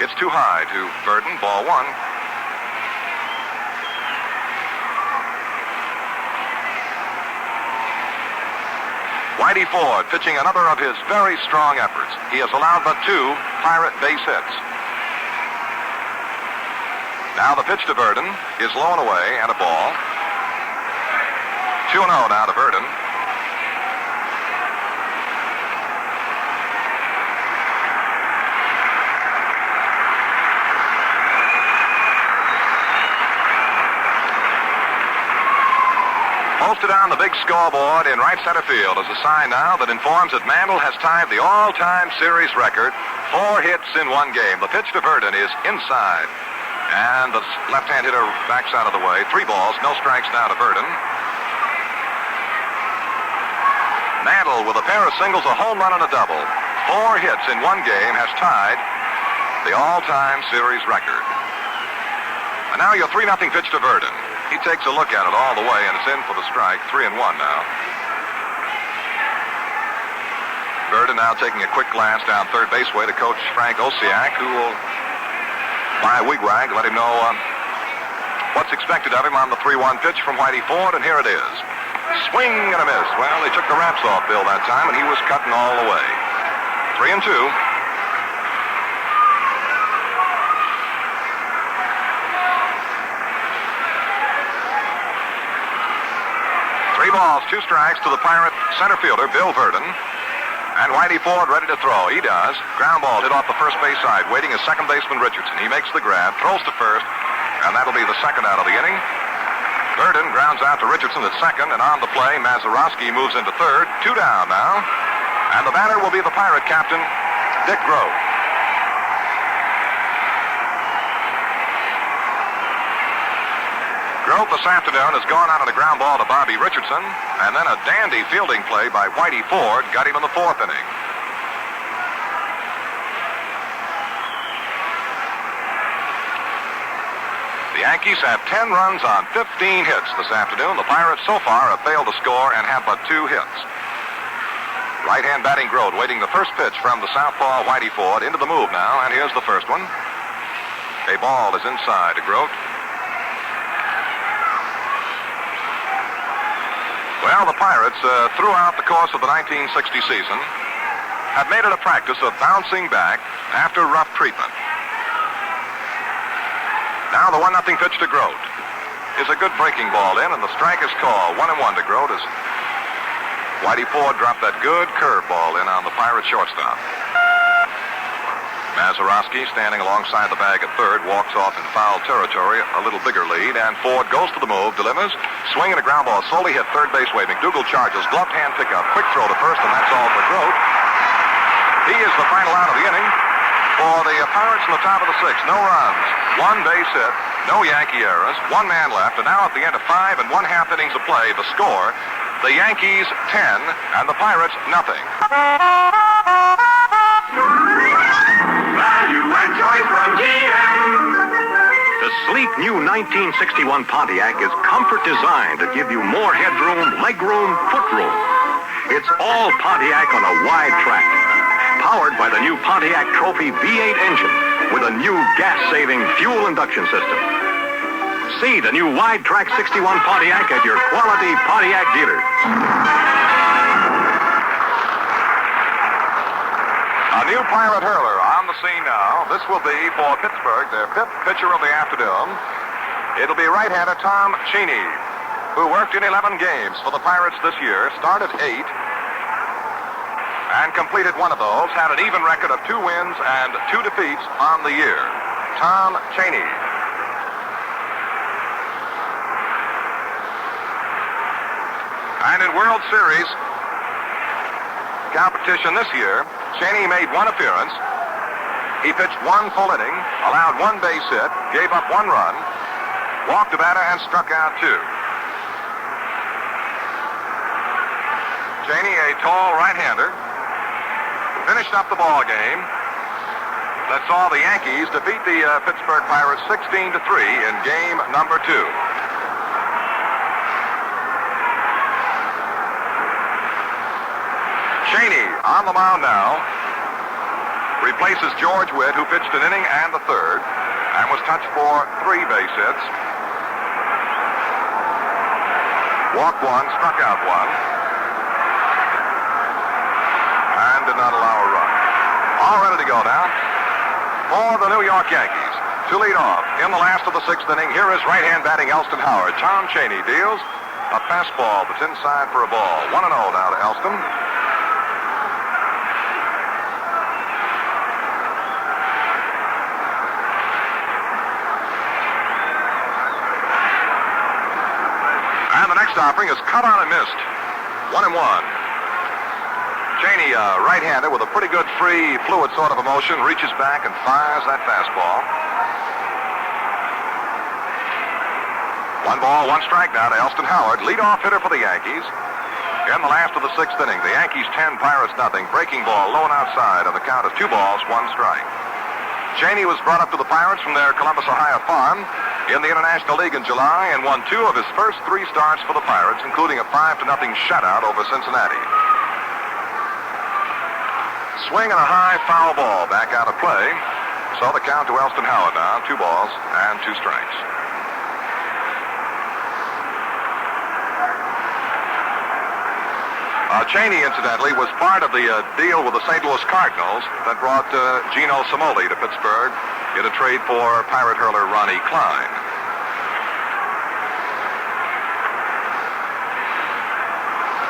Speaker 1: It's too high to Verdon, ball 1. Whitey Ford pitching another of his very strong efforts. He has allowed but 2 Pirate base hits. Now the pitch to Verdon is low and away and a ball. 2-0 now to Verdon. Posted on the big scoreboard in right center field is a sign now that informs that Mantle has tied the all-time series record, 4 hits in 1 game. The pitch to Verdon is inside, and the left-hand hitter backs out of the way. 3 balls, no strikes now to Verdon. Mantle with a pair of singles, a home run, and a double. 4 hits in 1 game has tied the all-time series record. And now your 3-0 pitch to Verdon. He takes a look at it all the way, and it's in for the strike. 3-1 now. Verdon now taking a quick glance down third baseway to Coach Frank Osiak, who will, by wigwag, let him know what's expected of him on the 3-1 pitch from Whitey Ford, and here it is. Swing and a miss. Well, they took the wraps off Bill that time, and he was cutting all the way. 3-2. 3 balls, 2 strikes to the Pirate center fielder, Bill Verdon. And Whitey Ford ready to throw. He does. Ground ball hit off the first base side, waiting is second baseman Richardson. He makes the grab, throws to first, and that'll be the second out of the inning. Verdon grounds out to Richardson at second, and on the play, Mazeroski moves into third. 2 down now. And the batter will be the Pirate captain, Dick Grote. Grote this afternoon has gone out on a ground ball to Bobby Richardson, and then a dandy fielding play by Whitey Ford got him in the 4th inning. The Yankees have 10 runs on 15 hits this afternoon. The Pirates so far have failed to score and have but 2 hits. Right-hand batting Grote waiting the first pitch from the southpaw Whitey Ford into the move now, and here's the first one. A ball is inside to Grote. Well, the Pirates, throughout the course of the 1960 season, have made it a practice of bouncing back after rough treatment. Now the 1-0 pitch to Grote is a good breaking ball in, and the strike is called. 1-1 to Grote as Whitey Ford dropped that good curve ball in on the Pirate shortstop. Mazeroski, standing alongside the bag at third, walks off in foul territory, a little bigger lead, and Ford goes to the move, delivers, swinging a ground ball, slowly hit third base way. McDougal charges, gloved hand pickup, quick throw to first, and that's all for Grote. He is the final out of the inning for the Pirates in the top of the sixth. No runs, one base hit, no Yankee errors, one man left, and now at the end of 5 1/2 innings of play, the score, the Yankees 10 and the Pirates nothing.
Speaker 3: Value and choice from GM.
Speaker 5: The sleek new 1961 Pontiac is comfort designed to give you more headroom, legroom, footroom. It's all Pontiac on a wide track. Powered by the new Pontiac Trophy V8 engine with a new gas-saving fuel induction system. See the new wide track 61 Pontiac at your quality Pontiac dealer.
Speaker 1: A new Pirate hurler on the scene now. This will be for Pittsburgh, their 5th pitcher of the afternoon. It'll be right-hander Tom Cheney, who worked in 11 games for the Pirates this year, started 8, and completed one of those, had an even record of 2 wins and 2 defeats on the year. Tom Cheney. And in World Series competition this year, Cheney made 1 appearance. He pitched 1 full inning, allowed 1 base hit, gave up 1 run, walked a batter, and struck out 2. Cheney, a tall right-hander, finished up the ball game that saw the Yankees defeat the Pittsburgh Pirates 16-3 in game number 2. Cheney on the mound now replaces George Witt, who pitched an inning and the third and was touched for 3 base hits. Walked 1, struck out 1, and did not allow a run. All ready to go now for the New York Yankees. To lead off in the last of the 6th inning, here is right-hand batting Elston Howard. Tom Cheney deals a fastball that's inside for a ball. 1-0 now to Elston. And the next offering is cut on and missed. 1-1. Cheney, right-hander with a pretty good free fluid sort of a motion, reaches back and fires that fastball. 1 ball, 1 strike now to Elston Howard, leadoff hitter for the Yankees. In the last of the 6th inning, the Yankees 10, Pirates nothing. Breaking ball low and outside, and the count is 2 balls, 1 strike. Cheney was brought up to the Pirates from their Columbus, Ohio farm in the International League in July and won 2 of his first 3 starts for the Pirates, including a 5-0 shutout over Cincinnati. Swing and a high foul ball back out of play. So the count to Elston Howard now, 2 balls and 2 strikes. Cheney, incidentally, was part of the deal with the St. Louis Cardinals that brought Gino Cimoli to Pittsburgh in a trade for Pirate hurler Ronnie Klein.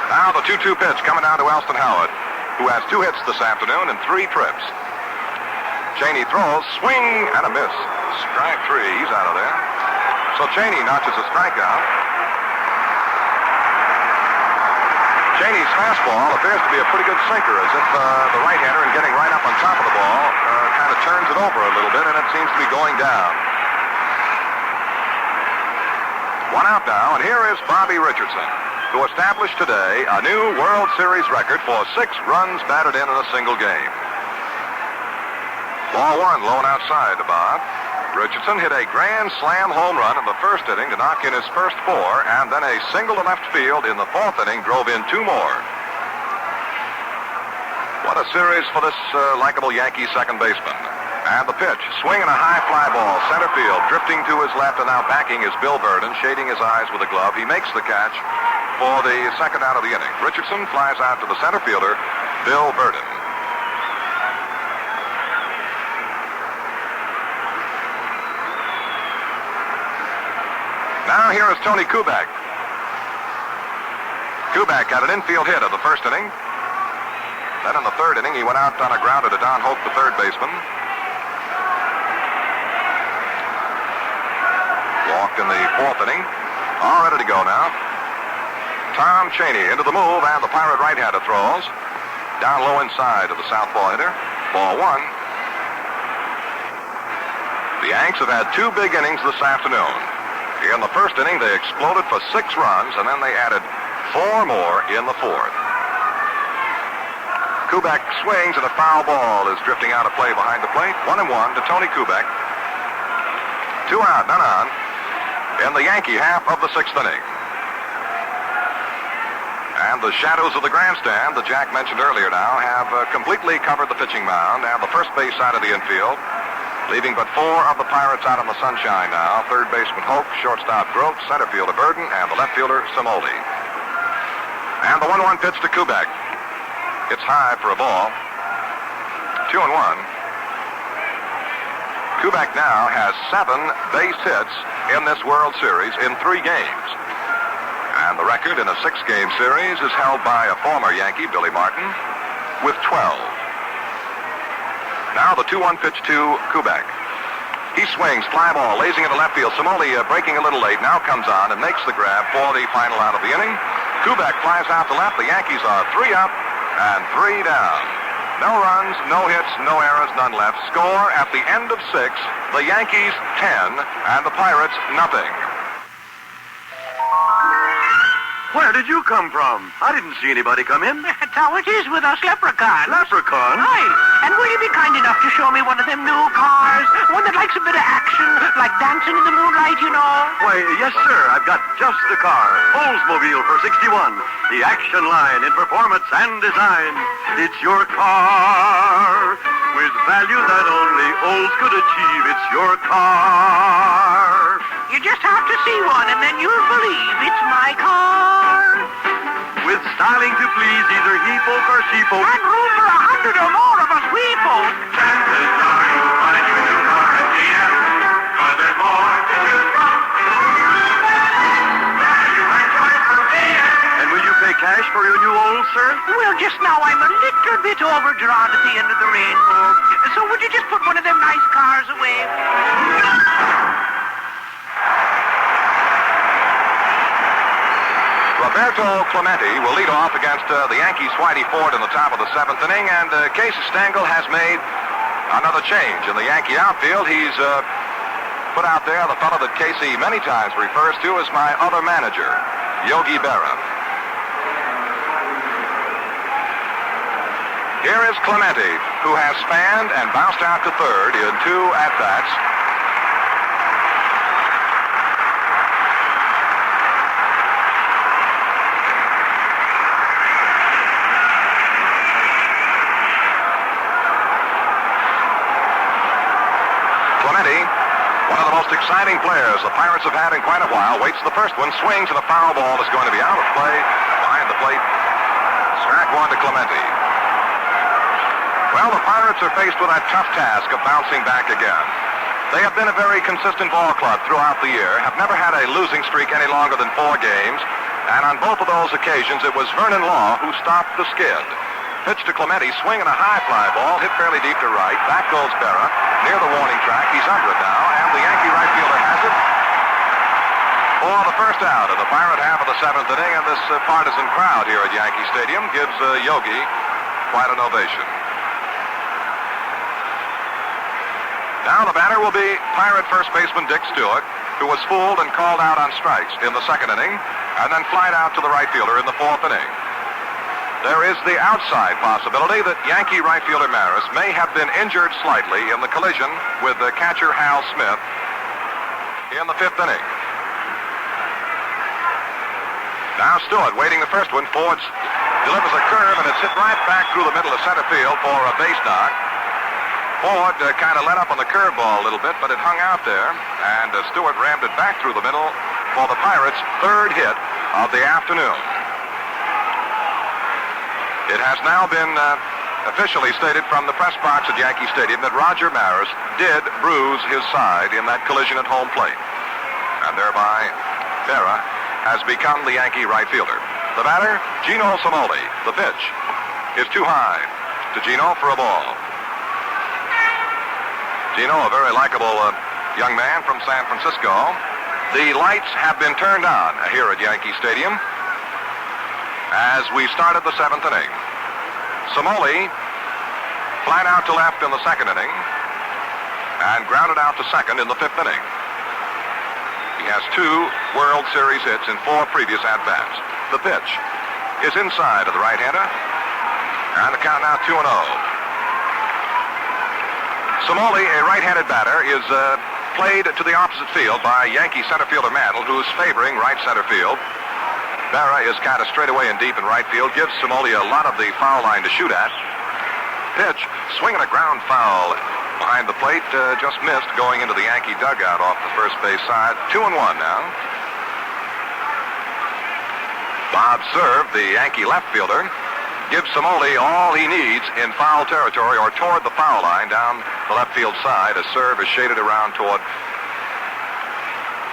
Speaker 1: Now the 2-2 pitch coming down to Elston Howard, who has 2 hits this afternoon and 3 trips. Cheney throws, swing and a miss. Strike 3, he's out of there. So Cheney notches a strikeout. Cheney's fastball appears to be a pretty good sinker, as if the right-hander, in getting right up on top of the ball, kind of turns it over a little bit, and it seems to be going down. 1 out now, and here is Bobby Richardson, who established today a new World Series record for 6 runs batted in a single game. Ball 1, low and outside to Bob. Richardson hit a grand slam home run in the 1st inning to knock in his first 4, and then a single to left field in the 4th inning drove in 2 more. What a series for this likable Yankee second baseman. And the pitch, swing and a high fly ball, center field, drifting to his left, and now backing is Bill Burden, shading his eyes with a glove. He makes the catch for the 2nd out of the inning. Richardson flies out to the center fielder, Bill Burden. Now here is Tony Kubek. Kubek got an infield hit of the 1st inning. Then in the 3rd inning, he went out on a grounder to Don Hope, the 3rd baseman. walked in the fourth inning. All ready to go now. Tom Cheney into the move, and the Pirate right-hander throws. Down low inside to the southpaw hitter. Ball one. The Yanks have had two big innings this afternoon. In the first inning, they exploded for 6 runs, and then they added 4 more in the fourth. Kubek swings, and a foul ball is drifting out of play behind the plate. 1-1 to Tony Kubek. 2 out, none on, in the Yankee half of the 6th inning. And the shadows of the grandstand that Jack mentioned earlier now have completely covered the pitching mound and the first base side of the infield, leaving but 4 of the Pirates out in the sunshine now. Third baseman Hoke, shortstop Grote, center fielder Burden, and the left fielder Simoli. And the 1-1 pitch to Kubek. It's high for a ball. 2-1. Kubek now has 7 base hits in this World Series in 3 games. And the record in a 6-game series is held by a former Yankee, Billy Martin, with 12. Now the 2-1 pitch to Kubek. He swings, fly ball, lazing into left field. Simoli breaking a little late, now comes on and makes the grab for the final out of the inning. Kubek flies out to left. The Yankees are 3 up and 3 down. No runs, no hits, no errors, none left. Score at the end of 6, the Yankees 10 and the Pirates nothing.
Speaker 6: Where did you come from? I didn't see anybody come in.
Speaker 4: That's how it is with us leprechauns.
Speaker 6: Leprechaun?
Speaker 4: Aye. And will you be kind enough to show me one of them new cars? One that likes a bit of action, like dancing in the moonlight, you know?
Speaker 6: Why, yes, sir. I've got just the car. Oldsmobile for 61. The action line in performance and design. It's your car. With value that only Olds could achieve. It's your car.
Speaker 4: You just have to see one, and then you'll believe it's my car.
Speaker 6: With styling to please either he folk or she folk.
Speaker 4: And room for 100 or more of us wee folk.
Speaker 3: Chances are you'll find your new car at GM, 'cause there's more to choose from. Value and choice from GM.
Speaker 6: And will you pay cash for your new Olds, sir?
Speaker 4: Well, just now I'm a little bit overdrawn at the end of the rainbow. So would you just put one of them nice cars away?
Speaker 1: Roberto Clemente will lead off against the Yankees' Whitey Ford in the top of the 7th inning, and Casey Stengel has made another change in the Yankee outfield. He's put out there the fellow that Casey many times refers to as my other manager, Yogi Berra. Here is Clemente, who has spanned and bounced out to third in 2 at-bats. One of the most exciting players the Pirates have had in quite a while, waits the first one, swings, and a foul ball is going to be out of play behind the plate. Strike one to Clemente. Well, the Pirates are faced with a tough task of bouncing back again. They have been a very consistent ball club throughout the year, have never had a losing streak any longer than 4 games, and on both of those occasions it was Vernon Law who stopped the skid. Pitch to Clemente, swinging a high fly ball, hit fairly deep to right. Back goes Berra, near the warning track. He's under it now, and the Yankee right fielder has it for the first out of the Pirate half of the 7th inning, and this partisan crowd here at Yankee Stadium gives Yogi quite an ovation. Now the batter will be Pirate first baseman Dick Stewart, who was fooled and called out on strikes in the 2nd inning, and then flied out to the right fielder in the 4th inning. There is the outside possibility that Yankee right fielder Maris may have been injured slightly in the collision with the catcher Hal Smith in the 5th inning. Now Stewart waiting the first one. Ford delivers a curve, and it's hit right back through the middle of center field for a base knock. Ford kind of let up on the curveball a little bit, but it hung out there, and Stewart rammed it back through the middle for the Pirates' 3rd hit of the afternoon. It has now been officially stated from the press box at Yankee Stadium that Roger Maris did bruise his side in that collision at home plate. And thereby, Berra has become the Yankee right fielder. The batter, Gino Simoli. The pitch is too high to Gino for a ball. Gino, a very likable young man from San Francisco. The lights have been turned on here at Yankee Stadium as we started the 7th inning. Somoli flat out to left in the 2nd inning and grounded out to second in the 5th inning. He has 2 World Series hits in 4 previous at-bats. The pitch is inside of the right-hander, and the count now 2-0. Somoli, a right-handed batter, is played to the opposite field by Yankee center fielder Mantle, who's favoring right center field. Berra is kind of straight away and deep in right field, gives Somoli a lot of the foul line to shoot at. Pitch, swinging a ground foul behind the plate, just missed going into the Yankee dugout off the first base side. 2-1 now. Bob Serve, the Yankee left fielder, gives Somoli all he needs in foul territory or toward the foul line down the left field side as Serve is shaded around toward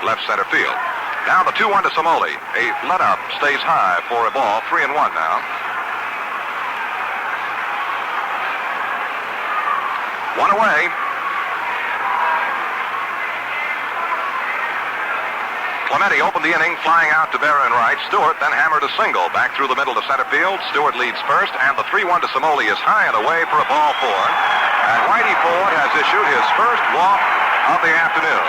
Speaker 1: left center field. Now the 2-1 to Somoli. A let-up stays high for a ball. 3-1 now. One away. Clemente opened the inning, flying out to Berra and right. Stewart then hammered a single back through the middle to center field. Stewart leads first, and the 3-1 to Somoli is high and away for a ball 4. And Whitey Ford has issued his first walk of the afternoon.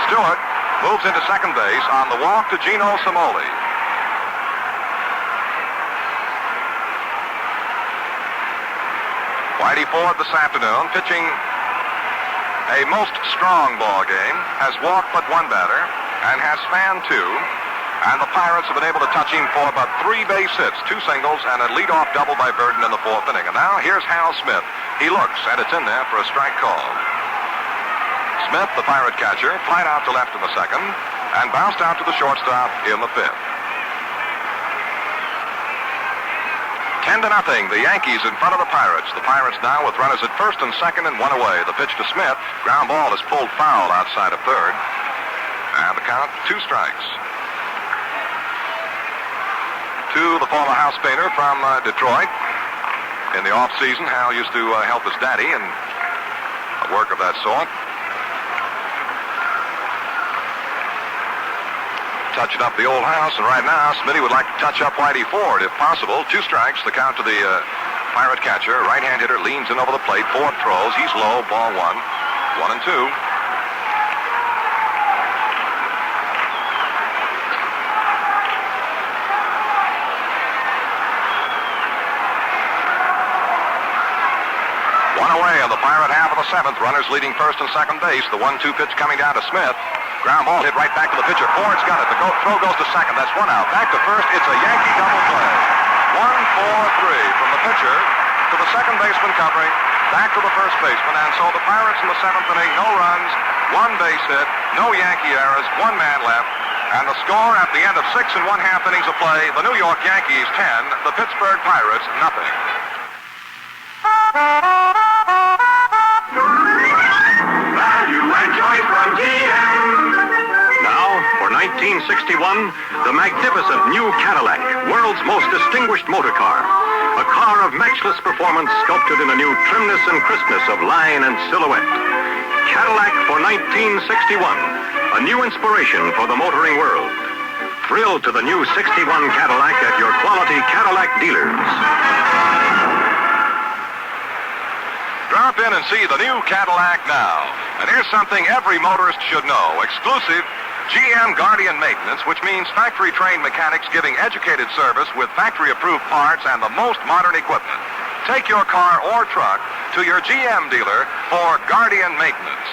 Speaker 1: Stewart moves into second base on the walk to Gino Somoli. Whitey Ford this afternoon pitching a most strong ball game, has walked but 1 batter and has fanned 2, and the Pirates have been able to touch him for about 3 base hits, 2 singles, and a leadoff double by Burden in the 4th inning. And now here's Hal Smith. He looks, and it's in there for a strike call. Smith, the Pirate catcher, flied out to left in the 2nd and bounced out to the shortstop in the 5th. 10-0, the Yankees in front of the Pirates. The Pirates now with runners at first and second and 1 away. The pitch to Smith. Ground ball is pulled foul outside of third. And the count, 2 strikes. To the former house painter from Detroit. In the off-season, Hal used to help his daddy in work of that sort. Touching up the old house, and right now Smitty would like to touch up Whitey Ford if possible. 2 strikes, the count to the Pirate catcher. Right-hand hitter leans in over the plate. Ford throws. He's low. Ball 1. 1-2. One away on the Pirate half of the 7th. Runners leading first and second base. The 1-2 pitch coming down to Smith. Ground ball hit right back to the pitcher. Ford's got it. The throw goes to second. That's 1 out. Back to first. It's a Yankee double play. 1-4-3 from the pitcher to the second baseman covering, back to the first baseman. And so the Pirates in the 7th inning, no runs, 1 base hit, no Yankee errors, 1 man left. And the score at the end of 6 1/2 innings of play, the New York Yankees 10, the Pittsburgh Pirates nothing.
Speaker 3: Value and choice from GM.
Speaker 5: Now, for 1961, the magnificent new Cadillac, world's most distinguished motor car. A car of matchless performance sculpted in a new trimness and crispness of line and silhouette. Cadillac for 1961, a new inspiration for the motoring world. Thrill to the new 61 Cadillac at your quality Cadillac dealers.
Speaker 1: Drop in and see the new Cadillac now. And here's something every motorist should know. Exclusive GM Guardian Maintenance, which means factory-trained mechanics giving educated service with factory-approved parts and the most modern equipment. Take your car or truck to your GM dealer for Guardian Maintenance.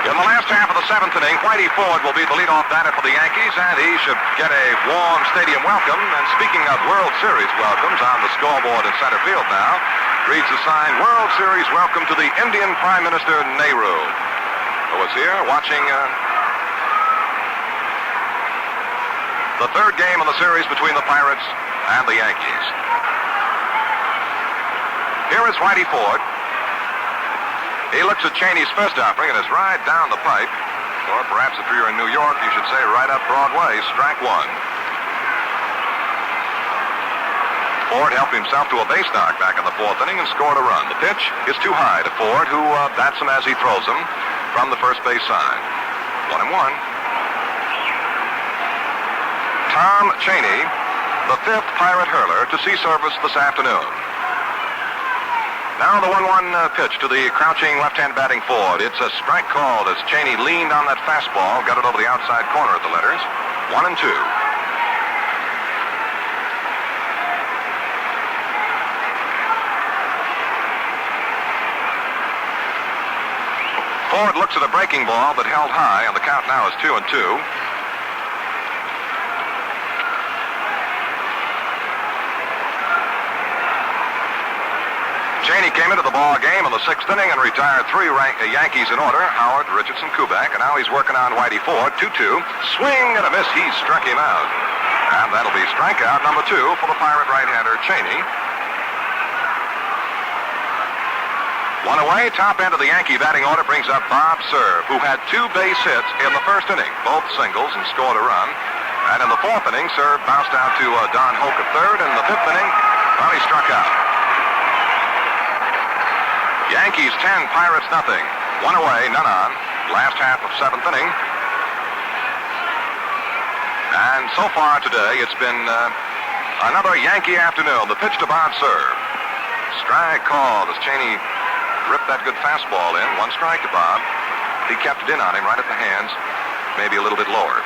Speaker 1: In the last half of the 7th inning, Whitey Ford will be the leadoff batter for the Yankees, and he should get a warm stadium welcome. And speaking of World Series welcomes, on the scoreboard in center field now reads the sign, World Series welcome to the Indian Prime Minister Nehru, who was here watching the 3rd game of the series between the Pirates and the Yankees. Here is Whitey Ford. He looks at Cheney's first offering and is right down the pipe. Or perhaps if you're in New York, you should say right up Broadway, strike one. Ford helped himself to a base knock back in the fourth inning and scored a run. The pitch is too high to Ford, who bats him as he throws him from the first base side. 1-1. Tom Cheney, the fifth Pirate hurler to see service this afternoon. Now the 1-1 pitch to the crouching left-hand batting Ford. It's a strike called as Cheney leaned on that fastball, got it over the outside corner at the letters. 1-2. Ford looks at a breaking ball that held high, and the count now is 2-2. Cheney came into the ball game in the sixth inning and retired three Yankees in order: Howard, Richardson, Kubek, and now he's working on Whitey Ford. 2-2. Swing and a miss. He struck him out. And that'll be strikeout number 2 for the Pirate right-hander Cheney. One away, top end of the Yankee batting order brings up Bob Cerv, who had 2 base hits in the first inning, both singles, and scored a run. And in the fourth inning, Cerv bounced out to Don Hoke at third, and in the fifth inning, well, he struck out. Yankees 10, Pirates nothing. One away, none on. Last half of seventh inning. And so far today, it's been another Yankee afternoon. The pitch to Bob Cerv. Strike called as Cheney ripped that good fastball in. 1 strike to Bob. He kept it in on him right at the hands, maybe a little bit lower.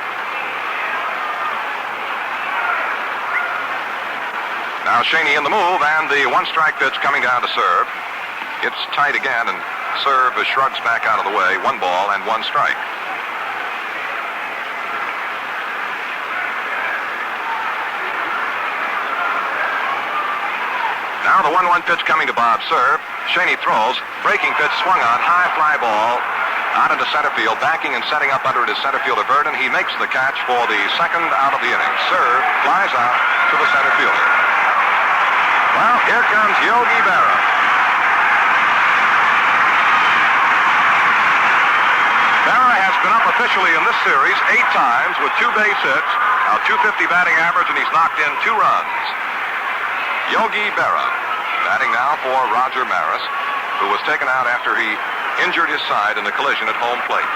Speaker 1: Now Cheney in the move, and the 1-strike pitch coming down to Cerv. It's tight again, and Cerv shrugs back out of the way. 1 ball and 1 strike. Now the 1-1 pitch coming to Bob Cerv. Cheney throws. Breaking pitch swung on. High fly ball out into center field. Backing and setting up under it is center fielder Verdon. He makes the catch for the second out of the inning. Cerv flies out to the center fielder. Well, here comes Yogi Berra. Berra has been up officially in this series 8 times with 2 base hits. Now .250 batting average, and he's knocked in 2 runs. Yogi Berra, batting now for Roger Maris, who was taken out after he injured his side in the collision at home plate.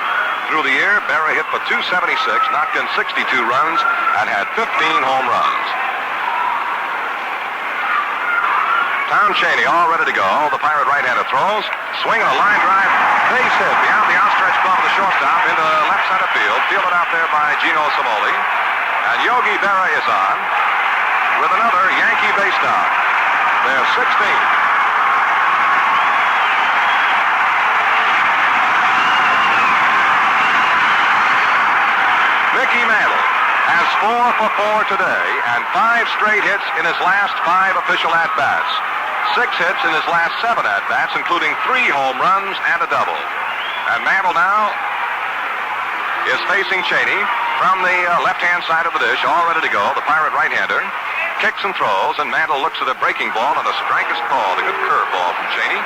Speaker 1: Through the year, Berra hit for .276, knocked in 62 runs, and had 15 home runs. Tom Cheney all ready to go. The Pirate right-hander throws. Swing and a line drive. Base hit beyond the outstretched glove of the shortstop into left center field. Fielded out there by Gino Simoli. And Yogi Berra is on with another Yankee base knock. They're 16. Mickey Mantle has 4 for 4 today and 5 straight hits in his last 5 official at-bats. 6 hits in his last 7 at-bats, including 3 home runs and a double. And Mantle now is facing Cheney from the left-hand side of the dish, all ready to go. The Pirate right-hander kicks and throws, and Mantle looks at a breaking ball, and a strike is called. A good curveball from Cheney.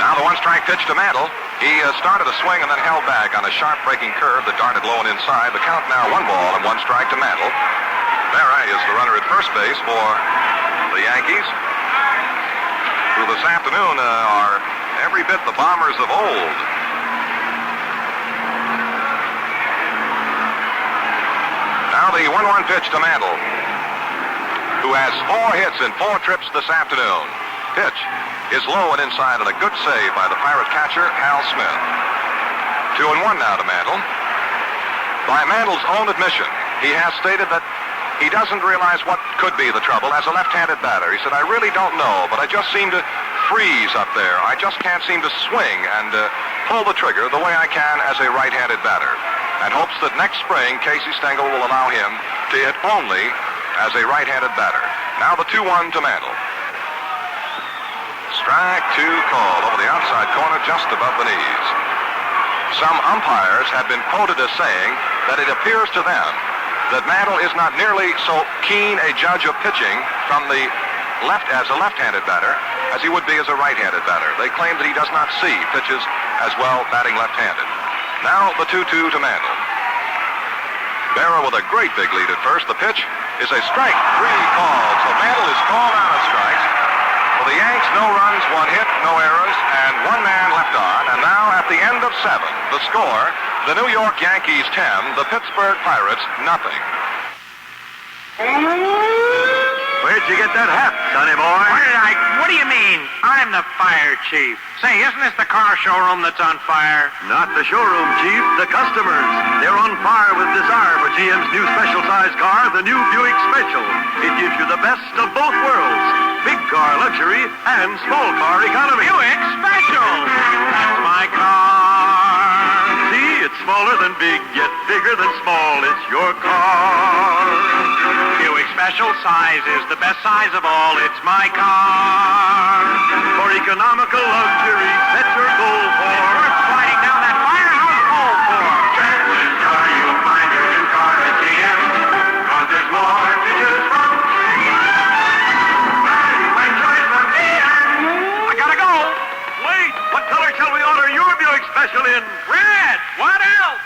Speaker 1: Now the 1-strike pitch to Mantle. He started a swing and then held back on a sharp breaking curve that darted low and inside. The count now 1 ball and 1 strike to Mantle. Berra is the runner at first base for the Yankees, who this afternoon are every bit the Bombers of old. Now the 1-1 pitch to Mantle, who has 4 hits in 4 trips this afternoon. Pitch is low and inside, and a good save by the Pirate catcher, Hal Smith. 2-1 now to Mantle. By Mantle's own admission, he has stated that he doesn't realize what could be the trouble as a left-handed batter. He said, I really don't know, but I just seem to freeze up there. I just can't seem to swing and pull the trigger the way I can as a right-handed batter. And hopes that next spring, Casey Stengel will allow him to hit only as a right-handed batter. Now the 2-1 to Mantle. Strike 2 called over the outside corner just above the knees. some umpires have been quoted as saying that it appears to them that Mantle is not nearly so keen a judge of pitching from the left as a left-handed batter as he would be as a right-handed batter. They claim that he does not see pitches as well batting left-handed. Now the 2-2 to Mantle. Berra with a great big lead at first. The pitch is a strike. 3 called. So Mantle is called out of strikes. For the Yanks, no runs, 1 hit, no errors, and 1 man left on. And now at the end of 7, the score, the New York Yankees 10, the Pittsburgh Pirates nothing.
Speaker 6: Where'd you get that hat, sonny boy?
Speaker 4: What do you mean? I'm the fire chief. Say, isn't this the car showroom that's on fire?
Speaker 6: Not the showroom, Chief. The customers. They're on fire with desire for GM's new special-size car, the new Buick Special. It gives you the best of both worlds. Big car luxury and small car economy.
Speaker 4: Buick Special! That's my car.
Speaker 6: See, it's smaller than big, yet bigger than small. It's your car.
Speaker 4: Buick Special size is the best size of all. It's my car.
Speaker 6: For economical luxury, set your goal for.
Speaker 4: Worth sliding down that firehouse pole for.
Speaker 3: Chances are you'll find your new car at GM, 'cause there's more to choose from. Value and choice from GM.
Speaker 4: I gotta go.
Speaker 6: Wait, what color shall we order your Buick Special in?
Speaker 4: Red. What else?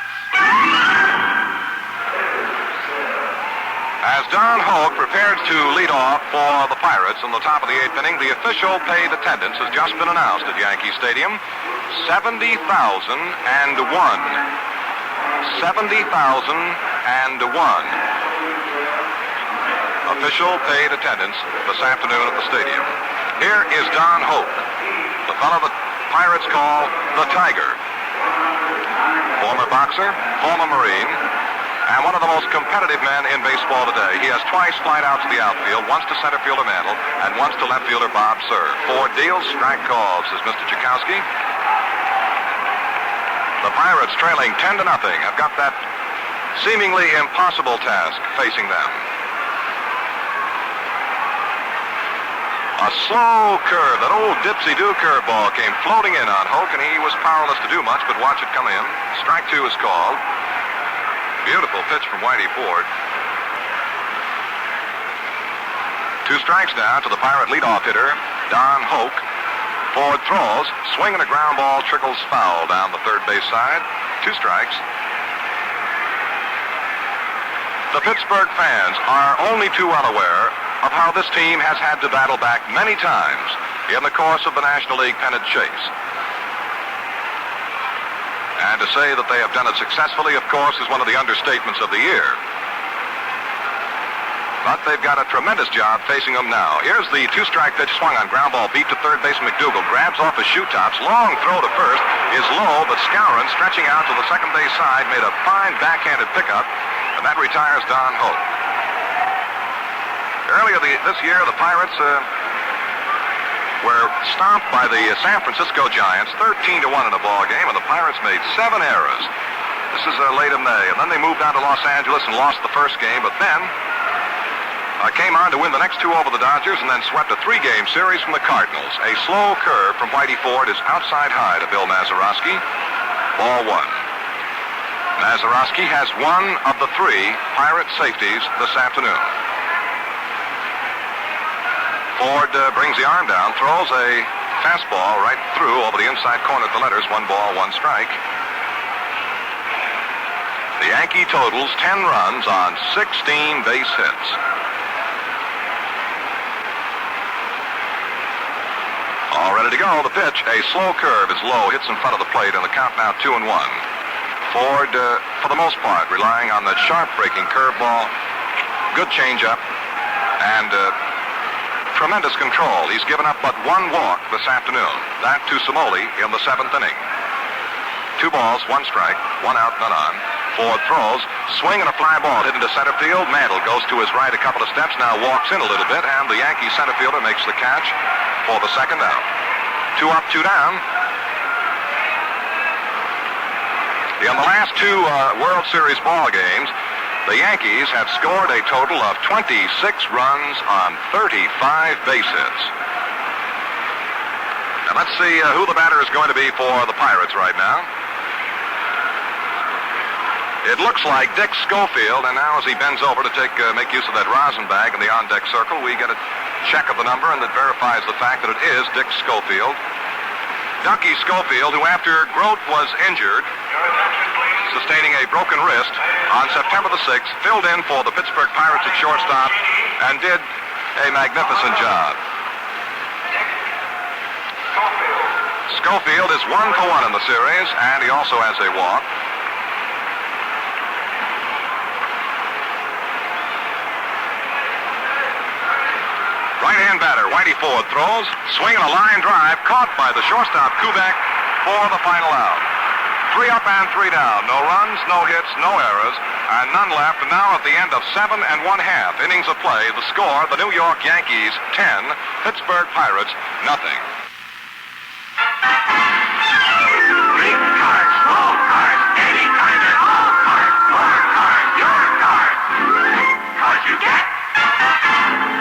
Speaker 1: As Don Hoke prepares to lead off for the Pirates in the top of the 8th inning, the official paid attendance has just been announced at Yankee Stadium. 70,001. 70,001. Official paid attendance this afternoon at the stadium. Here is Don Hoke, the fellow the Pirates call the Tiger. Former boxer, former Marine, and one of the most competitive men in baseball today. He has twice flied out to the outfield, once to center fielder Mantle, and once to left fielder Bob Cerv. 4 deals, strike calls, says Mr. Tchaikovsky. The Pirates trailing 10-0 have got that seemingly impossible task facing them. A slow curve, that old dipsy-do curveball came floating in on Hoke, and he was powerless to do much, but watch it come in. Strike 2 is called. Beautiful pitch from Whitey Ford. 2 strikes now to the Pirate leadoff hitter, Don Hoke. Ford throws, swinging a ground ball, trickles foul down the third base side. 2 strikes. The Pittsburgh fans are only too well aware of how this team has had to battle back many times in the course of the National League pennant chase. And to say that they have done it successfully, of course, is one of the understatements of the year. But they've got a tremendous job facing them now. Here's the 2-strike pitch swung on ground ball, beat to third baseman McDougal, grabs off his shoe tops, long throw to first, is low, but Skowron, stretching out to the second base side, made a fine backhanded pickup, and that retires Don Hoke. Earlier this year, the Pirates were stomped by the San Francisco Giants, 13-1 in a ball game, and the Pirates made 7 errors. This is late in May, and then they moved down to Los Angeles and lost the first game, but then came on to win the next 2 over the Dodgers and then swept a 3-game series from the Cardinals. A slow curve from Whitey Ford is outside high to Bill Mazeroski. Ball 1. Mazeroski has one of the 3 Pirate safeties this afternoon. Ford brings the arm down, throws a fastball right through over the inside corner of the letters. 1 ball, 1 strike. The Yankee totals 10 runs on 16 base hits. All ready to go. The pitch, a slow curve, is low, hits in front of the plate, and the count now 2-1. Ford, for the most part, relying on the sharp-breaking curveball, good changeup, and tremendous control. He's given up but 1 walk this afternoon. That to Somoli in the 7th inning. 2 balls, 1 strike, 1 out, none on. Ford throws, swing and a fly ball hit into center field. Mantle goes to his right a couple of steps, now walks in a little bit, and the Yankee center fielder makes the catch for the 2nd out. 2 up, 2 down. In the last 2 World Series ball games, the Yankees have scored a total of 26 runs on 35 base hits. And let's see who the batter is going to be for the Pirates right now. It looks like Dick Schofield, and now as he bends over to make use of that rosin bag in the on-deck circle, we get a check of the number, and that verifies the fact that it is Dick Schofield. Ducky Schofield, who after Grote was injured, sustaining a broken wrist, on September the 6th, filled in for the Pittsburgh Pirates at shortstop and did a magnificent job. Schofield is 1 for 1 in the series, and he also has a walk. Right-hand batter, Whitey Ford throws, swinging a line drive, caught by the shortstop Kubek for the final out. 3 up and 3 down. No runs, no hits, no errors, and none left. And now at the end of 7 1/2 innings of play, the score, the New York Yankees 10, Pittsburgh Pirates nothing.
Speaker 3: Big cars, small cars, any kind at all cars, more cars, your cars. 'Cause you get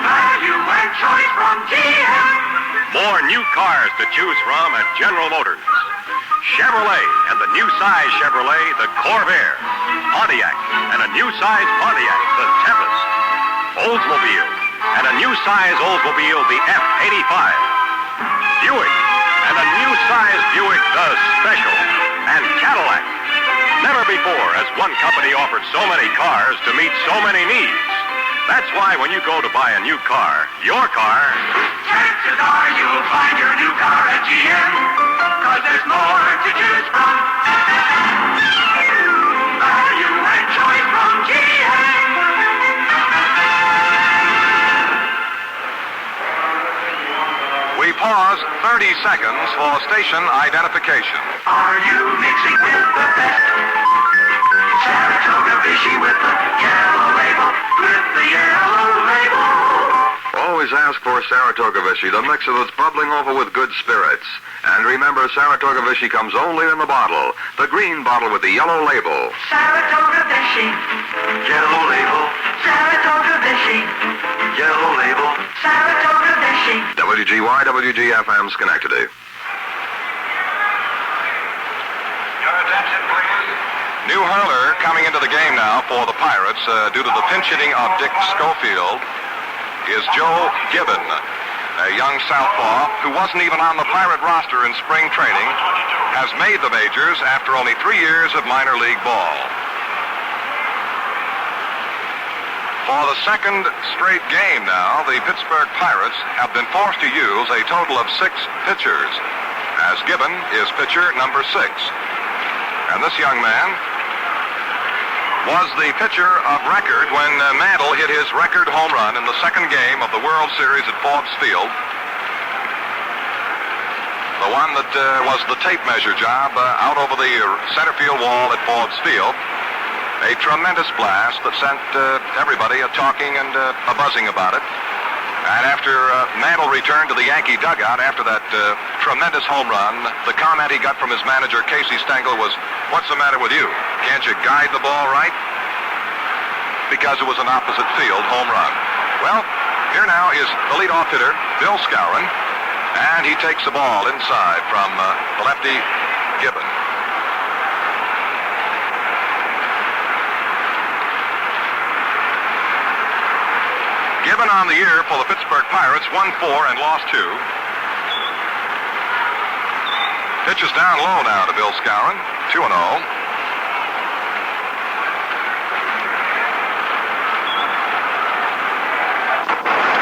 Speaker 3: value and choice from GM.
Speaker 5: More new cars to choose from at General Motors. Chevrolet and the new size Chevrolet, the Corvair. Pontiac and a new size Pontiac, the Tempest. Oldsmobile and a new size Oldsmobile, the F-85. Buick and a new size Buick, the Special. And Cadillac. Never before has one company offered so many cars to meet so many needs. That's why when you go to buy a new car, your car...
Speaker 3: Chances are you'll find your new car at GM. 'Cause there's more to choose from. Value and choice from GM.
Speaker 1: We pause 30 seconds for station identification.
Speaker 3: Are you mixing with the best? Saratoga Vichy with the yellow label. With the yellow label.
Speaker 1: Always ask for Saratoga Vichy, the mixer that's bubbling over with good spirits. And remember, Saratoga Vichy comes only in the bottle, the green bottle with the yellow label.
Speaker 3: Saratoga Vichy. Yellow label. Saratoga Vichy. Yellow label. Saratoga Vichy.
Speaker 1: WGY, WGFM, Schenectady.
Speaker 3: Your attention, please.
Speaker 1: New hurler coming into the game now for the Pirates due to the pinch hitting of Dick Schofield is Joe Gibbon, a young southpaw who wasn't even on the Pirate roster in spring training, has made the majors after only 3 years of minor league ball. For the second straight game now, the Pittsburgh Pirates have been forced to use a total of 6 pitchers, as Gibbon is pitcher number 6. And this young man was the pitcher of record when Mantle hit his record home run in the second game of the World Series at Forbes Field. The one that was the tape measure job out over the center field wall at Forbes Field. A tremendous blast that sent everybody a talking and a buzzing about it. And after Mantle returned to the Yankee dugout after that tremendous home run, the comment he got from his manager, Casey Stengel, was, "What's the matter with you? Can't you guide the ball right?" Because it was an opposite field home run. Well, here now is the leadoff hitter, Bill Skowron, and he takes the ball inside from the lefty Gibbon. Gibbon on the year for the Pittsburgh Pirates, 1-4 and lost 2. Pitches down low now to Bill Skowron, 2-0.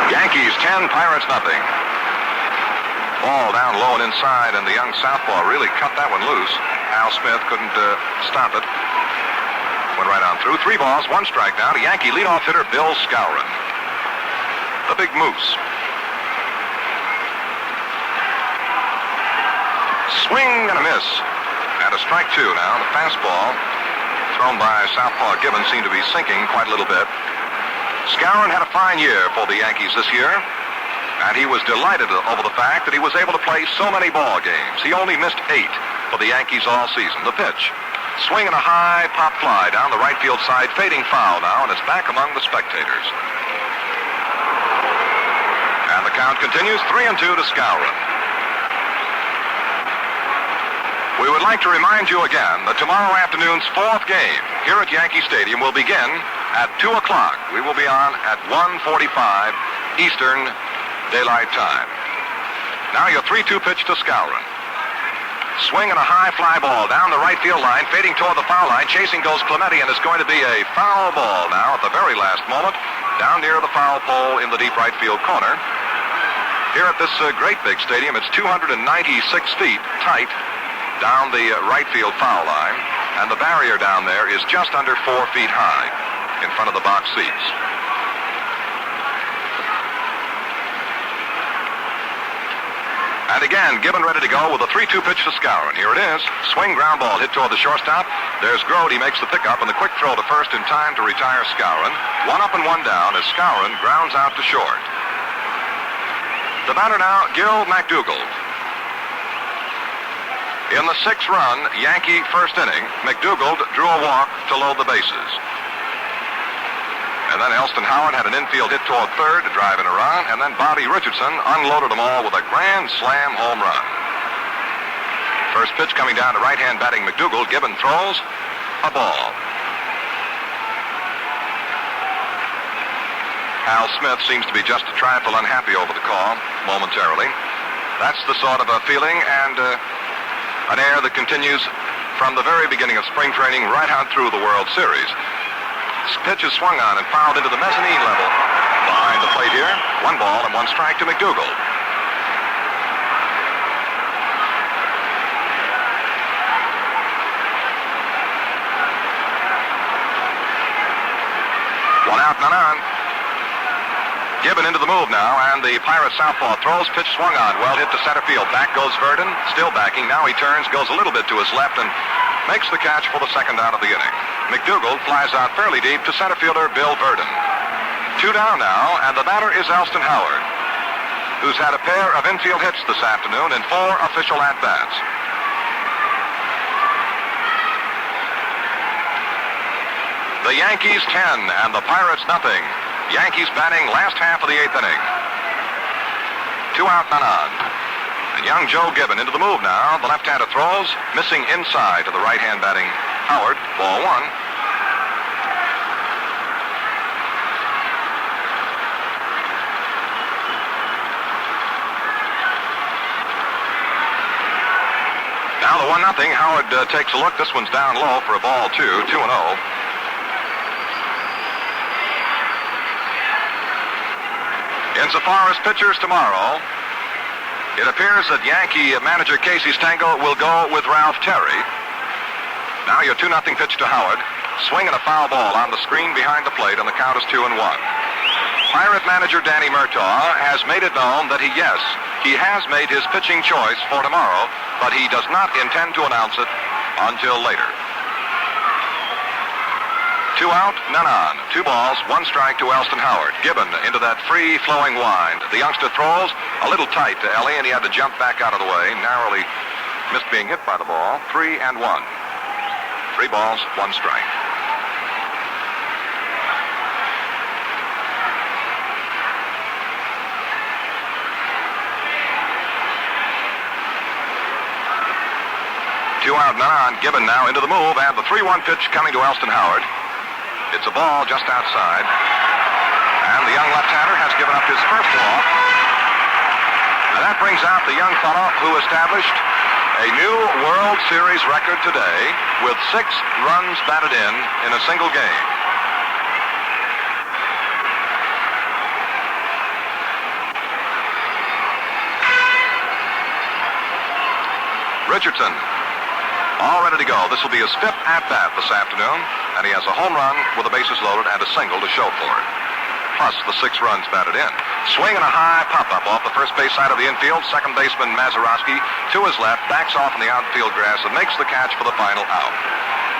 Speaker 1: Yankees 10, Pirates nothing. Ball down low and inside, and the young southpaw really cut that one loose. Al Smith couldn't stop it. Went right on through. 3 balls, 1 strike now to Yankee leadoff hitter Bill Skowron. The big moose. Swing and a miss. And a strike 2 now. The fastball thrown by southpaw Gibbon seemed to be sinking quite a little bit. Skowron had a fine year for the Yankees this year, and he was delighted over the fact that he was able to play so many ball games. He only missed 8 for the Yankees all season. The pitch. Swinging a high pop fly down the right field side, fading foul now, and it's back among the spectators. And the count continues, 3-2 to Skowron. We would like to remind you again that tomorrow afternoon's fourth game here at Yankee Stadium will begin at 2 o'clock. We will be on at 1:45 Eastern Daylight Time. Now your 3-2 pitch to Skowron. Swing and a high fly ball down the right field line, fading toward the foul line. Chasing goes Clemente, and it's going to be a foul ball now at the very last moment, down near the foul pole in the deep right field corner. Here at this great big stadium, it's 296 feet tight down the right field foul line, and the barrier down there is just under 4 feet high in front of the box seats. And again, Gibbon ready to go with a 3-2 pitch to Skowron. Here it is. Swing, ground ball hit toward the shortstop. There's Grote. He makes the pickup and the quick throw to first in time to retire Skowron. 1 up and 1 down as Skowron grounds out to short. The batter now, Gil McDougald. In the 6-run Yankee first inning, McDougald drew a walk to load the bases. And then Elston Howard had an infield hit toward third to drive in a run, and then Bobby Richardson unloaded them all with a grand slam home run. First pitch coming down to right-hand batting McDougald. Gibbon throws a ball. Al Smith seems to be just a trifle unhappy over the call momentarily. That's the sort of a feeling and an air that continues from the very beginning of spring training right on through the World Series. This pitch is swung on and fouled into the mezzanine level. Behind the plate here, 1 ball and 1 strike to McDougald. One out, none on. Gibbon into the move now, and the Pirates southpaw throws, pitch swung on, well hit to center field. Back goes Verdon, still backing. Now he turns, goes a little bit to his left, and makes the catch for the second out of the inning. McDougald flies out fairly deep to center fielder Bill Verdon. 2 down now, and the batter is Elston Howard, who's had a pair of infield hits this afternoon in 4 official at-bats. The Yankees 10 and the Pirates nothing. Yankees batting last half of the 8th inning. 2 out, none on. And young Joe Gibbon into the move now. The left-hander throws, missing inside to the right-hand batting Howard. Ball 1. Now the 1-0. Howard takes a look. This one's down low for a ball 2, 2-0. Insofar as pitchers tomorrow, it appears that Yankee manager Casey Stengel will go with Ralph Terry. Now your 2-0 pitch to Howard. Swing and a foul ball on the screen behind the plate, and the count is 2-1. Pirate manager Danny Murtaugh has made it known that he has made his pitching choice for tomorrow, but he does not intend to announce it until later. 2 out, none on. 2 balls, 1 strike to Elston Howard. Gibbon into that free-flowing wind. The youngster throws a little tight to Ellie, and he had to jump back out of the way. Narrowly missed being hit by the ball. 3-1. 3 balls, 1 strike. Two out, none on. Gibbon now into the move, and the 3-1 pitch coming to Elston Howard. It's a ball just outside. And the young left-hander has given up his first walk. And that brings out the young fellow who established a new World Series record today with 6 runs batted in a single game. Richardson, all ready to go. This will be his 5th at-bat this afternoon, and he has a home run with the bases loaded and a single to show for it, plus the 6 runs batted in. Swing and a high pop-up off the first base side of the infield. Second baseman Mazeroski to his left, backs off in the outfield grass and makes the catch for the final out.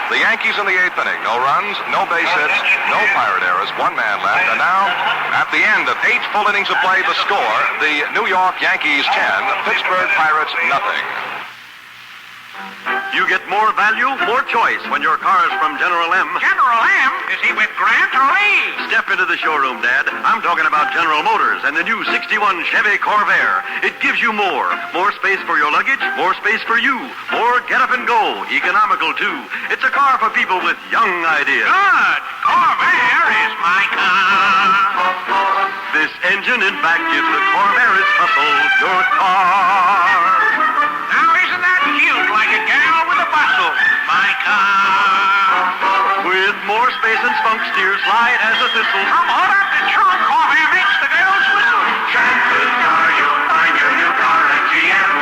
Speaker 1: The Yankees in the 8th inning. No runs, no base hits, no Pirate errors, 1 man left. And now, at the end of 8 full innings of play, the score, the New York Yankees 10, Pittsburgh Pirates nothing.
Speaker 6: You get more value, more choice when your car's from General M.
Speaker 4: General M? Is he with Grant or Lee?
Speaker 6: Step into the showroom, Dad. I'm talking about General Motors and the new 61 Chevy Corvair. It gives you more. More space for your luggage, more space for you. More get up and go. Economical, too. It's a car for people with young ideas.
Speaker 4: Good. Corvair is my car.
Speaker 6: This engine, in fact, gives the Corvair its hustle. Your car.
Speaker 4: Now, isn't that cute, like a gal with a bustle? My car.
Speaker 6: With more space and spunk steers, light as a thistle.
Speaker 4: From hood up to trunk, Corvair makes the girls whistle.
Speaker 3: Chances are you'll find your new car at GM,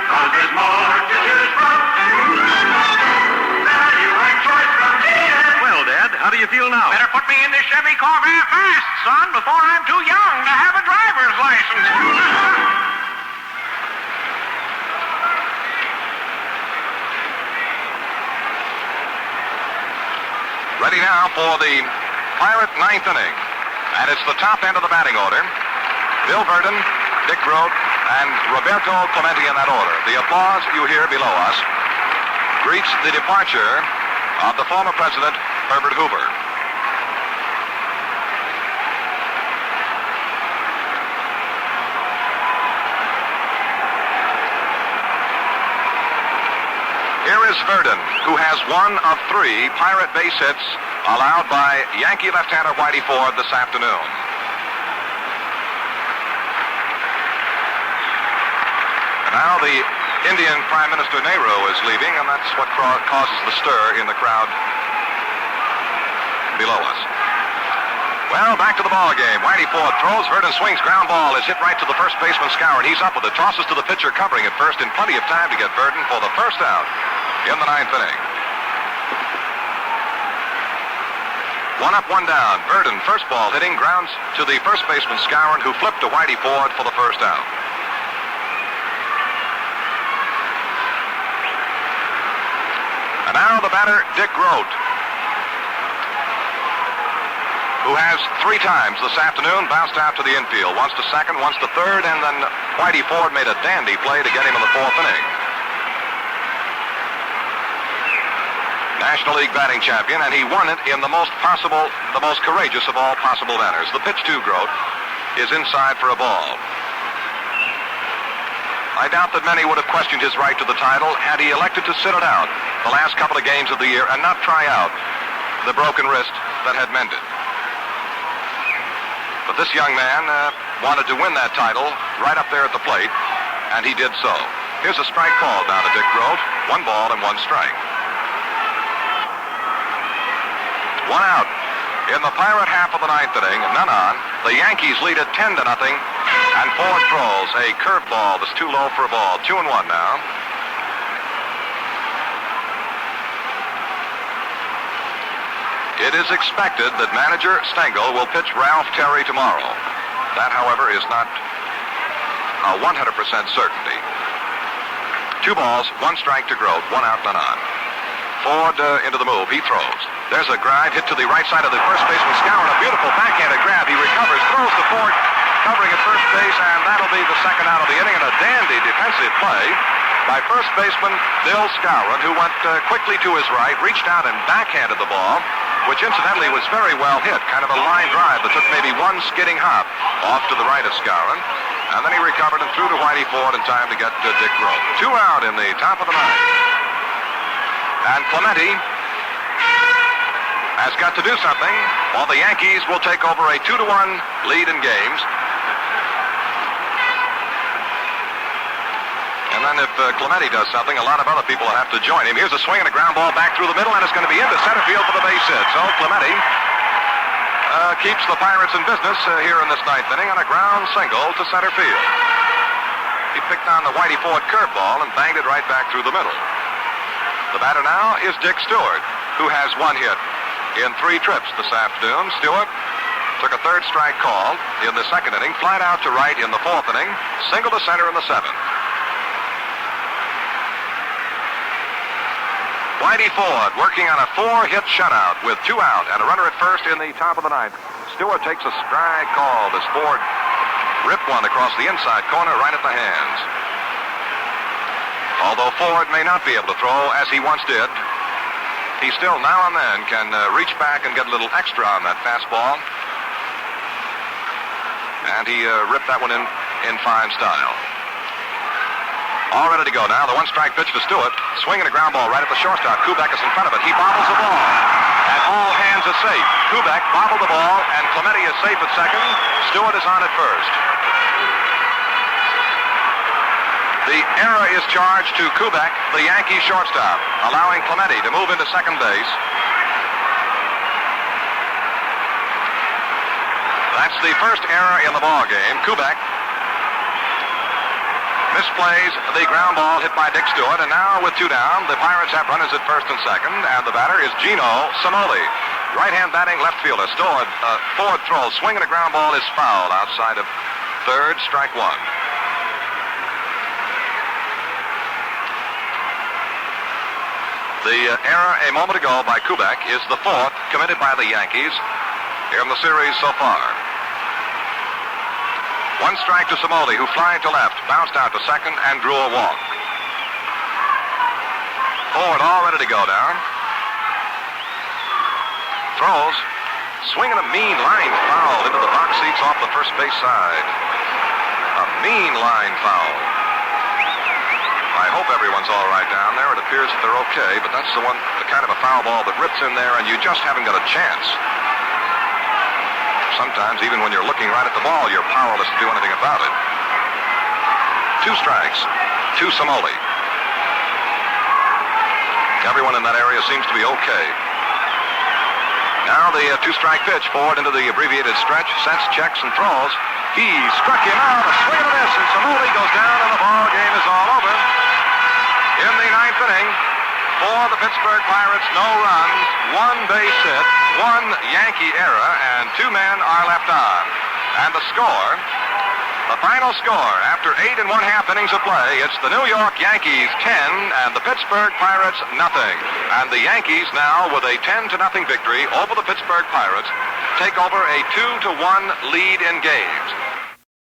Speaker 3: 'cause there's more to choose from. Value and choice from GM.
Speaker 6: Well, Dad, how do you feel now?
Speaker 4: Better put me in this Chevy Corvair fast, son, before I'm too young to have a driver's license.
Speaker 1: Ready now for the Pirate ninth inning. And it's the top end of the batting order. Bill Verdon, Dick Grote, and Roberto Clemente in that order. The applause you hear below us greets the departure of the former President Herbert Hoover. Here is Verdon, who has one of 3 Pirate base hits allowed by Yankee left-hander Whitey Ford this afternoon. And now the Indian Prime Minister Nehru is leaving, and that's what causes the stir in the crowd below us. Well, back to the ball game. Whitey Ford throws. Verdon swings. Ground ball is hit right to the first baseman Skowron. He's up with it. Tosses to the pitcher covering at first in plenty of time to get Verdon for the first out in the 9th inning. 1 up, 1 down. Verdon, first ball hitting, grounds to the first baseman Skowron, who flipped to Whitey Ford for the first out. And now the batter, Dick Grote, who has 3 times this afternoon bounced out to the infield. Once to second, once to third, and then Whitey Ford made a dandy play to get him in the 4th inning. National League batting champion, and he won it in the most courageous of all possible manners. The pitch to Grote is inside for a ball. I doubt that many would have questioned his right to the title had he elected to sit it out the last couple of games of the year and not try out the broken wrist that had mended. But this young man wanted to win that title right up there at the plate, and he did so. Here's a strike called down to Dick Grote. 1 ball and 1 strike. 1 out. In the Pirate half of the 9th inning, none on. The Yankees lead it 10-0, and Ford throws a curveball that's too low for a ball. 2-1 now. It is expected that manager Stengel will pitch Ralph Terry tomorrow. That, however, is not a 100% certainty. 2 balls, 1 strike to Grote, 1 out, none on. Ford into the move. He throws. There's a drive hit to the right side of the first baseman Skowron. A beautiful backhanded grab. He recovers, throws to Ford, covering at first base, and that'll be the 2nd out of the inning. And a dandy defensive play by first baseman Bill Skowron, who went quickly to his right, reached out and backhanded the ball, which incidentally was very well hit. Kind of a line drive that took maybe 1 skidding hop off to the right of Skowron. And then he recovered and threw to Whitey Ford in time to get Dick Grote. 2 out in the top of the 9th. And Clemente has got to do something, while the Yankees will take over a 2-1 lead in games. And then if Clemente does something, a lot of other people will have to join him. Here's a swing and a ground ball back through the middle, and it's going to be into center field for the base hit. So Clemente keeps the Pirates in business here in this 9th inning on a ground single to center field. He picked on the Whitey Ford curveball and banged it right back through the middle. The batter now is Dick Stewart, who has 1 hit in 3 trips this afternoon. Stewart took a 3rd strike call in the 2nd inning, flied out to right in the 4th inning, single to center in the 7th. Whitey Ford working on a 4-hit shutout with 2 out and a runner at first in the top of the 9th. Stewart takes a strike call as Ford ripped one across the inside corner right at the hands. Although Ford may not be able to throw as he once did, he still now and then can reach back and get a little extra on that fastball. And he ripped that one in fine style. All ready to go now. The one-strike pitch to Stewart. Swinging a ground ball right at the shortstop. Kubek is in front of it. He bobbles the ball. And all hands are safe. Kubek bobbled the ball, and Clemente is safe at second. Stewart is on at first. The error is charged to Kubek, the Yankee shortstop, allowing Clemente to move into second base. That's the first error in the ball game. Kubek misplays the ground ball hit by Dick Stewart, and now with two down, the Pirates have runners at first and second, and the batter is Gino Simoli. Right-hand batting left fielder. Ford throws, swinging a ground ball is fouled outside of third, strike one. The error a moment ago by Kubek is the fourth committed by the Yankees in the series so far. One strike to Simoli, who flying to left, bounced out to second and drew a walk. Ford all ready to go down. Throws, swinging a mean line foul into the box seats off the first base side. A mean line foul. I hope everyone's all right down there. It appears that they're okay, but that's the kind of a foul ball that rips in there and you just haven't got a chance. Sometimes, even when you're looking right at the ball, you're powerless to do anything about it. Two strikes to Simoli. Everyone in that area seems to be okay. Now the two-strike pitch. Ford into the abbreviated stretch, sets, checks, and throws. He struck him out, a swing and a miss, and Simoli goes down, and the ball game is all over. In the ninth inning, for the Pittsburgh Pirates, no runs, one base hit, one Yankee error, and two men are left on. And the score, the final score, after 8 1/2 innings of play, it's the New York Yankees 10 and the Pittsburgh Pirates nothing. And the Yankees now, with a 10-0 victory over the Pittsburgh Pirates, take over a 2-1 lead in games.